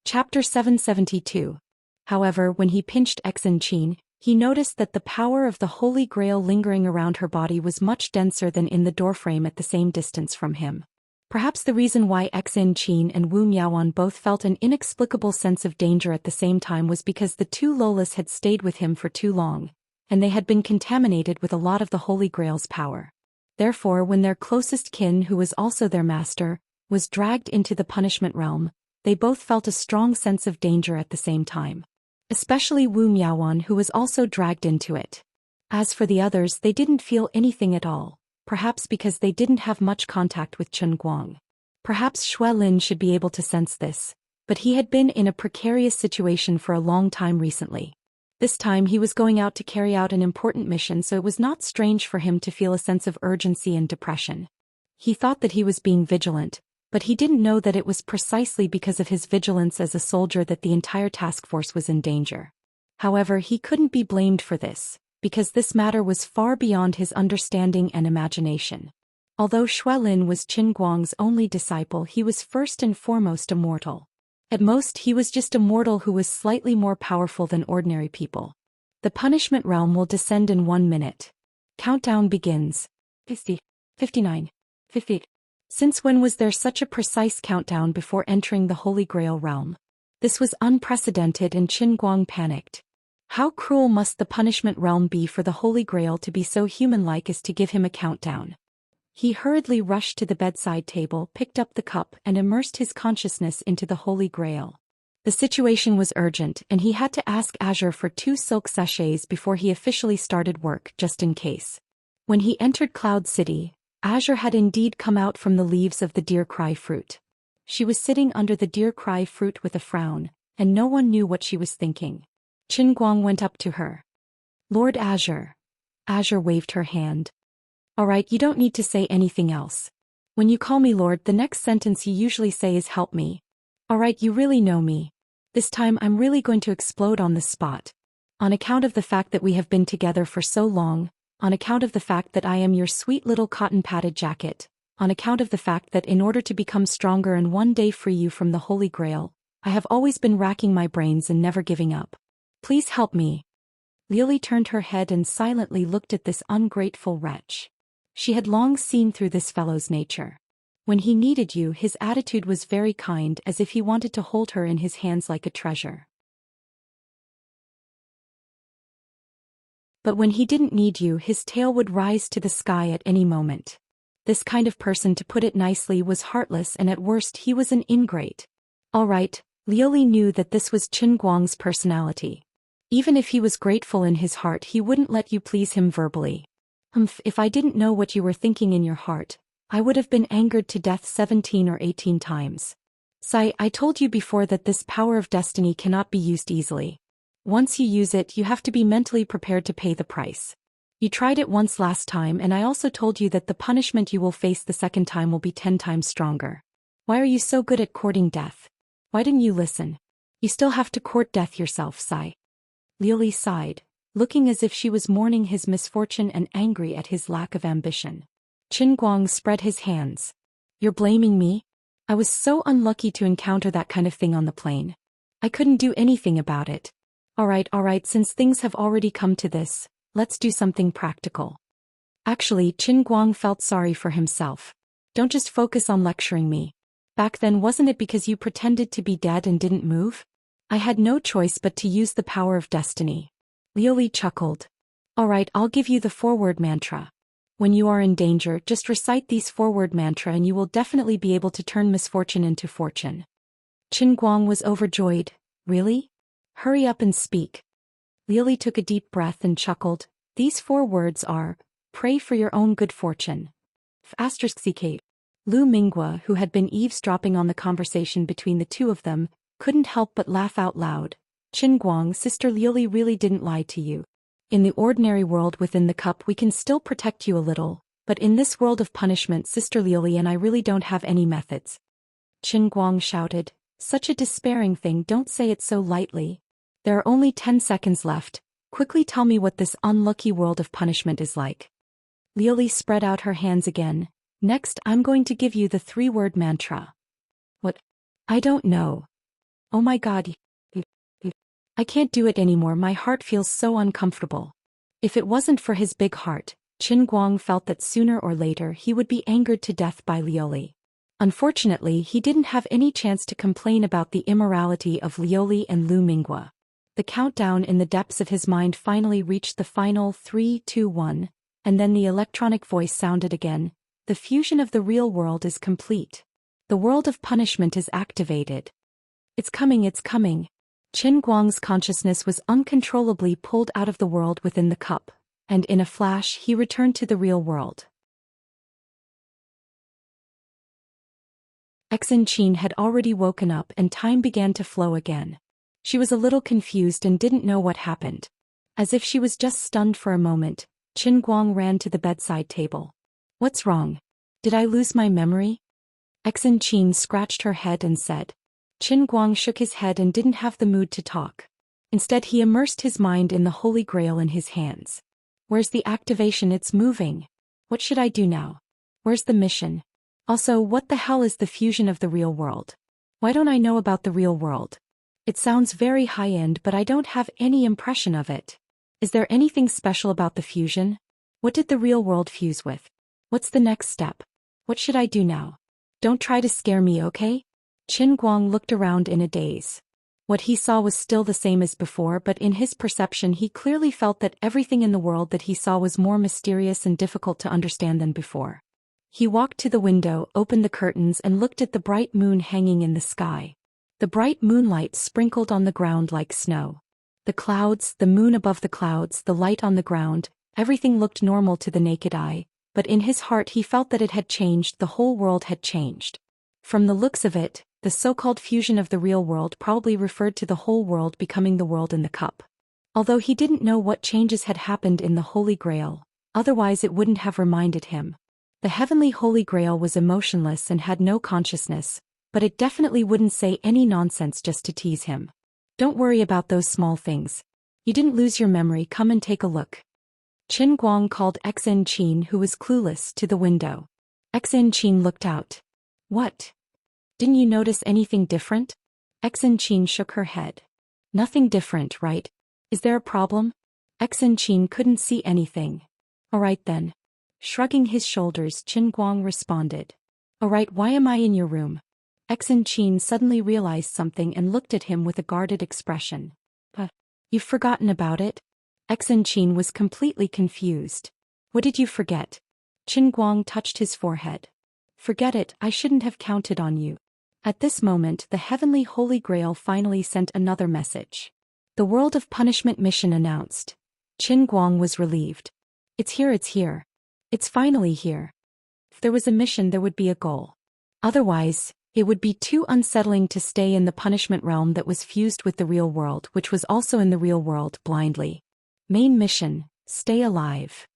Chapter 772. However, when he pinched Xianxia, he noticed that the power of the Holy Grail lingering around her body was much denser than in the doorframe at the same distance from him. Perhaps the reason why Xianxia and Wu Miaoan both felt an inexplicable sense of danger at the same time was because the two Lolas had stayed with him for too long, and they had been contaminated with a lot of the Holy Grail's power. Therefore, when their closest kin, who was also their master, was dragged into the punishment realm, they both felt a strong sense of danger at the same time. Especially Wu Miaoan, who was also dragged into it. As for the others, they didn't feel anything at all, perhaps because they didn't have much contact with Qin Guang. Perhaps Xue Lin should be able to sense this, but he had been in a precarious situation for a long time recently. This time he was going out to carry out an important mission, so it was not strange for him to feel a sense of urgency and depression. He thought that he was being vigilant, but he didn't know that it was precisely because of his vigilance as a soldier that the entire task force was in danger. However, he couldn't be blamed for this, because this matter was far beyond his understanding and imagination. Although Xue Lin was Qin Guang's only disciple, he was first and foremost a mortal. At most, he was just a mortal who was slightly more powerful than ordinary people. The punishment realm will descend in 1 minute. Countdown begins. 50, 59, 50. Since when was there such a precise countdown before entering the Holy Grail realm? This was unprecedented and Qin Guang panicked. How cruel must the punishment realm be for the Holy Grail to be so human-like as to give him a countdown? He hurriedly rushed to the bedside table, picked up the cup, and immersed his consciousness into the Holy Grail. The situation was urgent, and he had to ask Azure for 2 silk sachets before he officially started work, just in case. When he entered Cloud City, Azure had indeed come out from the leaves of the deer cry fruit. She was sitting under the deer cry fruit with a frown, and no one knew what she was thinking. Qin Guang went up to her. Lord Azure. Azure waved her hand. All right, you don't need to say anything else. When you call me Lord, the next sentence you usually say is help me. All right, you really know me. This time I'm really going to explode on the spot. On account of the fact that we have been together for so long, On account of the fact that I am your sweet little cotton-padded jacket, on account of the fact that in order to become stronger and one day free you from the Holy Grail, I have always been racking my brains and never giving up. Please help me. Liuli turned her head and silently looked at this ungrateful wretch. She had long seen through this fellow's nature. When he needed you, his attitude was very kind, as if he wanted to hold her in his hands like a treasure. But when he didn't need you, his tail would rise to the sky at any moment. This kind of person, to put it nicely, was heartless, and at worst he was an ingrate. All right, Liuli knew that this was Qin Guang's personality. Even if he was grateful in his heart, he wouldn't let you please him verbally. If I didn't know what you were thinking in your heart, I would have been angered to death 17 or 18 times. Sai, I told you before that this power of destiny cannot be used easily. Once you use it, you have to be mentally prepared to pay the price. You tried it once last time, and I also told you that the punishment you will face the second time will be 10 times stronger. Why are you so good at courting death? Why didn't you listen? You still have to court death yourself, Sai. Liuli sighed, looking as if she was mourning his misfortune and angry at his lack of ambition. Qin Guang spread his hands. You're blaming me? I was so unlucky to encounter that kind of thing on the plane. I couldn't do anything about it. All right, since things have already come to this, let's do something practical. Actually, Qin Guang felt sorry for himself. Don't just focus on lecturing me. Back then, wasn't it because you pretended to be dead and didn't move? I had no choice but to use the power of destiny. Liuli chuckled. All right, I'll give you the 4-word mantra. When you are in danger, just recite these 4-word mantra and you will definitely be able to turn misfortune into fortune. Qin Guang was overjoyed. Really? Hurry up and speak. Liuli took a deep breath and chuckled. These 4 words are, pray for your own good fortune. *CK. Lu Minghua, who had been eavesdropping on the conversation between the two of them, couldn't help but laugh out loud. Qin Guang, Sister Liuli really didn't lie to you. In the ordinary world within the cup we can still protect you a little, but in this world of punishment, Sister Liuli and I really don't have any methods. Qin Guang shouted. Such a despairing thing, don't say it so lightly. There are only 10 seconds left. Quickly tell me what this unlucky world of punishment is like. Liuli spread out her hands again. Next, I'm going to give you the 3-word mantra. What? I don't know. Oh my God. I can't do it anymore, my heart feels so uncomfortable. If it wasn't for his big heart, Qin Guang felt that sooner or later he would be angered to death by Liuli. Unfortunately, he didn't have any chance to complain about the immorality of Liuli and Lu Minghua. The countdown in the depths of his mind finally reached the final 3, 2, 1, and then the electronic voice sounded again. The fusion of the real world is complete. The world of punishment is activated. It's coming. Qin Guang's consciousness was uncontrollably pulled out of the world within the cup, and in a flash he returned to the real world. Xianxia had already woken up and time began to flow again. She was a little confused and didn't know what happened. As if she was just stunned for a moment, Qin Guang ran to the bedside table. What's wrong? Did I lose my memory? Xianxia scratched her head and said. Qin Guang shook his head and didn't have the mood to talk. Instead he immersed his mind in the Holy Grail in his hands. Where's the activation? It's moving. What should I do now? Where's the mission? Also, what the hell is the fusion of the real world? Why don't I know about the real world? It sounds very high-end, but I don't have any impression of it. Is there anything special about the fusion? What did the real world fuse with? What's the next step? What should I do now? Don't try to scare me, okay? Qin Guang looked around in a daze. What he saw was still the same as before, but in his perception he clearly felt that everything in the world that he saw was more mysterious and difficult to understand than before. He walked to the window, opened the curtains and looked at the bright moon hanging in the sky. The bright moonlight sprinkled on the ground like snow. The clouds, the moon above the clouds, the light on the ground, everything looked normal to the naked eye, but in his heart he felt that it had changed, the whole world had changed. From the looks of it, the so-called fusion of the real world probably referred to the whole world becoming the world in the cup. Although he didn't know what changes had happened in the Holy Grail, otherwise it wouldn't have reminded him. The heavenly Holy Grail was emotionless and had no consciousness, but it definitely wouldn't say any nonsense just to tease him. Don't worry about those small things. You didn't lose your memory, come and take a look. Qin Guang called Xianxia, who was clueless, to the window. Xianxia looked out. What? Didn't you notice anything different? Xianxia shook her head. Nothing different, right? Is there a problem? Xianxia couldn't see anything. All right then. Shrugging his shoulders, Qin Guang responded. All right, why am I in your room? Xianxia suddenly realized something and looked at him with a guarded expression. You've forgotten about it? Xianxia was completely confused. What did you forget? Qin Guang touched his forehead. Forget it, I shouldn't have counted on you. At this moment, the heavenly Holy Grail finally sent another message. The World of Punishment mission announced. Qin Guang was relieved. It's here, it's here. It's finally here. If there was a mission, there would be a goal. Otherwise, it would be too unsettling to stay in the punishment realm that was fused with the real world, which was also in the real world, blindly. Main mission, stay alive.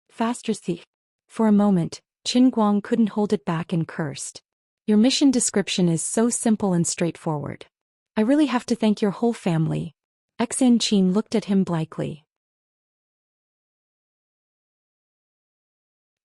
Faster thief. For a moment, Qin Guang couldn't hold it back and cursed. Your mission description is so simple and straightforward. I really have to thank your whole family. Xianxia looked at him blankly.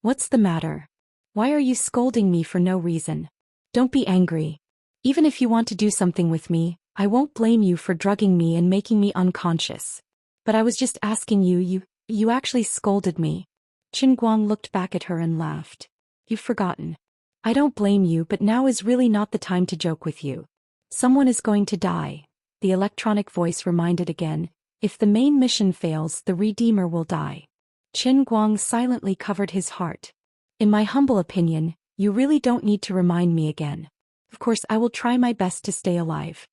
What's the matter? Why are you scolding me for no reason? Don't be angry. Even if you want to do something with me, I won't blame you for drugging me and making me unconscious. But I was just asking you actually scolded me. Qin Guang looked back at her and laughed. You've forgotten. I don't blame you, but now is really not the time to joke with you. Someone is going to die. The electronic voice reminded again. If the main mission fails, the Redeemer will die. Qin Guang silently covered his heart. In my humble opinion, you really don't need to remind me again. Of course, I will try my best to stay alive.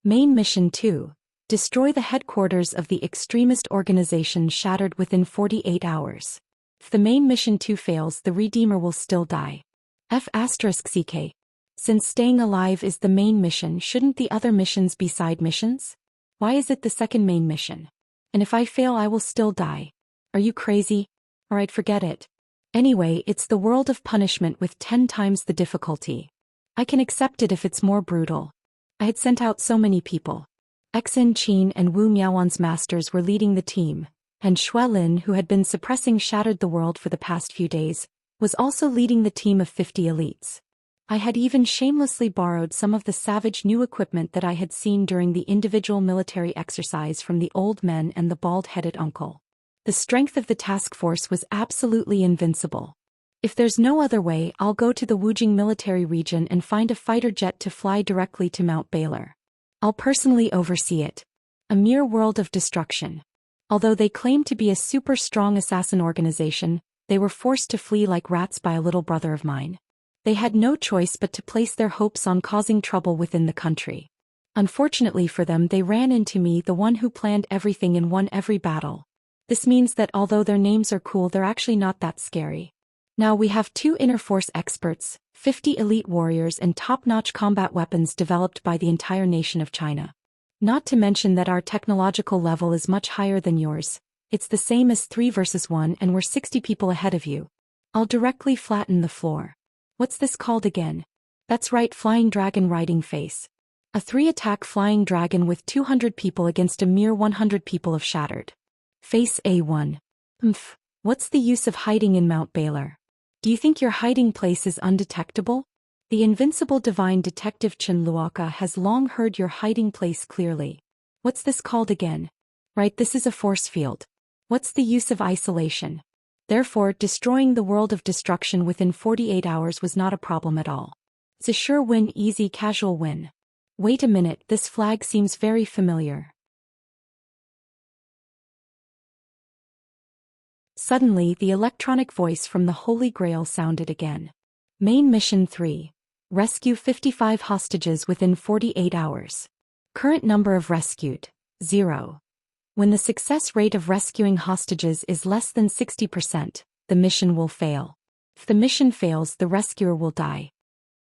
Main mission 2. Destroy the headquarters of the extremist organization shattered within 48 hours. If the main mission 2 fails, the Redeemer will still die. F***ck. Since staying alive is the main mission, shouldn't the other missions be side missions? Why is it the second main mission? And if I fail, I will still die. Are you crazy? Alright, forget it. Anyway, it's the world of punishment with 10 times the difficulty. I can accept it if it's more brutal. I had sent out so many people. Xianxia and Wu Miaowan's masters were leading the team, and Xue Lin, who had been suppressing Shattered the World for the past few days, was also leading the team of 50 elites. I had even shamelessly borrowed some of the savage new equipment that I had seen during the individual military exercise from the old men and the bald-headed uncle. The strength of the task force was absolutely invincible. If there's no other way, I'll go to the Wujing military region and find a fighter jet to fly directly to Mount Baylor. I'll personally oversee it. A mere world of destruction. Although they claim to be a super strong assassin organization, they were forced to flee like rats by a little brother of mine. They had no choice but to place their hopes on causing trouble within the country. Unfortunately for them, they ran into me, the one who planned everything and won every battle. This means that although their names are cool, they're actually not that scary. Now we have 2 inner force experts, 50 elite warriors and top-notch combat weapons developed by the entire nation of China. Not to mention that our technological level is much higher than yours. It's the same as 3 versus 1 and we're 60 people ahead of you. I'll directly flatten the floor. What's this called again? That's right, Flying Dragon Riding Face. A 3-attack Flying Dragon with 200 people against a mere 100 people of Shattered. Face A1. What's the use of hiding in Mount Baylor? Do you think your hiding place is undetectable? The invincible divine detective Chen Luoka has long heard your hiding place clearly. What's this called again? Right, this is a force field. What's the use of isolation? Therefore, destroying the world of destruction within 48 hours was not a problem at all. It's a sure win, easy casual win. Wait a minute, this flag seems very familiar. Suddenly, the electronic voice from the Holy Grail sounded again. Main Mission 3. Rescue 55 hostages within 48 hours. Current number of rescued, 0. When the success rate of rescuing hostages is less than 60%, the mission will fail. If the mission fails, the rescuer will die.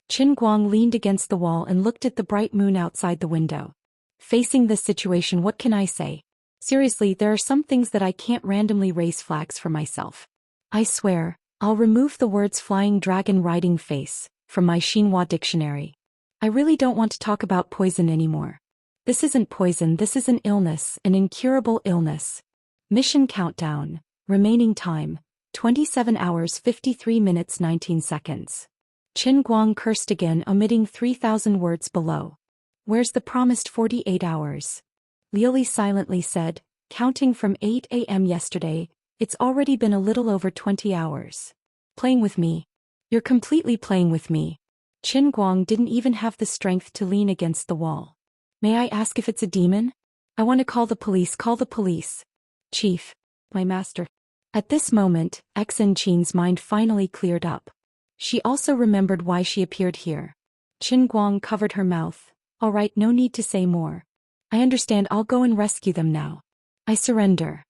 Qin Guang leaned against the wall and looked at the bright moon outside the window. Facing this situation, what can I say? Seriously, there are some things that I can't randomly raise flags for myself. I swear, I'll remove the words Flying Dragon Riding Face from my Xinhua dictionary. I really don't want to talk about poison anymore. This isn't poison, this is an illness, an incurable illness. Mission countdown. Remaining time, 27 hours 53 minutes 19 seconds. Qin Guang cursed again, omitting 3,000 words below. Where's the promised 48 hours? Liu Li silently said, counting from 8 a.m. yesterday, it's already been a little over 20 hours. Playing with me? You're completely playing with me. Qin Guang didn't even have the strength to lean against the wall. May I ask if it's a demon? I want to call the police. Call the police. Chief. My master. At this moment, Xin Qin's mind finally cleared up. She also remembered why she appeared here. Qin Guang covered her mouth. All right, no need to say more. I understand, I'll go and rescue them now. I surrender.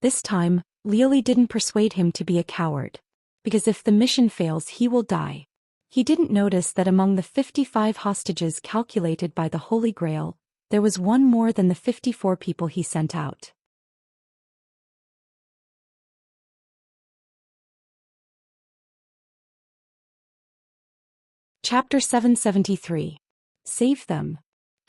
This time, Liu Li didn't persuade him to be a coward. Because if the mission fails, he will die. He didn't notice that among the 55 hostages calculated by the Holy Grail, there was one more than the 54 people he sent out. Chapter 773. Save them.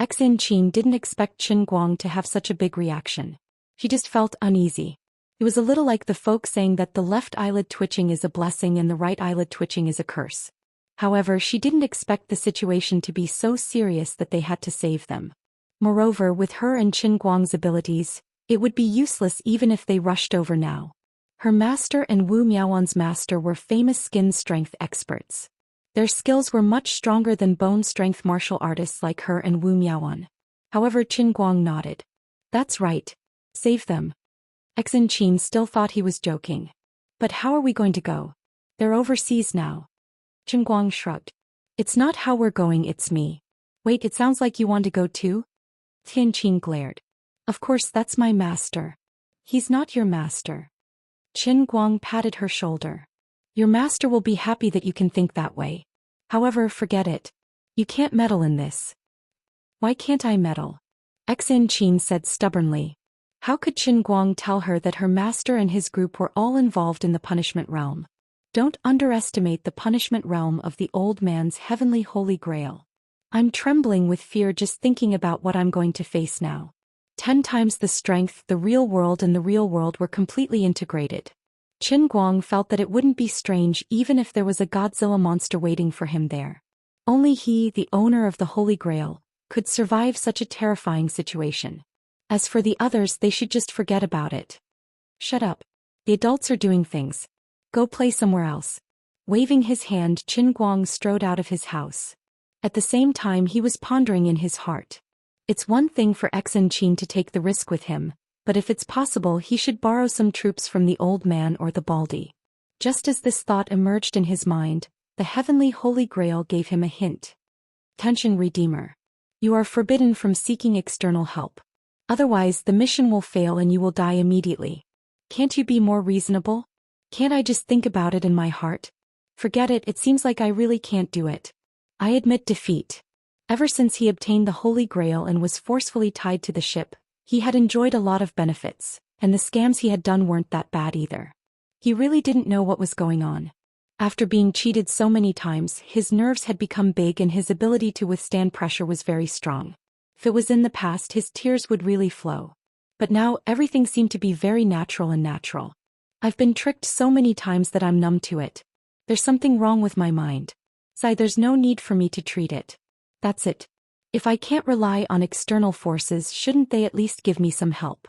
Xin Qin didn't expect Qin Guang to have such a big reaction. She just felt uneasy. It was a little like the folk saying that the left eyelid twitching is a blessing and the right eyelid twitching is a curse. However, she didn't expect the situation to be so serious that they had to save them. Moreover, with her and Qin Guang's abilities, it would be useless even if they rushed over now. Her master and Wu Miaowan's master were famous skin strength experts. Their skills were much stronger than bone strength martial artists like her and Wu Miaowan. However, Qin Guang nodded. That's right. Save them. Xin Qin still thought he was joking. But how are we going to go? They're overseas now. Qin Guang shrugged. It's not how we're going, it's me. Wait, it sounds like you want to go too? Tian Qin glared. Of course, that's my master. He's not your master. Qin Guang patted her shoulder. Your master will be happy that you can think that way. However, forget it. You can't meddle in this. Why can't I meddle? Xin Qin said stubbornly. How could Qin Guang tell her that her master and his group were all involved in the punishment realm? Don't underestimate the punishment realm of the old man's heavenly holy grail. I'm trembling with fear just thinking about what I'm going to face now. 10 times the strength, the real world and the real world were completely integrated. Qin Guang felt that it wouldn't be strange even if there was a Godzilla monster waiting for him there. Only he, the owner of the Holy Grail, could survive such a terrifying situation. As for the others, they should just forget about it. Shut up. The adults are doing things. Go play somewhere else. Waving his hand, Qin Guang strode out of his house. At the same time, he was pondering in his heart. It's one thing for Xin Qin to take the risk with him, but if it's possible, he should borrow some troops from the old man or the baldy. Just as this thought emerged in his mind, the heavenly Holy Grail gave him a hint. Attention, Redeemer. You are forbidden from seeking external help. Otherwise, the mission will fail and you will die immediately. Can't you be more reasonable? Can't I just think about it in my heart? Forget it, it seems like I really can't do it. I admit defeat. Ever since he obtained the Holy Grail and was forcefully tied to the ship, he had enjoyed a lot of benefits, and the scams he had done weren't that bad either. He really didn't know what was going on. After being cheated so many times, his nerves had become big and his ability to withstand pressure was very strong. If it was in the past, his tears would really flow. But now, everything seemed to be very natural and natural. I've been tricked so many times that I'm numb to it. There's something wrong with my mind. There's no need for me to treat it. That's it. If I can't rely on external forces, shouldn't they at least give me some help?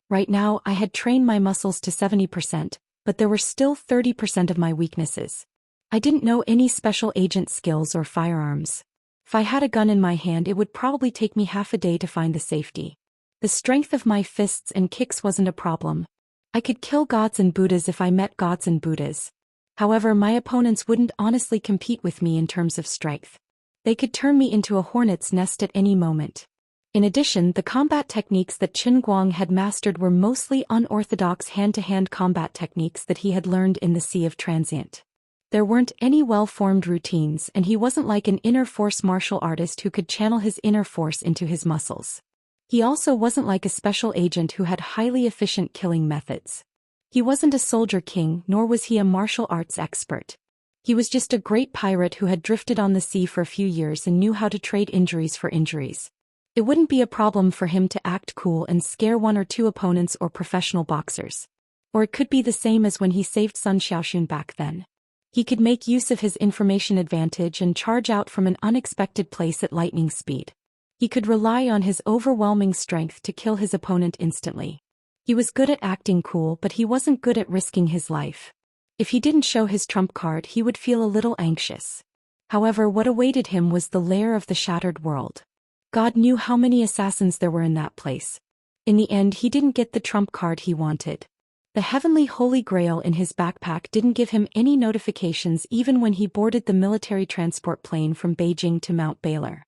Right now, I had trained my muscles to 70%, but there were still 30% of my weaknesses. I didn't know any special agent skills or firearms. If I had a gun in my hand, it would probably take me half a day to find the safety. The strength of my fists and kicks wasn't a problem. I could kill gods and Buddhas if I met gods and Buddhas. However, my opponents wouldn't honestly compete with me in terms of strength. They could turn me into a hornet's nest at any moment. In addition, the combat techniques that Qin Guang had mastered were mostly unorthodox hand-to-hand combat techniques that he had learned in the Sea of Transient. There weren't any well-formed routines, and he wasn't like an inner force martial artist who could channel his inner force into his muscles. He also wasn't like a special agent who had highly efficient killing methods. He wasn't a soldier king, nor was he a martial arts expert. He was just a great pirate who had drifted on the sea for a few years and knew how to trade injuries for injuries. It wouldn't be a problem for him to act cool and scare one or two opponents or professional boxers. Or it could be the same as when he saved Sun Xiaoxun back then. He could make use of his information advantage and charge out from an unexpected place at lightning speed. He could rely on his overwhelming strength to kill his opponent instantly. He was good at acting cool, but he wasn't good at risking his life. If he didn't show his trump card, he would feel a little anxious. However, what awaited him was the lair of the shattered world. God knew how many assassins there were in that place. In the end, he didn't get the trump card he wanted. The heavenly Holy Grail in his backpack didn't give him any notifications even when he boarded the military transport plane from Beijing to Mount Baylor.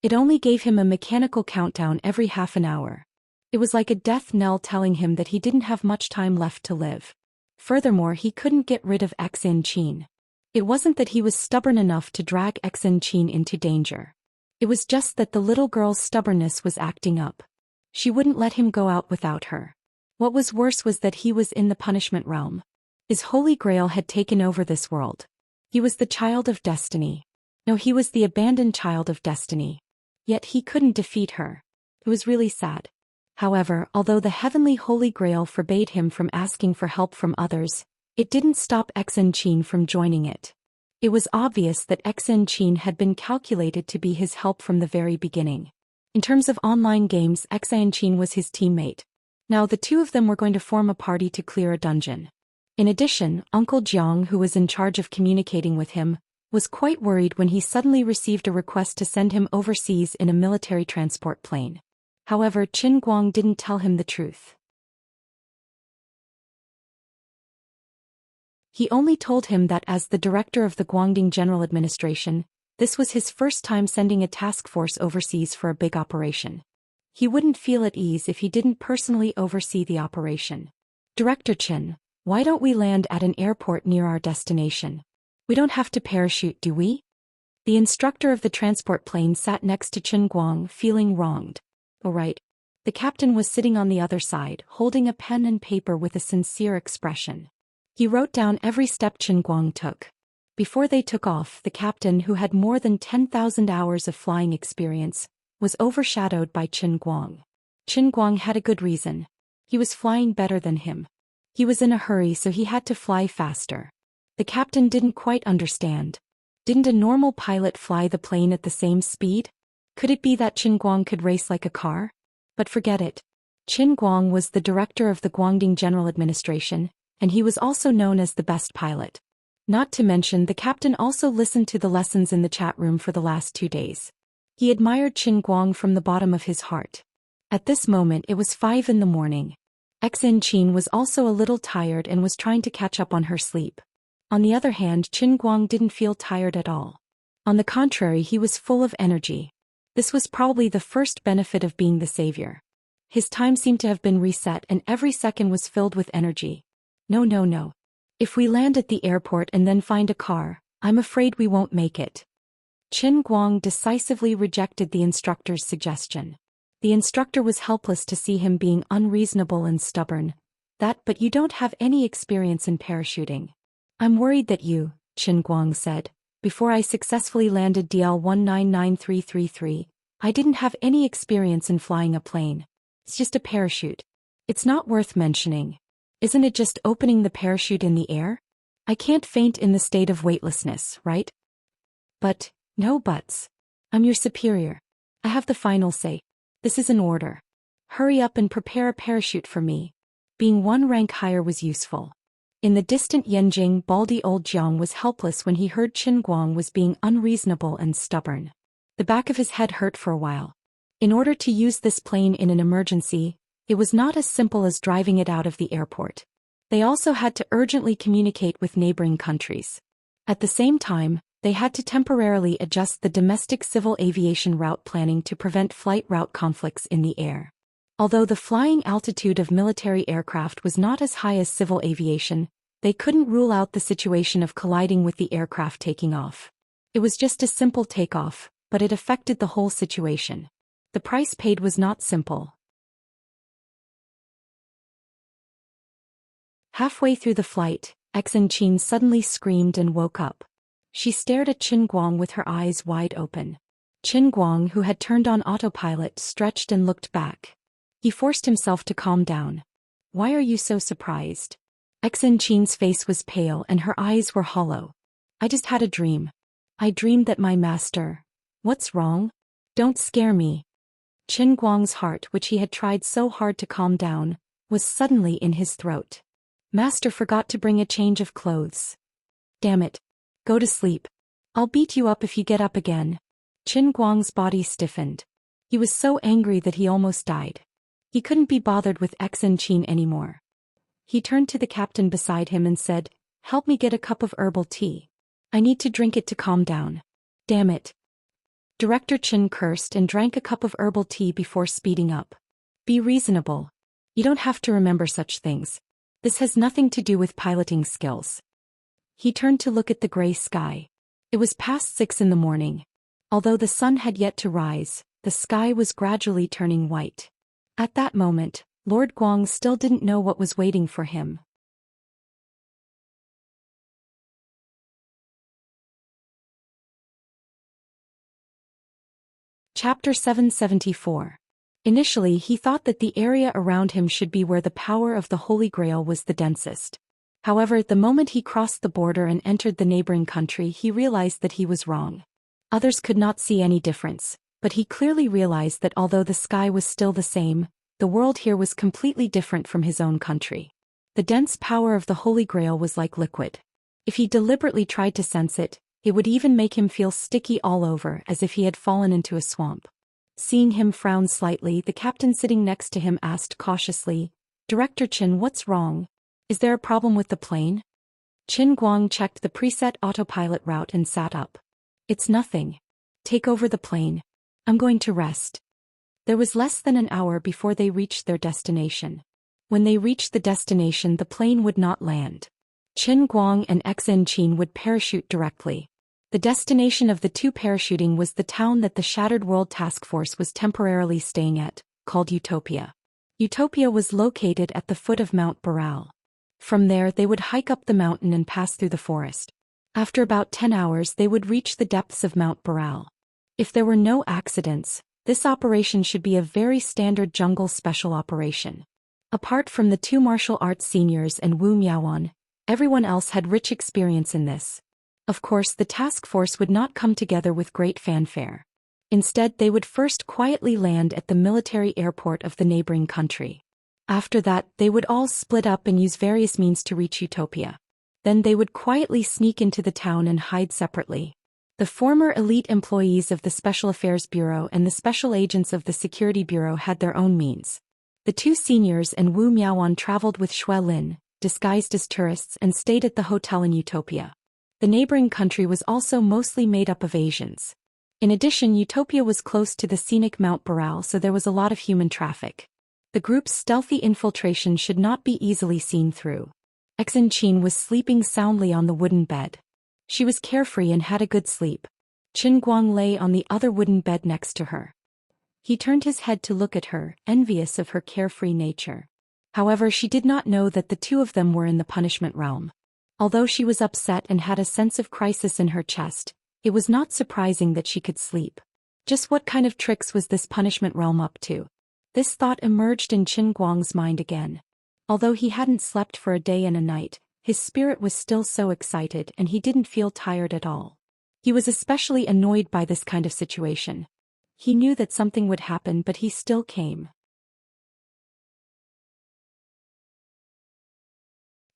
It only gave him a mechanical countdown every half an hour. It was like a death knell telling him that he didn't have much time left to live. Furthermore, he couldn't get rid of Xianxia. It wasn't that he was stubborn enough to drag Xianxia into danger. It was just that the little girl's stubbornness was acting up. She wouldn't let him go out without her. What was worse was that he was in the punishment realm. His Holy Grail had taken over this world. He was the child of destiny. No, he was the abandoned child of destiny. Yet he couldn't defeat her. It was really sad. However, although the heavenly Holy Grail forbade him from asking for help from others, it didn't stop Xianxia from joining it. It was obvious that Xianxia had been calculated to be his help from the very beginning. In terms of online games, Xianxia was his teammate. Now the two of them were going to form a party to clear a dungeon. In addition, Uncle Jiang, who was in charge of communicating with him, was quite worried when he suddenly received a request to send him overseas in a military transport plane. However, Qin Guang didn't tell him the truth. He only told him that as the director of the Guangdong General Administration, this was his first time sending a task force overseas for a big operation. He wouldn't feel at ease if he didn't personally oversee the operation. Director Qin, why don't we land at an airport near our destination? We don't have to parachute, do we? The instructor of the transport plane sat next to Qin Guang, feeling wronged. Oh right. The captain was sitting on the other side, holding a pen and paper with a sincere expression. He wrote down every step Qin Guang took. Before they took off, the captain, who had more than 10,000 hours of flying experience, was overshadowed by Qin Guang. Qin Guang had a good reason. He was flying better than him. He was in a hurry, so he had to fly faster. The captain didn't quite understand. Didn't a normal pilot fly the plane at the same speed? Could it be that Qin Guang could race like a car? But forget it. Qin Guang was the director of the Guangdong General Administration, and he was also known as the best pilot. Not to mention, the captain also listened to the lessons in the chat room for the last 2 days. He admired Qin Guang from the bottom of his heart. At this moment it was 5 in the morning. Xianxia was also a little tired and was trying to catch up on her sleep. On the other hand, Qin Guang didn't feel tired at all. On the contrary, he was full of energy. This was probably the first benefit of being the savior. His time seemed to have been reset and every second was filled with energy. No. If we land at the airport and then find a car, I'm afraid we won't make it. Qin Guang decisively rejected the instructor's suggestion. The instructor was helpless to see him being unreasonable and stubborn. But you don't have any experience in parachuting. I'm worried that you, Qin Guang said. Before I successfully landed DL 199333, I didn't have any experience in flying a plane. It's just a parachute. It's not worth mentioning. Isn't it just opening the parachute in the air? I can't faint in the state of weightlessness, right? But, no buts. I'm your superior. I have the final say. This is an order. Hurry up and prepare a parachute for me. Being one rank higher was useful. In the distant Yanjing, baldy old Jiang was helpless when he heard Qin Guang was being unreasonable and stubborn. The back of his head hurt for a while. In order to use this plane in an emergency, it was not as simple as driving it out of the airport. They also had to urgently communicate with neighboring countries. At the same time, they had to temporarily adjust the domestic civil aviation route planning to prevent flight route conflicts in the air. Although the flying altitude of military aircraft was not as high as civil aviation, they couldn't rule out the situation of colliding with the aircraft taking off. It was just a simple takeoff, but it affected the whole situation. The price paid was not simple. Halfway through the flight, Xianxia suddenly screamed and woke up. She stared at Qin Guang with her eyes wide open. Qin Guang, who had turned on autopilot, stretched and looked back. He forced himself to calm down. Why are you so surprised? Xianxia's face was pale and her eyes were hollow. I just had a dream. I dreamed that my master... What's wrong? Don't scare me. Qin Guang's heart, which he had tried so hard to calm down, was suddenly in his throat. Master forgot to bring a change of clothes. Damn it. Go to sleep. I'll beat you up if you get up again. Qin Guang's body stiffened. He was so angry that he almost died. He couldn't be bothered with Xianxia anymore. He turned to the captain beside him and said, "Help me get a cup of herbal tea. I need to drink it to calm down." Damn it. Director Qin cursed and drank a cup of herbal tea before speeding up. Be reasonable. You don't have to remember such things. This has nothing to do with piloting skills. He turned to look at the gray sky. It was past 6 in the morning. Although the sun had yet to rise, the sky was gradually turning white. At that moment, Lord Guang still didn't know what was waiting for him. Chapter 774. Initially he thought that the area around him should be where the power of the Holy Grail was the densest. However, the moment he crossed the border and entered the neighboring country, he realized that he was wrong. Others could not see any difference, but he clearly realized that although the sky was still the same, the world here was completely different from his own country. The dense power of the Holy Grail was like liquid. If he deliberately tried to sense it, it would even make him feel sticky all over, as if he had fallen into a swamp. Seeing him frown slightly, the captain sitting next to him asked cautiously, "Director Qin, what's wrong? Is there a problem with the plane?" Qin Guang checked the preset autopilot route and sat up. "It's nothing. Take over the plane. I'm going to rest." There was less than an hour before they reached their destination. When they reached the destination, the plane would not land. Qin Guang and Xianxia would parachute directly. The destination of the two parachuting was the town that the Shattered World Task Force was temporarily staying at, called Utopia. Utopia was located at the foot of Mount Baral. From there they would hike up the mountain and pass through the forest. After about 10 hours they would reach the depths of Mount Baral. If there were no accidents, this operation should be a very standard jungle special operation. Apart from the two martial arts seniors and Wu Miaoan, everyone else had rich experience in this. Of course, the task force would not come together with great fanfare. Instead, they would first quietly land at the military airport of the neighboring country. After that, they would all split up and use various means to reach Utopia. Then they would quietly sneak into the town and hide separately. The former elite employees of the Special Affairs Bureau and the special agents of the Security Bureau had their own means. The two seniors and Wu Miaoan traveled with Xue Lin, disguised as tourists, and stayed at the hotel in Utopia. The neighboring country was also mostly made up of Asians. In addition, Utopia was close to the scenic Mount Baral, so there was a lot of human traffic. The group's stealthy infiltration should not be easily seen through. Xianxia was sleeping soundly on the wooden bed. She was carefree and had a good sleep. Qin Guang lay on the other wooden bed next to her. He turned his head to look at her, envious of her carefree nature. However, she did not know that the two of them were in the punishment realm. Although she was upset and had a sense of crisis in her chest, it was not surprising that she could sleep. Just what kind of tricks was this punishment realm up to? This thought emerged in Qin Guang's mind again. Although he hadn't slept for a day and a night, his spirit was still so excited and he didn't feel tired at all. He was especially annoyed by this kind of situation. He knew that something would happen, but he still came.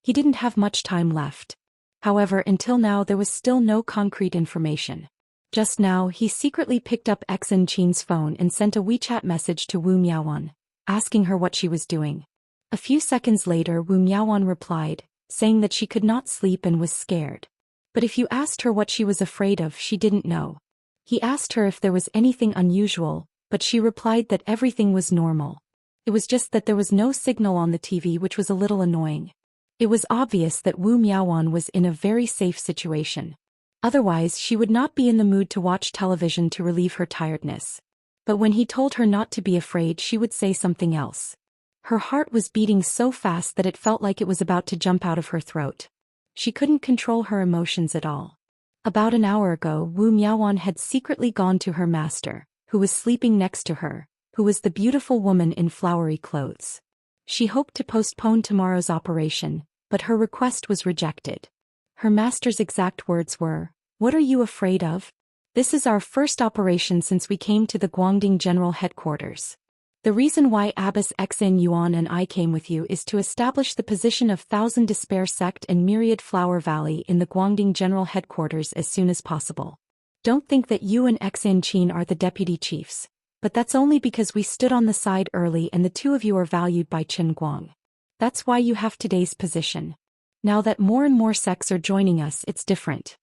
He didn't have much time left. However, until now there was still no concrete information. Just now, he secretly picked up Xianxia's phone and sent a WeChat message to Wu Miaoan, asking her what she was doing. A few seconds later, Wu Miaoan replied, saying that she could not sleep and was scared. But if you asked her what she was afraid of, she didn't know. He asked her if there was anything unusual, but she replied that everything was normal. It was just that there was no signal on the TV, which was a little annoying. It was obvious that Wu Miaoan was in a very safe situation. Otherwise, she would not be in the mood to watch television to relieve her tiredness. But when he told her not to be afraid, she would say something else. Her heart was beating so fast that it felt like it was about to jump out of her throat. She couldn't control her emotions at all. About an hour ago, Wu Miaoan had secretly gone to her master, who was sleeping next to her, who was the beautiful woman in flowery clothes. She hoped to postpone tomorrow's operation, but her request was rejected. Her master's exact words were, "What are you afraid of? This is our first operation since we came to the Guangding General Headquarters. The reason why Abbess Xin Yuan and I came with you is to establish the position of Thousand Despair Sect and Myriad Flower Valley in the Guangding General Headquarters as soon as possible. Don't think that you and Xianxia are the deputy chiefs, but that's only because we stood on the side early and the two of you are valued by Qin Guang. That's why you have today's position. Now that more and more sects are joining us, it's different.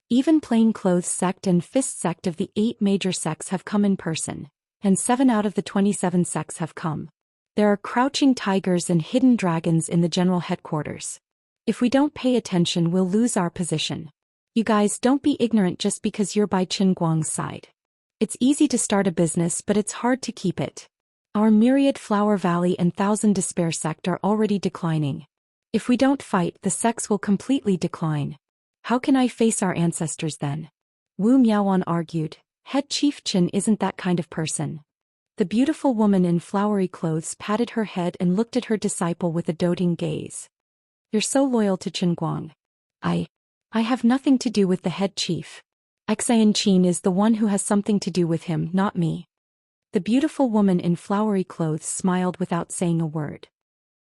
Even Plainclothes Sect and Fist Sect of the 8 major sects have come in person, and 7 out of the 27 sects have come. There are crouching tigers and hidden dragons in the general headquarters. If we don't pay attention, we'll lose our position. You guys don't be ignorant just because you're by Qin Guang's side. It's easy to start a business, but it's hard to keep it. Our Myriad Flower Valley and Thousand Despair Sect are already declining. If we don't fight, the sects will completely decline. How can I face our ancestors then?" Wu Miaoan argued. Head Chief Qin isn't that kind of person. The beautiful woman in flowery clothes patted her head and looked at her disciple with a doting gaze. "You're so loyal to Qin Guang. I have nothing to do with the head chief. Xianxia is the one who has something to do with him, not me." The beautiful woman in flowery clothes smiled without saying a word.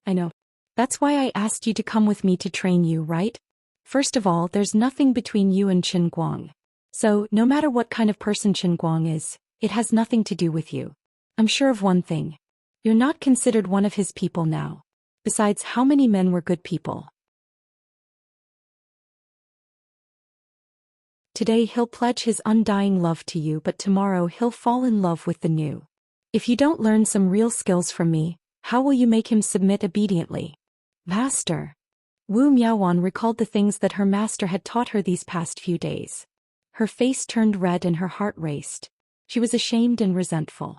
"I know. That's why I asked you to come with me to train you, right? First of all, there's nothing between you and Qin Guang. So, no matter what kind of person Qin Guang is, it has nothing to do with you. I'm sure of one thing. You're not considered one of his people now. Besides, how many men were good people? Today he'll pledge his undying love to you, but tomorrow he'll fall in love with the new. If you don't learn some real skills from me, how will you make him submit obediently?" "Master." Wu Miaoan recalled the things that her master had taught her these past few days. Her face turned red and her heart raced. She was ashamed and resentful.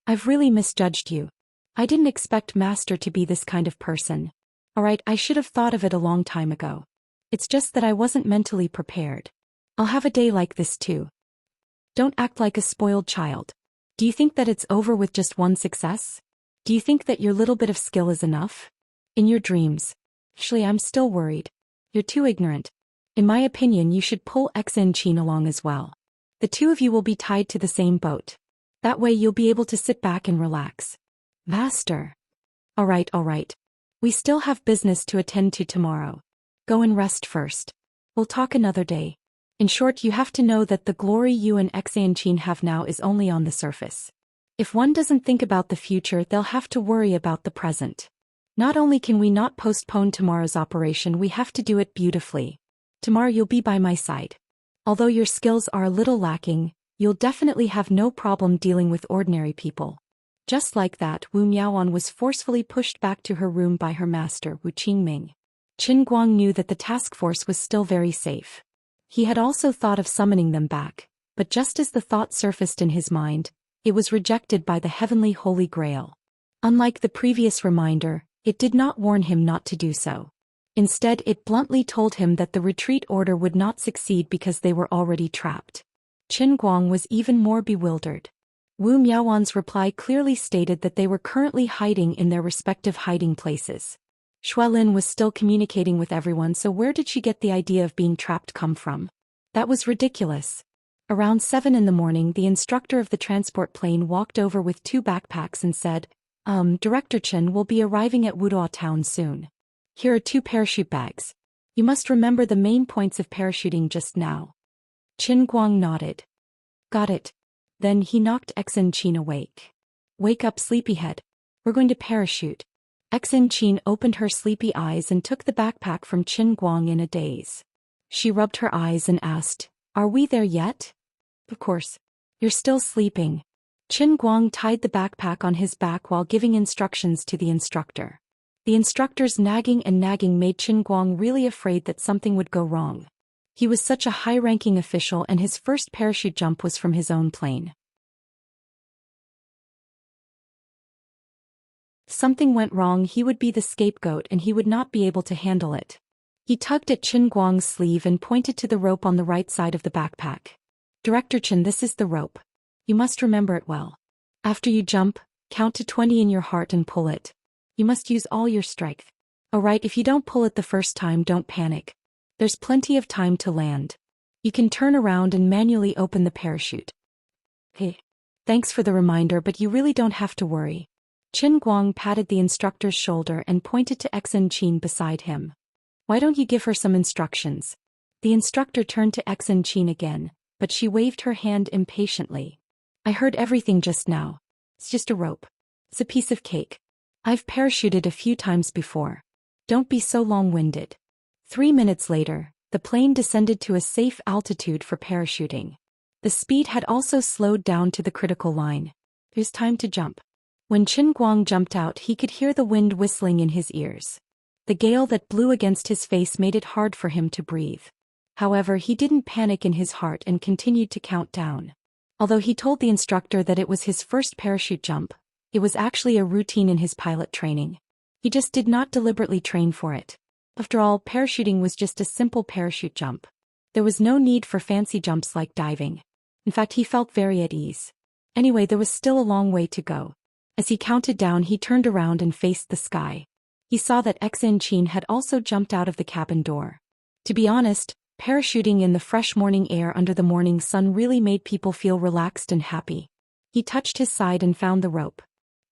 "I've really misjudged you. I didn't expect Master to be this kind of person. Alright, I should have thought of it a long time ago. It's just that I wasn't mentally prepared. I'll have a day like this too. Don't act like a spoiled child. Do you think that it's over with just one success? Do you think that your little bit of skill is enough? In your dreams. Actually, I'm still worried. You're too ignorant. In my opinion, you should pull Xianxia along as well. The two of you will be tied to the same boat. That way you'll be able to sit back and relax." "Master." Alright. We still have business to attend to tomorrow. Go and rest first. We'll talk another day. In short, you have to know that the glory you and Xianxia have now is only on the surface. If one doesn't think about the future, they'll have to worry about the present. Not only can we not postpone tomorrow's operation, we have to do it beautifully. Tomorrow you'll be by my side. Although your skills are a little lacking, you'll definitely have no problem dealing with ordinary people." Just like that, Wu Miaoan was forcefully pushed back to her room by her master, Wu Qingming. Qin Guang knew that the task force was still very safe. He had also thought of summoning them back, but just as the thought surfaced in his mind, it was rejected by the heavenly Holy Grail. Unlike the previous reminder, it did not warn him not to do so. Instead, it bluntly told him that the retreat order would not succeed because they were already trapped. Qin Guang was even more bewildered. Wu Miaoan's reply clearly stated that they were currently hiding in their respective hiding places. Xuelin was still communicating with everyone, so where did she get the idea of being trapped come from? That was ridiculous. Around 7 in the morning, the instructor of the transport plane walked over with 2 backpacks and said, Director Chen will be arriving at Wuduo town soon. Here are 2 parachute bags. You must remember the main points of parachuting just now." Qin Guang nodded. "Got it." Then he knocked Xianxia awake. "Wake up, sleepyhead. We're going to parachute." Xianxia opened her sleepy eyes and took the backpack from Qin Guang in a daze. She rubbed her eyes and asked, "Are we there yet?" "Of course. You're still sleeping." Qin Guang tied the backpack on his back while giving instructions to the instructor. The instructor's nagging made Qin Guang really afraid that something would go wrong. He was such a high-ranking official and his first parachute jump was from his own plane. If something went wrong, he would be the scapegoat and he would not be able to handle it. He tugged at Qin Guang's sleeve and pointed to the rope on the right side of the backpack. Director Qin, this is the rope. You must remember it well. After you jump, count to 20 in your heart and pull it. You must use all your strength. Alright, if you don't pull it the first time, don't panic. There's plenty of time to land. You can turn around and manually open the parachute. Hey. Thanks for the reminder, but you really don't have to worry. Qin Guang patted the instructor's shoulder and pointed to Xianxia beside him. Why don't you give her some instructions? The instructor turned to Xianxia again, but she waved her hand impatiently. I heard everything just now. It's just a rope. It's a piece of cake. I've parachuted a few times before. Don't be so long-winded. 3 minutes later, the plane descended to a safe altitude for parachuting. The speed had also slowed down to the critical line. It was time to jump. When Qin Guang jumped out, he could hear the wind whistling in his ears. The gale that blew against his face made it hard for him to breathe. However, he didn't panic in his heart and continued to count down. Although he told the instructor that it was his first parachute jump, it was actually a routine in his pilot training. He just did not deliberately train for it. After all, parachuting was just a simple parachute jump. There was no need for fancy jumps like diving. In fact, he felt very at ease. Anyway, there was still a long way to go. As he counted down, he turned around and faced the sky. He saw that Xianxia had also jumped out of the cabin door. To be honest, parachuting in the fresh morning air under the morning sun really made people feel relaxed and happy. He touched his side and found the rope.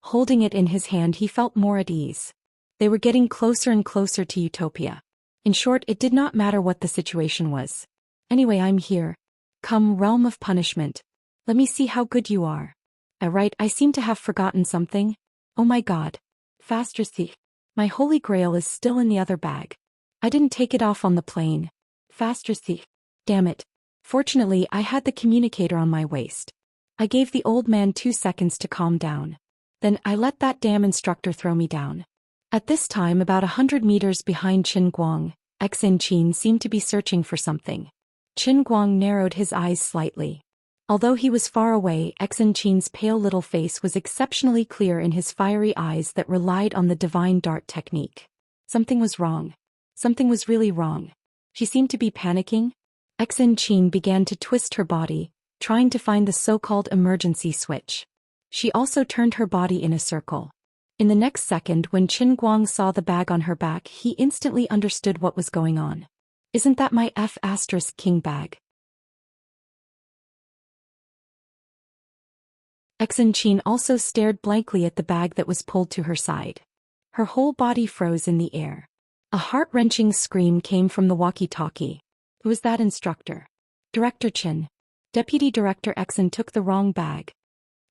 Holding it in his hand, he felt more at ease. They were getting closer and closer to utopia. In short, it did not matter what the situation was. Anyway, I'm here. Come, realm of punishment. Let me see how good you are. Right, I seem to have forgotten something. Oh my god. Faster, see. My holy grail is still in the other bag. I didn't take it off on the plane. Faster, see. Damn it. Fortunately, I had the communicator on my waist. I gave the old man 2 seconds to calm down. Then I let that damn instructor throw me down. At this time, about 100 meters behind Qin Guang, Xianxia seemed to be searching for something. Qin Guang narrowed his eyes slightly. Although he was far away, Xianxia's pale little face was exceptionally clear in his fiery eyes that relied on the divine dart technique. Something was wrong. Something was really wrong. She seemed to be panicking. Xianxia began to twist her body, trying to find the so-called emergency switch. She also turned her body in a circle. In the next second, when Qin Guang saw the bag on her back, he instantly understood what was going on. Isn't that my F***king bag? Xianxia also stared blankly at the bag that was pulled to her side. Her whole body froze in the air. A heart-wrenching scream came from the walkie-talkie. Who was that instructor? Director Qin. Deputy Director Xian took the wrong bag.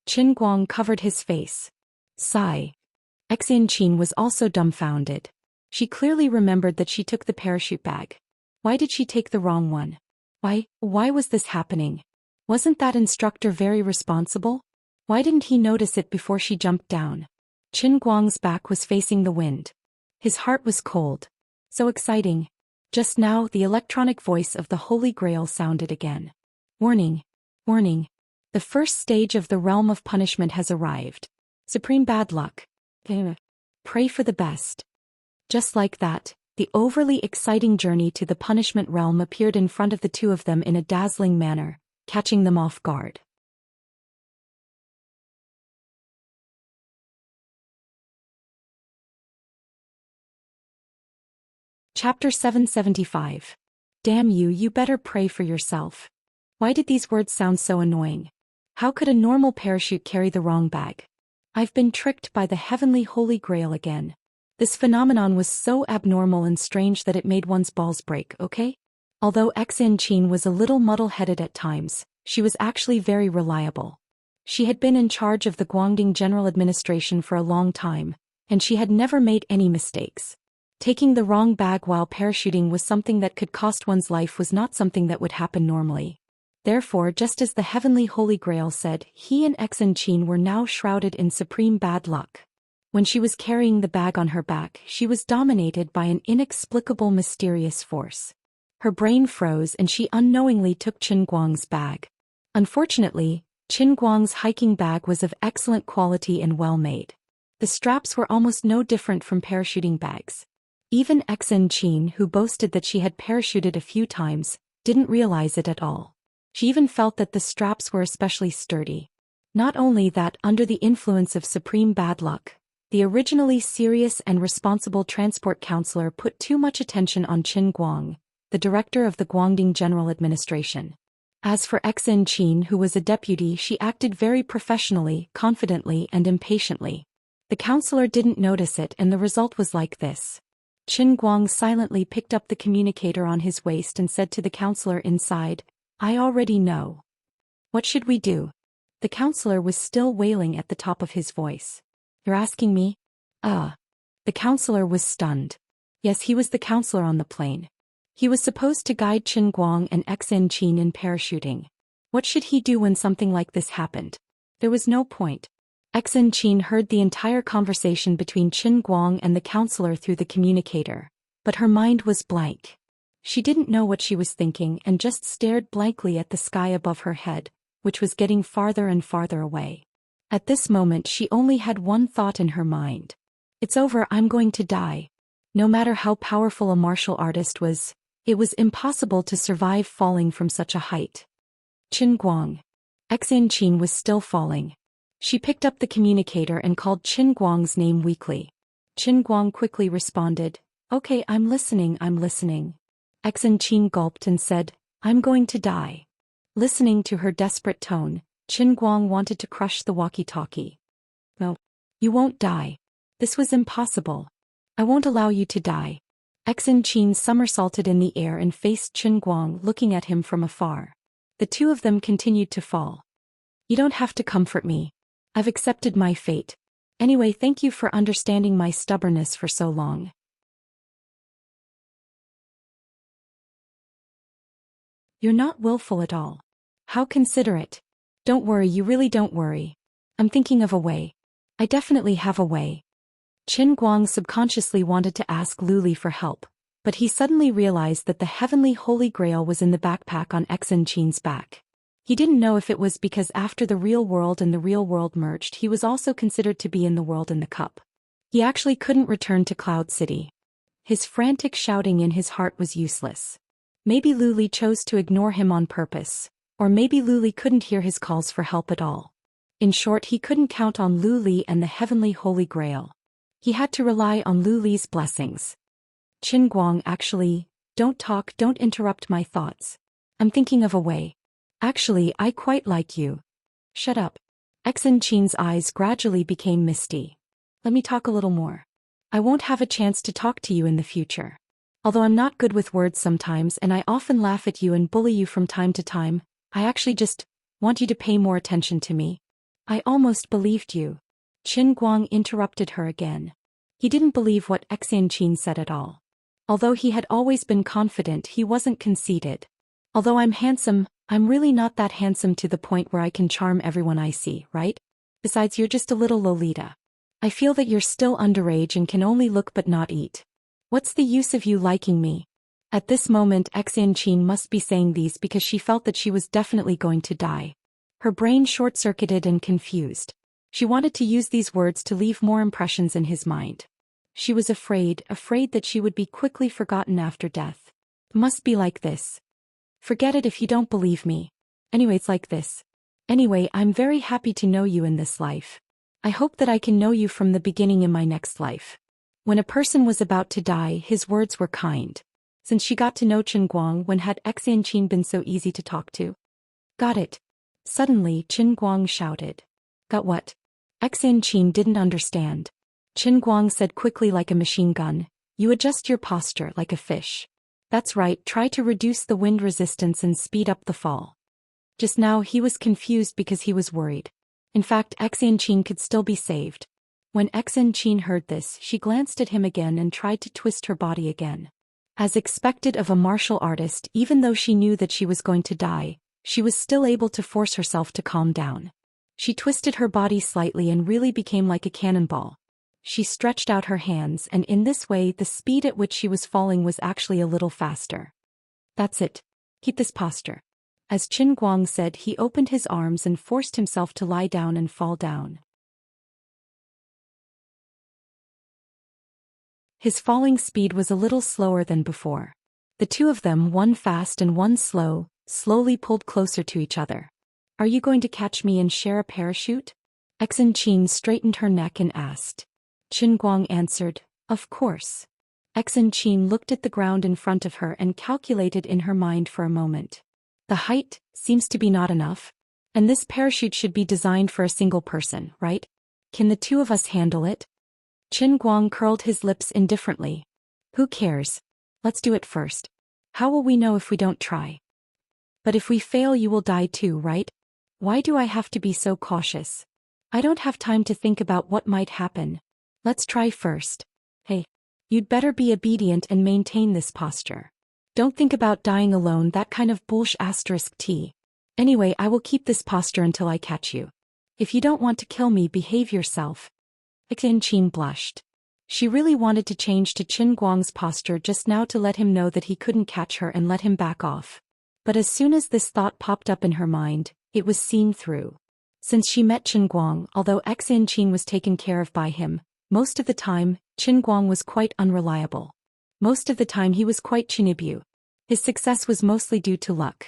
Qin Guang covered his face. Sigh. Xianxia was also dumbfounded. She clearly remembered that she took the parachute bag. Why did she take the wrong one? Why was this happening? Wasn't that instructor very responsible? Why didn't he notice it before she jumped down? Qin Guang's back was facing the wind. His heart was cold. So exciting. Just now, the electronic voice of the Holy Grail sounded again. Warning. Warning. The first stage of the realm of punishment has arrived. Supreme bad luck. Pray for the best. Just like that, the overly exciting journey to the punishment realm appeared in front of the two of them in a dazzling manner, catching them off guard. Chapter 775. Damn you, you better pray for yourself. Why did these words sound so annoying? How could a normal parachute carry the wrong bag? I've been tricked by the heavenly Holy Grail again. This phenomenon was so abnormal and strange that it made one's balls break, okay? Although Xianxia was a little muddle-headed at times, she was actually very reliable. She had been in charge of the Guangdong General Administration for a long time, and she had never made any mistakes. Taking the wrong bag while parachuting was something that could cost one's life was not something that would happen normally. Therefore, just as the heavenly Holy Grail said, he and Xianxia were now shrouded in supreme bad luck. When she was carrying the bag on her back, she was dominated by an inexplicable mysterious force. Her brain froze and she unknowingly took Qin Guang's bag. Unfortunately, Qin Guang's hiking bag was of excellent quality and well made. The straps were almost no different from parachuting bags. Even Xianxia, who boasted that she had parachuted a few times, didn't realize it at all. She even felt that the straps were especially sturdy. Not only that, under the influence of supreme bad luck, the originally serious and responsible transport counselor put too much attention on Qin Guang, the director of the Guangding General Administration. As for Xianxia, who was a deputy, she acted very professionally, confidently, and impatiently. The counselor didn't notice it, and the result was like this. Qin Guang silently picked up the communicator on his waist and said to the counselor inside, "I already know. What should we do?" The counselor was still wailing at the top of his voice. "You're asking me?" The counselor was stunned. Yes, he was the counselor on the plane. He was supposed to guide Qin Guang and Xianxia in parachuting. What should he do when something like this happened? There was no point. Xianxia heard the entire conversation between Qin Guang and the counselor through the communicator, but her mind was blank. She didn't know what she was thinking and just stared blankly at the sky above her head, which was getting farther and farther away. At this moment she only had one thought in her mind. It's over, I'm going to die. No matter how powerful a martial artist was, it was impossible to survive falling from such a height. Qin Guang. Xianxia was still falling. She picked up the communicator and called Qin Guang's name weakly. Qin Guang quickly responded, "Okay, I'm listening, I'm listening." Xianxia gulped and said, "I'm going to die." Listening to her desperate tone, Qin Guang wanted to crush the walkie-talkie. "No. You won't die. This was impossible. I won't allow you to die." Xianxia somersaulted in the air and faced Qin Guang, looking at him from afar. The two of them continued to fall. "You don't have to comfort me. I've accepted my fate. Anyway, thank you for understanding my stubbornness for so long." "You're not willful at all. How considerate. Don't worry, you really don't worry. I'm thinking of a way. I definitely have a way." Qin Guang subconsciously wanted to ask Luli for help, but he suddenly realized that the heavenly holy grail was in the backpack on Xianxia's back. He didn't know if it was because after the real world and the real world merged, he was also considered to be in the world in the cup. He actually couldn't return to Cloud City. His frantic shouting in his heart was useless. Maybe Luli chose to ignore him on purpose, or maybe Luli couldn't hear his calls for help at all. In short, he couldn't count on Luli and the heavenly holy grail. He had to rely on Luli's blessings. "Qin Guang, actually, don't talk, don't interrupt my thoughts. I'm thinking of a way. Actually, I quite like you." "Shut up." Xianxia's eyes gradually became misty. "Let me talk a little more. I won't have a chance to talk to you in the future. Although I'm not good with words sometimes and I often laugh at you and bully you from time to time, I actually just want you to pay more attention to me." "I almost believed you." Qin Guang interrupted her again. He didn't believe what Xianxia said at all. Although he had always been confident, he wasn't conceited. "Although I'm handsome, I'm really not that handsome to the point where I can charm everyone I see, right? Besides, you're just a little Lolita. I feel that you're still underage and can only look but not eat. What's the use of you liking me?" At this moment Xianxia must be saying these because she felt that she was definitely going to die. Her brain short-circuited and confused. She wanted to use these words to leave more impressions in his mind. She was afraid that she would be quickly forgotten after death. It must be like this. Forget it if you don't believe me. Anyway, it's like this. Anyway, I'm very happy to know you in this life. I hope that I can know you from the beginning in my next life. When a person was about to die, his words were kind. Since she got to know Qin Guang, when had Xianxia been so easy to talk to? "Got it." Suddenly, Qin Guang shouted. "Got what?" Xianxia didn't understand. Qin Guang said quickly like a machine gun, "You adjust your posture like a fish. That's right, try to reduce the wind resistance and speed up the fall." Just now he was confused because he was worried. In fact, Xianxia could still be saved. When Xianxia heard this, she glanced at him again and tried to twist her body again. As expected of a martial artist, even though she knew that she was going to die, she was still able to force herself to calm down. She twisted her body slightly and really became like a cannonball. She stretched out her hands, and in this way the speed at which she was falling was actually a little faster. "That's it. Keep this posture." As Qin Guang said, he opened his arms and forced himself to lie down and fall down. His falling speed was a little slower than before. The two of them, one fast and one slow, slowly pulled closer to each other. Are you going to catch me and share a parachute? Xianxia straightened her neck and asked. Qin Guang answered, of course. Xianxia looked at the ground in front of her and calculated in her mind for a moment. The height seems to be not enough. And this parachute should be designed for a single person, right? Can the two of us handle it? Qin Guang curled his lips indifferently. Who cares? Let's do it first. How will we know if we don't try? But if we fail, you will die too, right? Why do I have to be so cautious? I don't have time to think about what might happen. Let's try first. Hey, you'd better be obedient and maintain this posture. Don't think about dying alone, that kind of bullsh*t. Anyway, I will keep this posture until I catch you. If you don't want to kill me, behave yourself. Xianxia blushed. She really wanted to change to Qin Guang's posture just now to let him know that he couldn't catch her and let him back off. But as soon as this thought popped up in her mind, it was seen through. Since she met Qin Guang, although Xianxia was taken care of by him, most of the time, Qin Guang was quite unreliable. Most of the time he was quite chinibu. His success was mostly due to luck.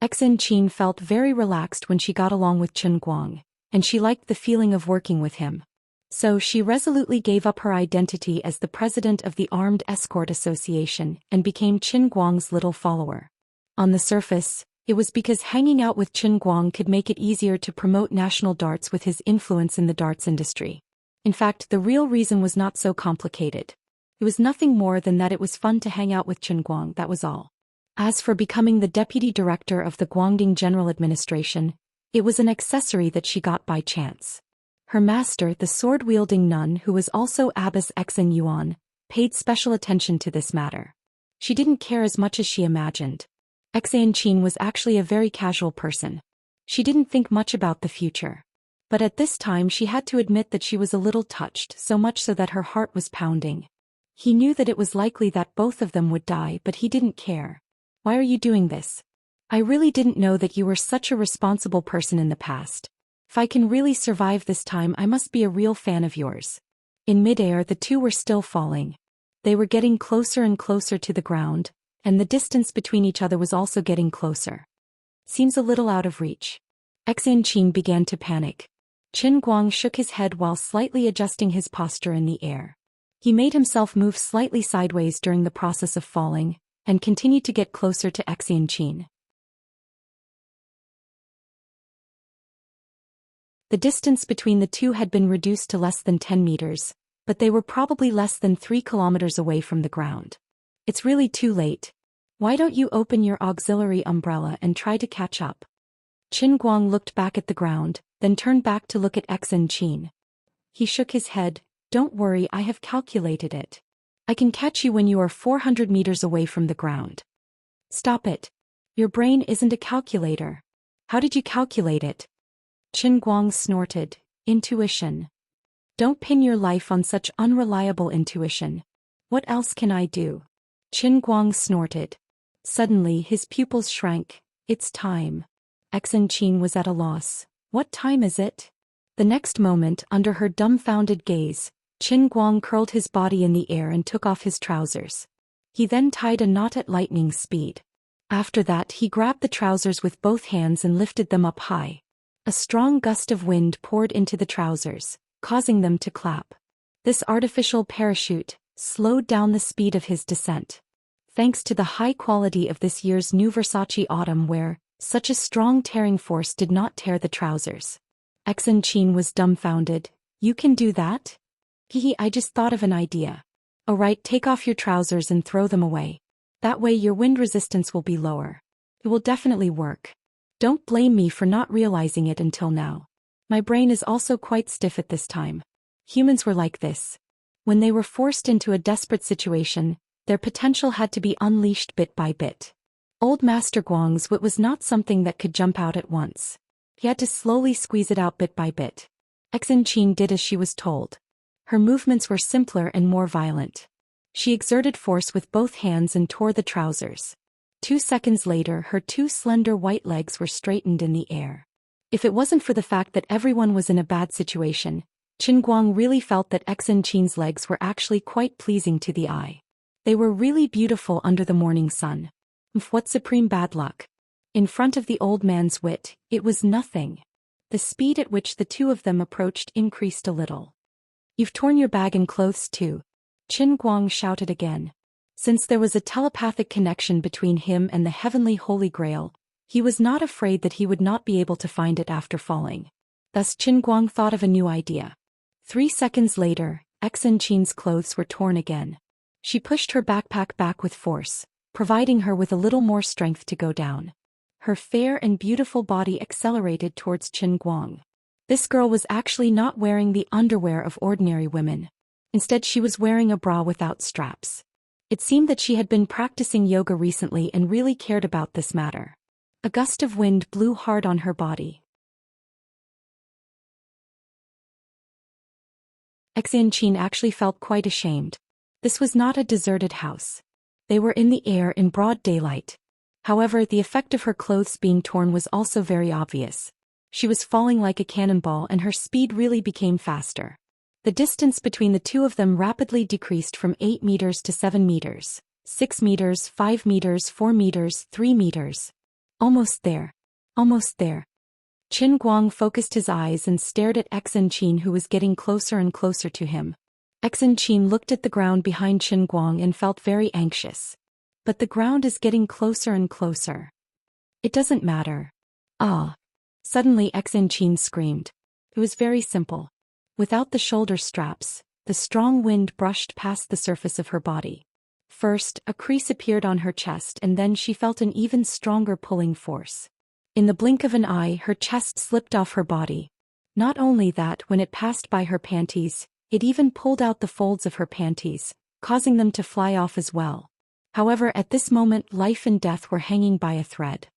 Xianxia felt very relaxed when she got along with Qin Guang, and she liked the feeling of working with him. So she resolutely gave up her identity as the president of the Armed Escort Association and became Qin Guang's little follower. On the surface, it was because hanging out with Qin Guang could make it easier to promote national darts with his influence in the darts industry. In fact, the real reason was not so complicated. It was nothing more than that it was fun to hang out with Qin Guang, that was all. As for becoming the deputy director of the Guangdong General Administration, it was an accessory that she got by chance. Her master, the sword-wielding nun who was also Abbess Xen Yuan, paid special attention to this matter. She didn't care as much as she imagined. Xianxia was actually a very casual person. She didn't think much about the future. But at this time she had to admit that she was a little touched, so much so that her heart was pounding. He knew that it was likely that both of them would die, but he didn't care. Why are you doing this? I really didn't know that you were such a responsible person in the past. If I can really survive this time, I must be a real fan of yours. In midair, the two were still falling. They were getting closer and closer to the ground, and the distance between each other was also getting closer. Seems a little out of reach. Xianxia began to panic. Qin Guang shook his head while slightly adjusting his posture in the air. He made himself move slightly sideways during the process of falling, and continued to get closer to Xianxia. The distance between the two had been reduced to less than 10 meters, but they were probably less than 3 kilometers away from the ground. It's really too late. Why don't you open your auxiliary umbrella and try to catch up? Qin Guang looked back at the ground, then turned back to look at Xianxia. He shook his head. Don't worry, I have calculated it. I can catch you when you are 400 meters away from the ground. Stop it. Your brain isn't a calculator. How did you calculate it? Qin Guang snorted. Intuition. Don't pin your life on such unreliable intuition. What else can I do? Qin Guang snorted. Suddenly his pupils shrank. It's time. Xianxia was at a loss. What time is it? The next moment, under her dumbfounded gaze, Qin Guang curled his body in the air and took off his trousers. He then tied a knot at lightning speed. After that he grabbed the trousers with both hands and lifted them up high. A strong gust of wind poured into the trousers, causing them to clap. This artificial parachute slowed down the speed of his descent. Thanks to the high quality of this year's new Versace autumn wear, such a strong tearing force did not tear the trousers. Xianxia was dumbfounded. You can do that? I just thought of an idea. Alright, take off your trousers and throw them away. That way your wind resistance will be lower. It will definitely work. Don't blame me for not realizing it until now. My brain is also quite stiff at this time. Humans were like this. When they were forced into a desperate situation, their potential had to be unleashed bit by bit. Old Master Guang's wit was not something that could jump out at once. He had to slowly squeeze it out bit by bit. Xianxia did as she was told. Her movements were simpler and more violent. She exerted force with both hands and tore the trousers. 2 seconds later, her 2 slender white legs were straightened in the air. If it wasn't for the fact that everyone was in a bad situation, Qin Guang really felt that Xianxia's legs were actually quite pleasing to the eye. They were really beautiful under the morning sun. What supreme bad luck! In front of the old man's wit, it was nothing. The speed at which the two of them approached increased a little. "You've torn your bag and clothes too," Qin Guang shouted again. Since there was a telepathic connection between him and the heavenly Holy Grail, he was not afraid that he would not be able to find it after falling. Thus Qin Guang thought of a new idea. 3 seconds later, Xianxia's clothes were torn again. She pushed her backpack back with force, providing her with a little more strength to go down. Her fair and beautiful body accelerated towards Qin Guang. This girl was actually not wearing the underwear of ordinary women. Instead, she was wearing a bra without straps. It seemed that she had been practicing yoga recently and really cared about this matter. A gust of wind blew hard on her body. Xianxia actually felt quite ashamed. This was not a deserted house. They were in the air in broad daylight. However, the effect of her clothes being torn was also very obvious. She was falling like a cannonball and her speed really became faster. The distance between the two of them rapidly decreased from 8 meters to 7 meters, 6 meters, 5 meters, 4 meters, 3 meters. Almost there. Almost there. Qin Guang focused his eyes and stared at Xianxia, who was getting closer and closer to him. Xianxia looked at the ground behind Qin Guang and felt very anxious. But the ground is getting closer and closer. It doesn't matter. Ah! Suddenly Xianxia screamed. It was very simple. Without the shoulder straps, the strong wind brushed past the surface of her body. First, a crease appeared on her chest and then she felt an even stronger pulling force. In the blink of an eye, her chest slipped off her body. Not only that, when it passed by her panties, it even pulled out the folds of her panties, causing them to fly off as well. However, at this moment life and death were hanging by a thread.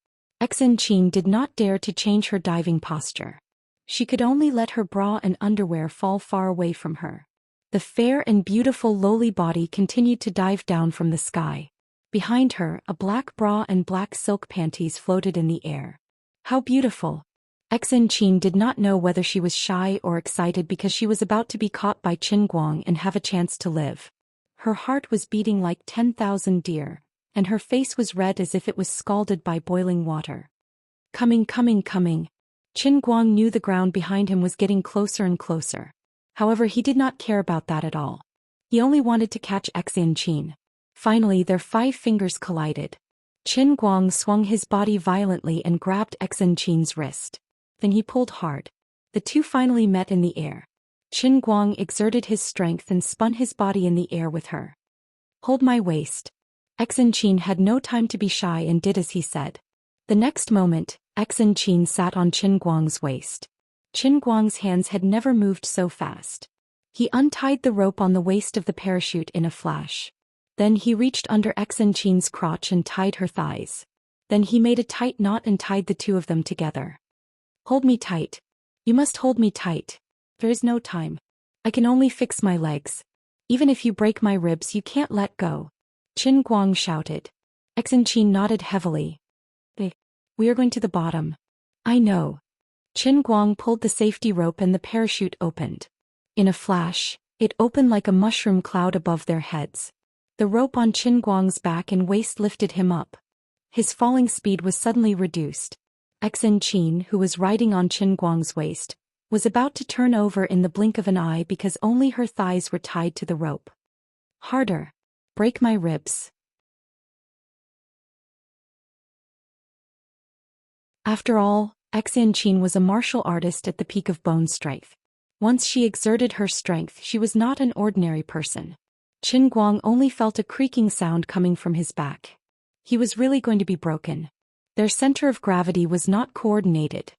Xianxia did not dare to change her diving posture. She could only let her bra and underwear fall far away from her. The fair and beautiful lowly body continued to dive down from the sky. Behind her, a black bra and black silk panties floated in the air. How beautiful! Xianxia did not know whether she was shy or excited because she was about to be caught by Qin Guang and have a chance to live. Her heart was beating like 10,000 deer, and her face was red as if it was scalded by boiling water. Coming, coming, coming. Qin Guang knew the ground behind him was getting closer and closer. However, he did not care about that at all. He only wanted to catch Xianxia. Finally, their 5 fingers collided. Qin Guang swung his body violently and grabbed Xianxia's wrist. Then he pulled hard. The two finally met in the air. Qin Guang exerted his strength and spun his body in the air with her. "Hold my waist." Xianxia had no time to be shy and did as he said. The next moment, Xianxia sat on Qin Guang's waist. Qin Guang's hands had never moved so fast. He untied the rope on the waist of the parachute in a flash. Then he reached under Xianxia's crotch and tied her thighs. Then he made a tight knot and tied the two of them together. "Hold me tight. You must hold me tight. There is no time. I can only fix my legs. Even if you break my ribs, you can't let go," Qin Guang shouted. Xianxia nodded heavily. "We are going to the bottom." "I know." Qin Guang pulled the safety rope and the parachute opened. In a flash, it opened like a mushroom cloud above their heads. The rope on Qin Guang's back and waist lifted him up. His falling speed was suddenly reduced. Xianxia, who was riding on Qin Guang's waist, was about to turn over in the blink of an eye because only her thighs were tied to the rope. "Harder. Break my ribs." After all, Xianxia was a martial artist at the peak of bone strength. Once she exerted her strength, she was not an ordinary person. Qin Guang only felt a creaking sound coming from his back. He was really going to be broken. Their center of gravity was not coordinated.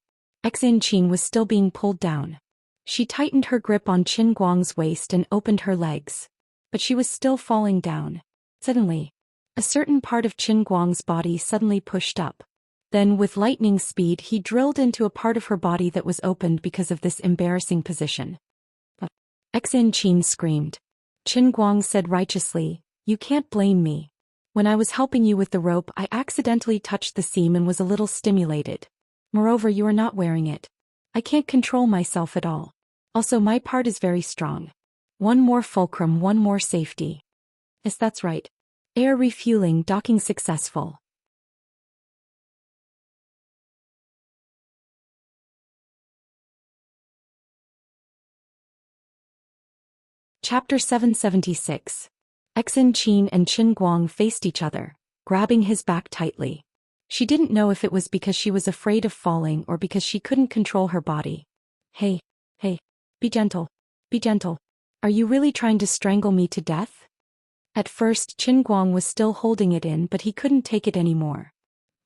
Xianxia was still being pulled down. She tightened her grip on Qin Guang's waist and opened her legs. But she was still falling down. Suddenly, a certain part of Qin Guang's body suddenly pushed up. Then with lightning speed he drilled into a part of her body that was opened because of this embarrassing position. Xianxia screamed. Qin Guang said righteously, "You can't blame me. When I was helping you with the rope, I accidentally touched the seam and was a little stimulated. Moreover, you are not wearing it. I can't control myself at all." Also, my part is very strong. One more fulcrum, one more safety. Yes, that's right. Air refueling, docking successful. Chapter 776. Exin Qin and Qin Guang faced each other, grabbing his back tightly. She didn't know if it was because she was afraid of falling or because she couldn't control her body. Hey, be gentle. Be gentle. Are you really trying to strangle me to death? At first, Qin Guang was still holding it in, but he couldn't take it anymore.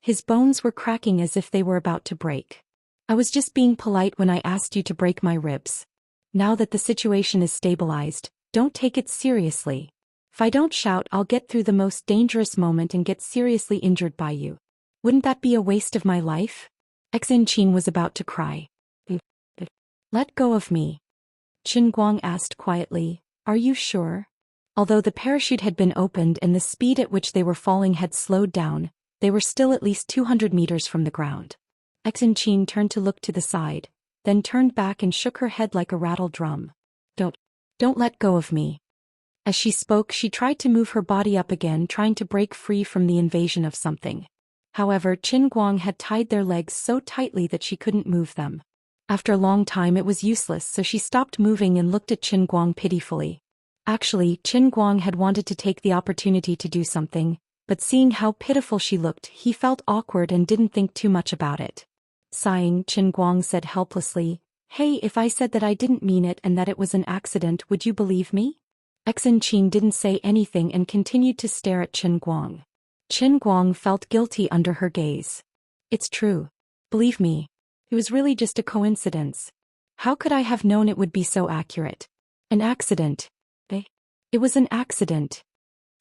His bones were cracking as if they were about to break. I was just being polite when I asked you to break my ribs. Now that the situation is stabilized, don't take it seriously. If I don't shout, I'll get through the most dangerous moment and get seriously injured by you. Wouldn't that be a waste of my life? Exin Qin was about to cry. Let go of me. Qin Guang asked quietly, are you sure? Although the parachute had been opened and the speed at which they were falling had slowed down, they were still at least 200 meters from the ground. Exin Qin turned to look to the side, then turned back and shook her head like a rattled drum. Don't let go of me. As she spoke, she tried to move her body up again, trying to break free from the invasion of something. However, Qin Guang had tied their legs so tightly that she couldn't move them. After a long time it was useless, so she stopped moving and looked at Qin Guang pitifully. Actually, Qin Guang had wanted to take the opportunity to do something, but seeing how pitiful she looked, he felt awkward and didn't think too much about it. Sighing, Qin Guang said helplessly, hey, if I said that I didn't mean it and that it was an accident, would you believe me? Exin Qin didn't say anything and continued to stare at Qin Guang. Qin Guang felt guilty under her gaze. It's true. Believe me. It was really just a coincidence. How could I have known it would be so accurate? An accident. It was an accident.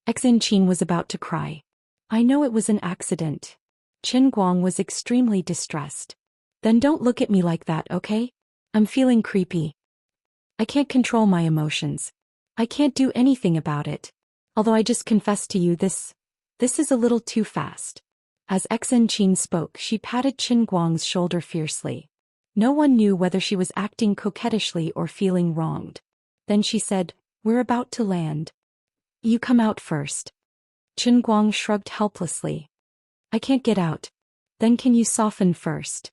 Exin Qin was about to cry. I know it was an accident. Qin Guang was extremely distressed. Then don't look at me like that, okay? I'm feeling creepy. I can't control my emotions. I can't do anything about it. Although I just confessed to you this is a little too fast. As Exin Qin spoke, she patted Qin Guang's shoulder fiercely. No one knew whether she was acting coquettishly or feeling wronged. Then she said, we're about to land. You come out first. Qin Guang shrugged helplessly. I can't get out. Then can you soften first?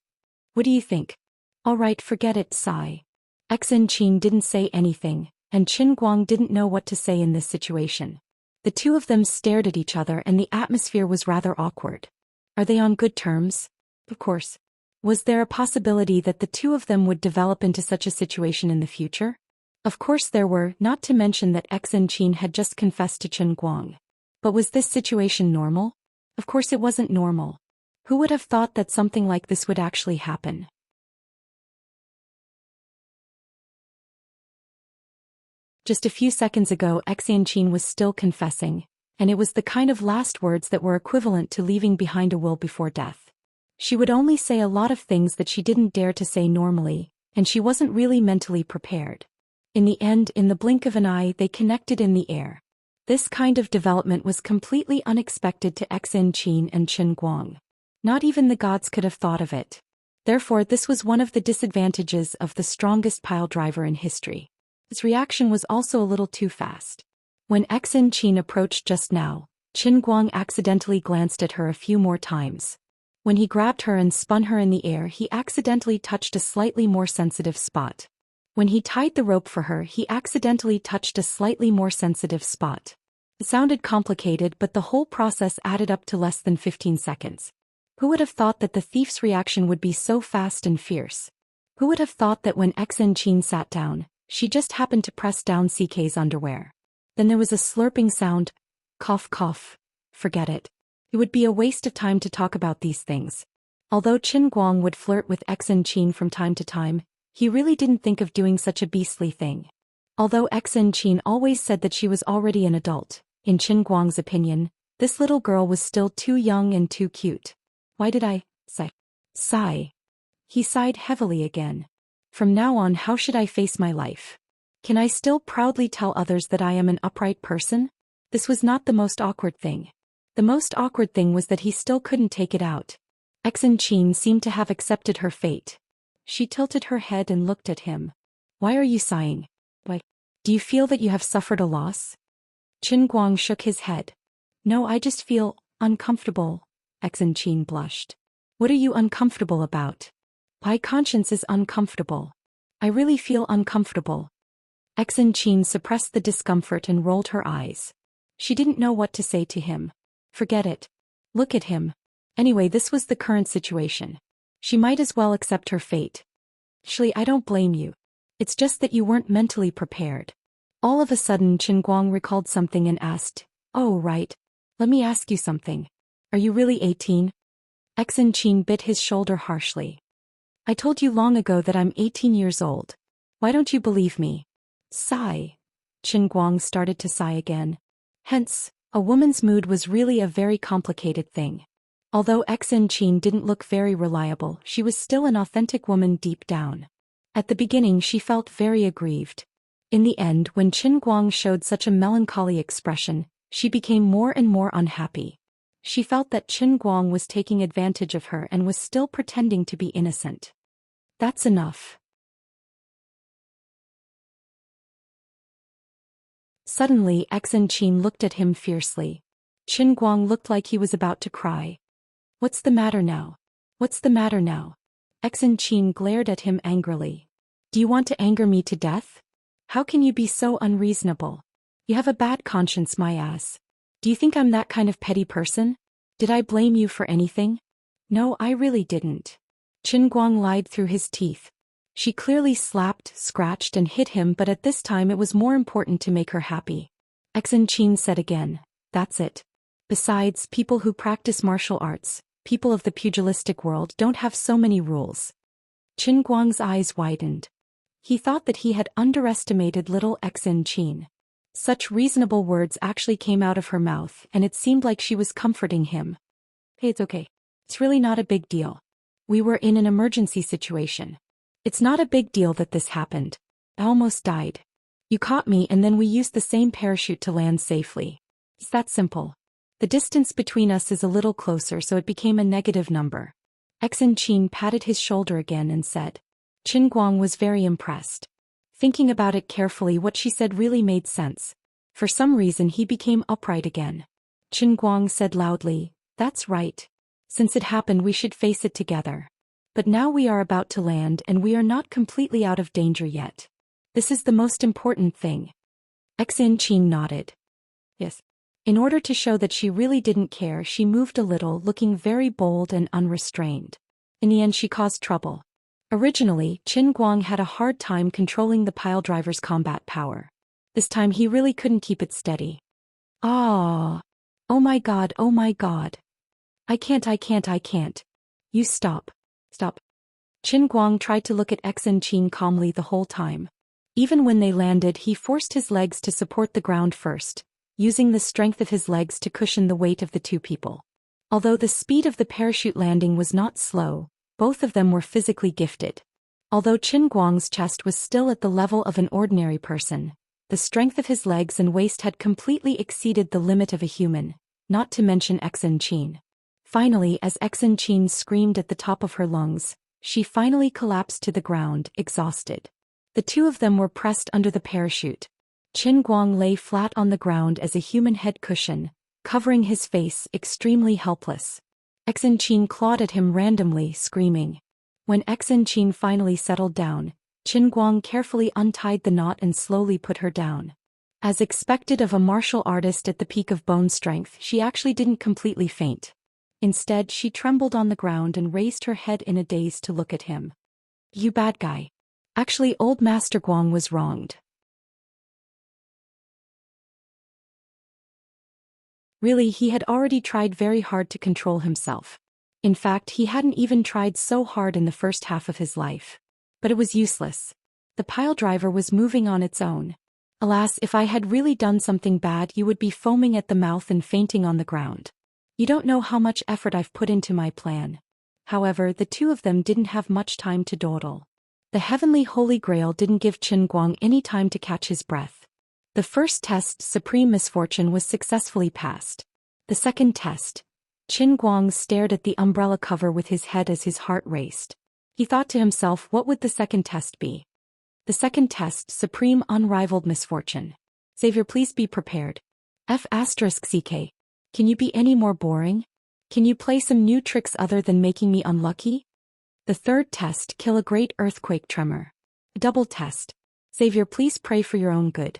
What do you think? All right, forget it, sigh. Exin Qin didn't say anything, and Qin Guang didn't know what to say in this situation. The two of them stared at each other and the atmosphere was rather awkward. Are they on good terms? Of course. Was there a possibility that the two of them would develop into such a situation in the future? Of course there were, not to mention that Exin Qin had just confessed to Qin Guang. But was this situation normal? Of course it wasn't normal. Who would have thought that something like this would actually happen? Just a few seconds ago Exin Qin was still confessing, and it was the kind of last words that were equivalent to leaving behind a will before death. She would only say a lot of things that she didn't dare to say normally, and she wasn't really mentally prepared. In the end, in the blink of an eye, they connected in the air. This kind of development was completely unexpected to Exin Qin and Qin Guang. Not even the gods could have thought of it. Therefore, this was one of the disadvantages of the strongest pile driver in history. His reaction was also a little too fast. When Exin Qin approached just now, Qin Guang accidentally glanced at her a few more times. When he grabbed her and spun her in the air, he accidentally touched a slightly more sensitive spot. When he tied the rope for her, he accidentally touched a slightly more sensitive spot. It sounded complicated, but the whole process added up to less than 15 seconds. Who would have thought that the thief's reaction would be so fast and fierce? Who would have thought that when Exin Qin sat down, she just happened to press down CK's underwear? Then there was a slurping sound. Cough, cough. Forget it. It would be a waste of time to talk about these things. Although Qin Guang would flirt with Exin Qin from time to time, he really didn't think of doing such a beastly thing. Although Exin Qin always said that she was already an adult, in Qin Guang's opinion, this little girl was still too young and too cute. Why did I sigh? He sighed heavily again. From now on, how should I face my life? Can I still proudly tell others that I am an upright person? This was not the most awkward thing. The most awkward thing was that he still couldn't take it out. Exin Qin seemed to have accepted her fate. She tilted her head and looked at him. Why are you sighing? Why? Do you feel that you have suffered a loss? Qin Guang shook his head. No, I just feel uncomfortable. Xianxia blushed. What are you uncomfortable about? My conscience is uncomfortable. I really feel uncomfortable. Xianxia suppressed the discomfort and rolled her eyes. She didn't know what to say to him. Forget it. Look at him. Anyway, this was the current situation. She might as well accept her fate. Actually, I don't blame you. It's just that you weren't mentally prepared. All of a sudden Qin Guang recalled something and asked, Oh right. Let me ask you something. Are you really 18? Xianxia bit his shoulder harshly. I told you long ago that I'm 18 years old. Why don't you believe me? Sigh. Qin Guang started to sigh again. Hence, a woman's mood was really a very complicated thing. Although Xianxia didn't look very reliable, she was still an authentic woman deep down. At the beginning she felt very aggrieved. In the end, when Qin Guang showed such a melancholy expression, she became more and more unhappy. She felt that Qin Guang was taking advantage of her and was still pretending to be innocent. That's enough. Suddenly Xianxia looked at him fiercely. Qin Guang looked like he was about to cry. What's the matter now? What's the matter now? Xianxia glared at him angrily. Do you want to anger me to death? How can you be so unreasonable? You have a bad conscience, my ass. Do you think I'm that kind of petty person? Did I blame you for anything? No, I really didn't. Qin Guang lied through his teeth. She clearly slapped, scratched and hit him, but at this time it was more important to make her happy. Xianxia said again, That's it. Besides, people who practice martial arts, people of the pugilistic world, don't have so many rules. Qin Guang's eyes widened. He thought that he had underestimated little Xianxia. Such reasonable words actually came out of her mouth, and it seemed like she was comforting him. Hey, it's okay. It's really not a big deal. We were in an emergency situation. It's not a big deal that this happened. I almost died. You caught me and then we used the same parachute to land safely. It's that simple. The distance between us is a little closer, so it became a negative number. Xianxia patted his shoulder again and said. Qin Guang was very impressed. Thinking about it carefully, what she said really made sense. For some reason he became upright again. Qin Guang said loudly, That's right. Since it happened we should face it together. But now we are about to land and we are not completely out of danger yet. This is the most important thing. Xianxia nodded. Yes. In order to show that she really didn't care, she moved a little, looking very bold and unrestrained. In the end she caused trouble. Originally, Qin Guang had a hard time controlling the piledriver's combat power. This time he really couldn't keep it steady. Ah! Oh my god, oh my god. I can't. You stop. Stop. Qin Guang tried to look at Xianxia calmly the whole time. Even when they landed, he forced his legs to support the ground first, using the strength of his legs to cushion the weight of the two people. Although the speed of the parachute landing was not slow, both of them were physically gifted. Although Qin Guang's chest was still at the level of an ordinary person, the strength of his legs and waist had completely exceeded the limit of a human, not to mention Xianxia. Finally, as Xianxia screamed at the top of her lungs, she finally collapsed to the ground, exhausted. The two of them were pressed under the parachute. Qin Guang lay flat on the ground as a human head cushion, covering his face, extremely helpless. Xianxia clawed at him randomly, screaming. When Xianxia finally settled down, Qin Guang carefully untied the knot and slowly put her down. As expected of a martial artist at the peak of bone strength, she actually didn't completely faint. Instead, she trembled on the ground and raised her head in a daze to look at him. You bad guy. Actually, old Master Guang was wronged. Really, he had already tried very hard to control himself. In fact, he hadn't even tried so hard in the first half of his life. But it was useless. The piledriver was moving on its own. Alas, if I had really done something bad, you would be foaming at the mouth and fainting on the ground. You don't know how much effort I've put into my plan. However, the two of them didn't have much time to dawdle. The heavenly Holy Grail didn't give Qin Guang any time to catch his breath. The first test, Supreme Misfortune, was successfully passed. The second test, Qin Guang stared at the umbrella cover with his head as his heart raced. He thought to himself, what would the second test be? The second test, supreme unrivaled misfortune. Savior, please be prepared. F*CK. Can you be any more boring? Can you play some new tricks other than making me unlucky? The third test, kill a great earthquake tremor. Double test. Savior, please pray for your own good.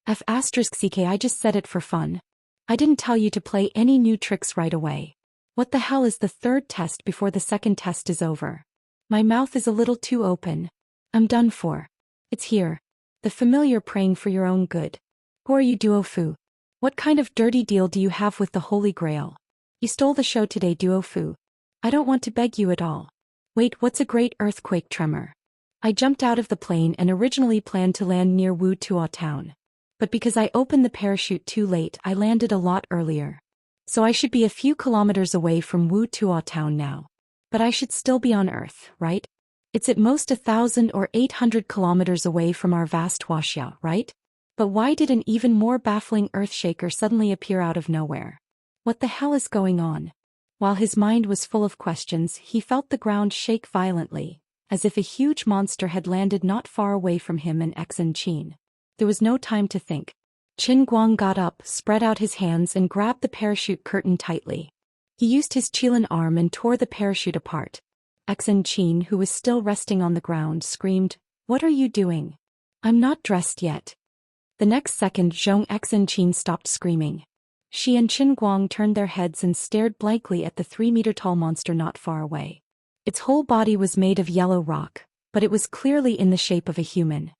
F*CK. I just said it for fun. I didn't tell you to play any new tricks right away. What the hell is the third test before the second test is over? My mouth is a little too open. I'm done for. It's here. The familiar praying for your own good. Who are you, Duo Fu? What kind of dirty deal do you have with the Holy Grail? You stole the show today, Duo Fu. I don't want to beg you at all. Wait, what's a great earthquake tremor? I jumped out of the plane and originally planned to land near Wuxia town. But because I opened the parachute too late, I landed a lot earlier. So I should be a few kilometers away from Wuxia town now. But I should still be on Earth, right? It's at most 1,000 or 800 kilometers away from our vast Wuxia, right? But why did an even more baffling earthshaker suddenly appear out of nowhere? What the hell is going on? While his mind was full of questions, he felt the ground shake violently, as if a huge monster had landed not far away from him and Xianxia. There was no time to think. Qin Guang got up, spread out his hands and grabbed the parachute curtain tightly. He used his qilin arm and tore the parachute apart. Xianxia, who was still resting on the ground, screamed, "What are you doing? I'm not dressed yet." The next second, Xianxia stopped screaming. She and Qin Guang turned their heads and stared blankly at the 3-meter-tall monster not far away. Its whole body was made of yellow rock, but it was clearly in the shape of a human.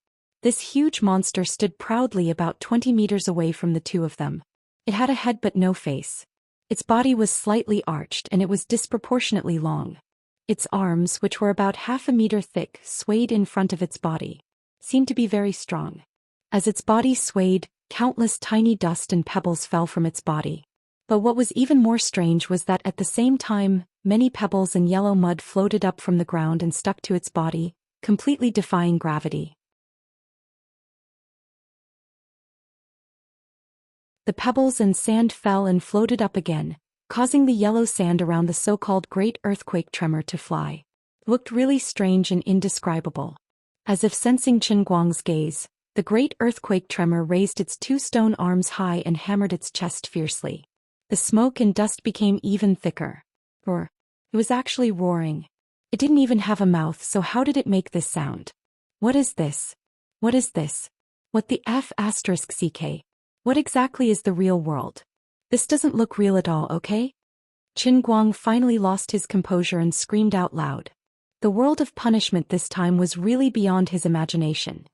This huge monster stood proudly about 20 meters away from the two of them. It had a head but no face. Its body was slightly arched and it was disproportionately long. Its arms, which were about half a meter thick, swayed in front of its body. Seemed to be very strong. As its body swayed, countless tiny dust and pebbles fell from its body. But what was even more strange was that at the same time, many pebbles and yellow mud floated up from the ground and stuck to its body, completely defying gravity. The pebbles and sand fell and floated up again, causing the yellow sand around the so-called Great Earthquake Tremor to fly. It looked really strange and indescribable. As if sensing Qin Guang's gaze, the Great Earthquake Tremor raised its 2 stone arms high and hammered its chest fiercely. The smoke and dust became even thicker. Roar. It was actually roaring. It didn't even have a mouth, so how did it make this sound? What is this? What is this? What the F***CK? What exactly is the real world? This doesn't look real at all, okay? Qin Guang finally lost his composure and screamed out loud. The world of punishment this time was really beyond his imagination.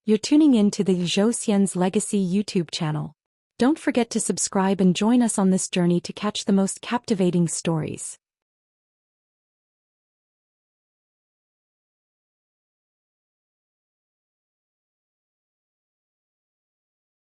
You're tuning in to the Zhou Xian's Legacy YouTube channel. Don't forget to subscribe and join us on this journey to catch the most captivating stories.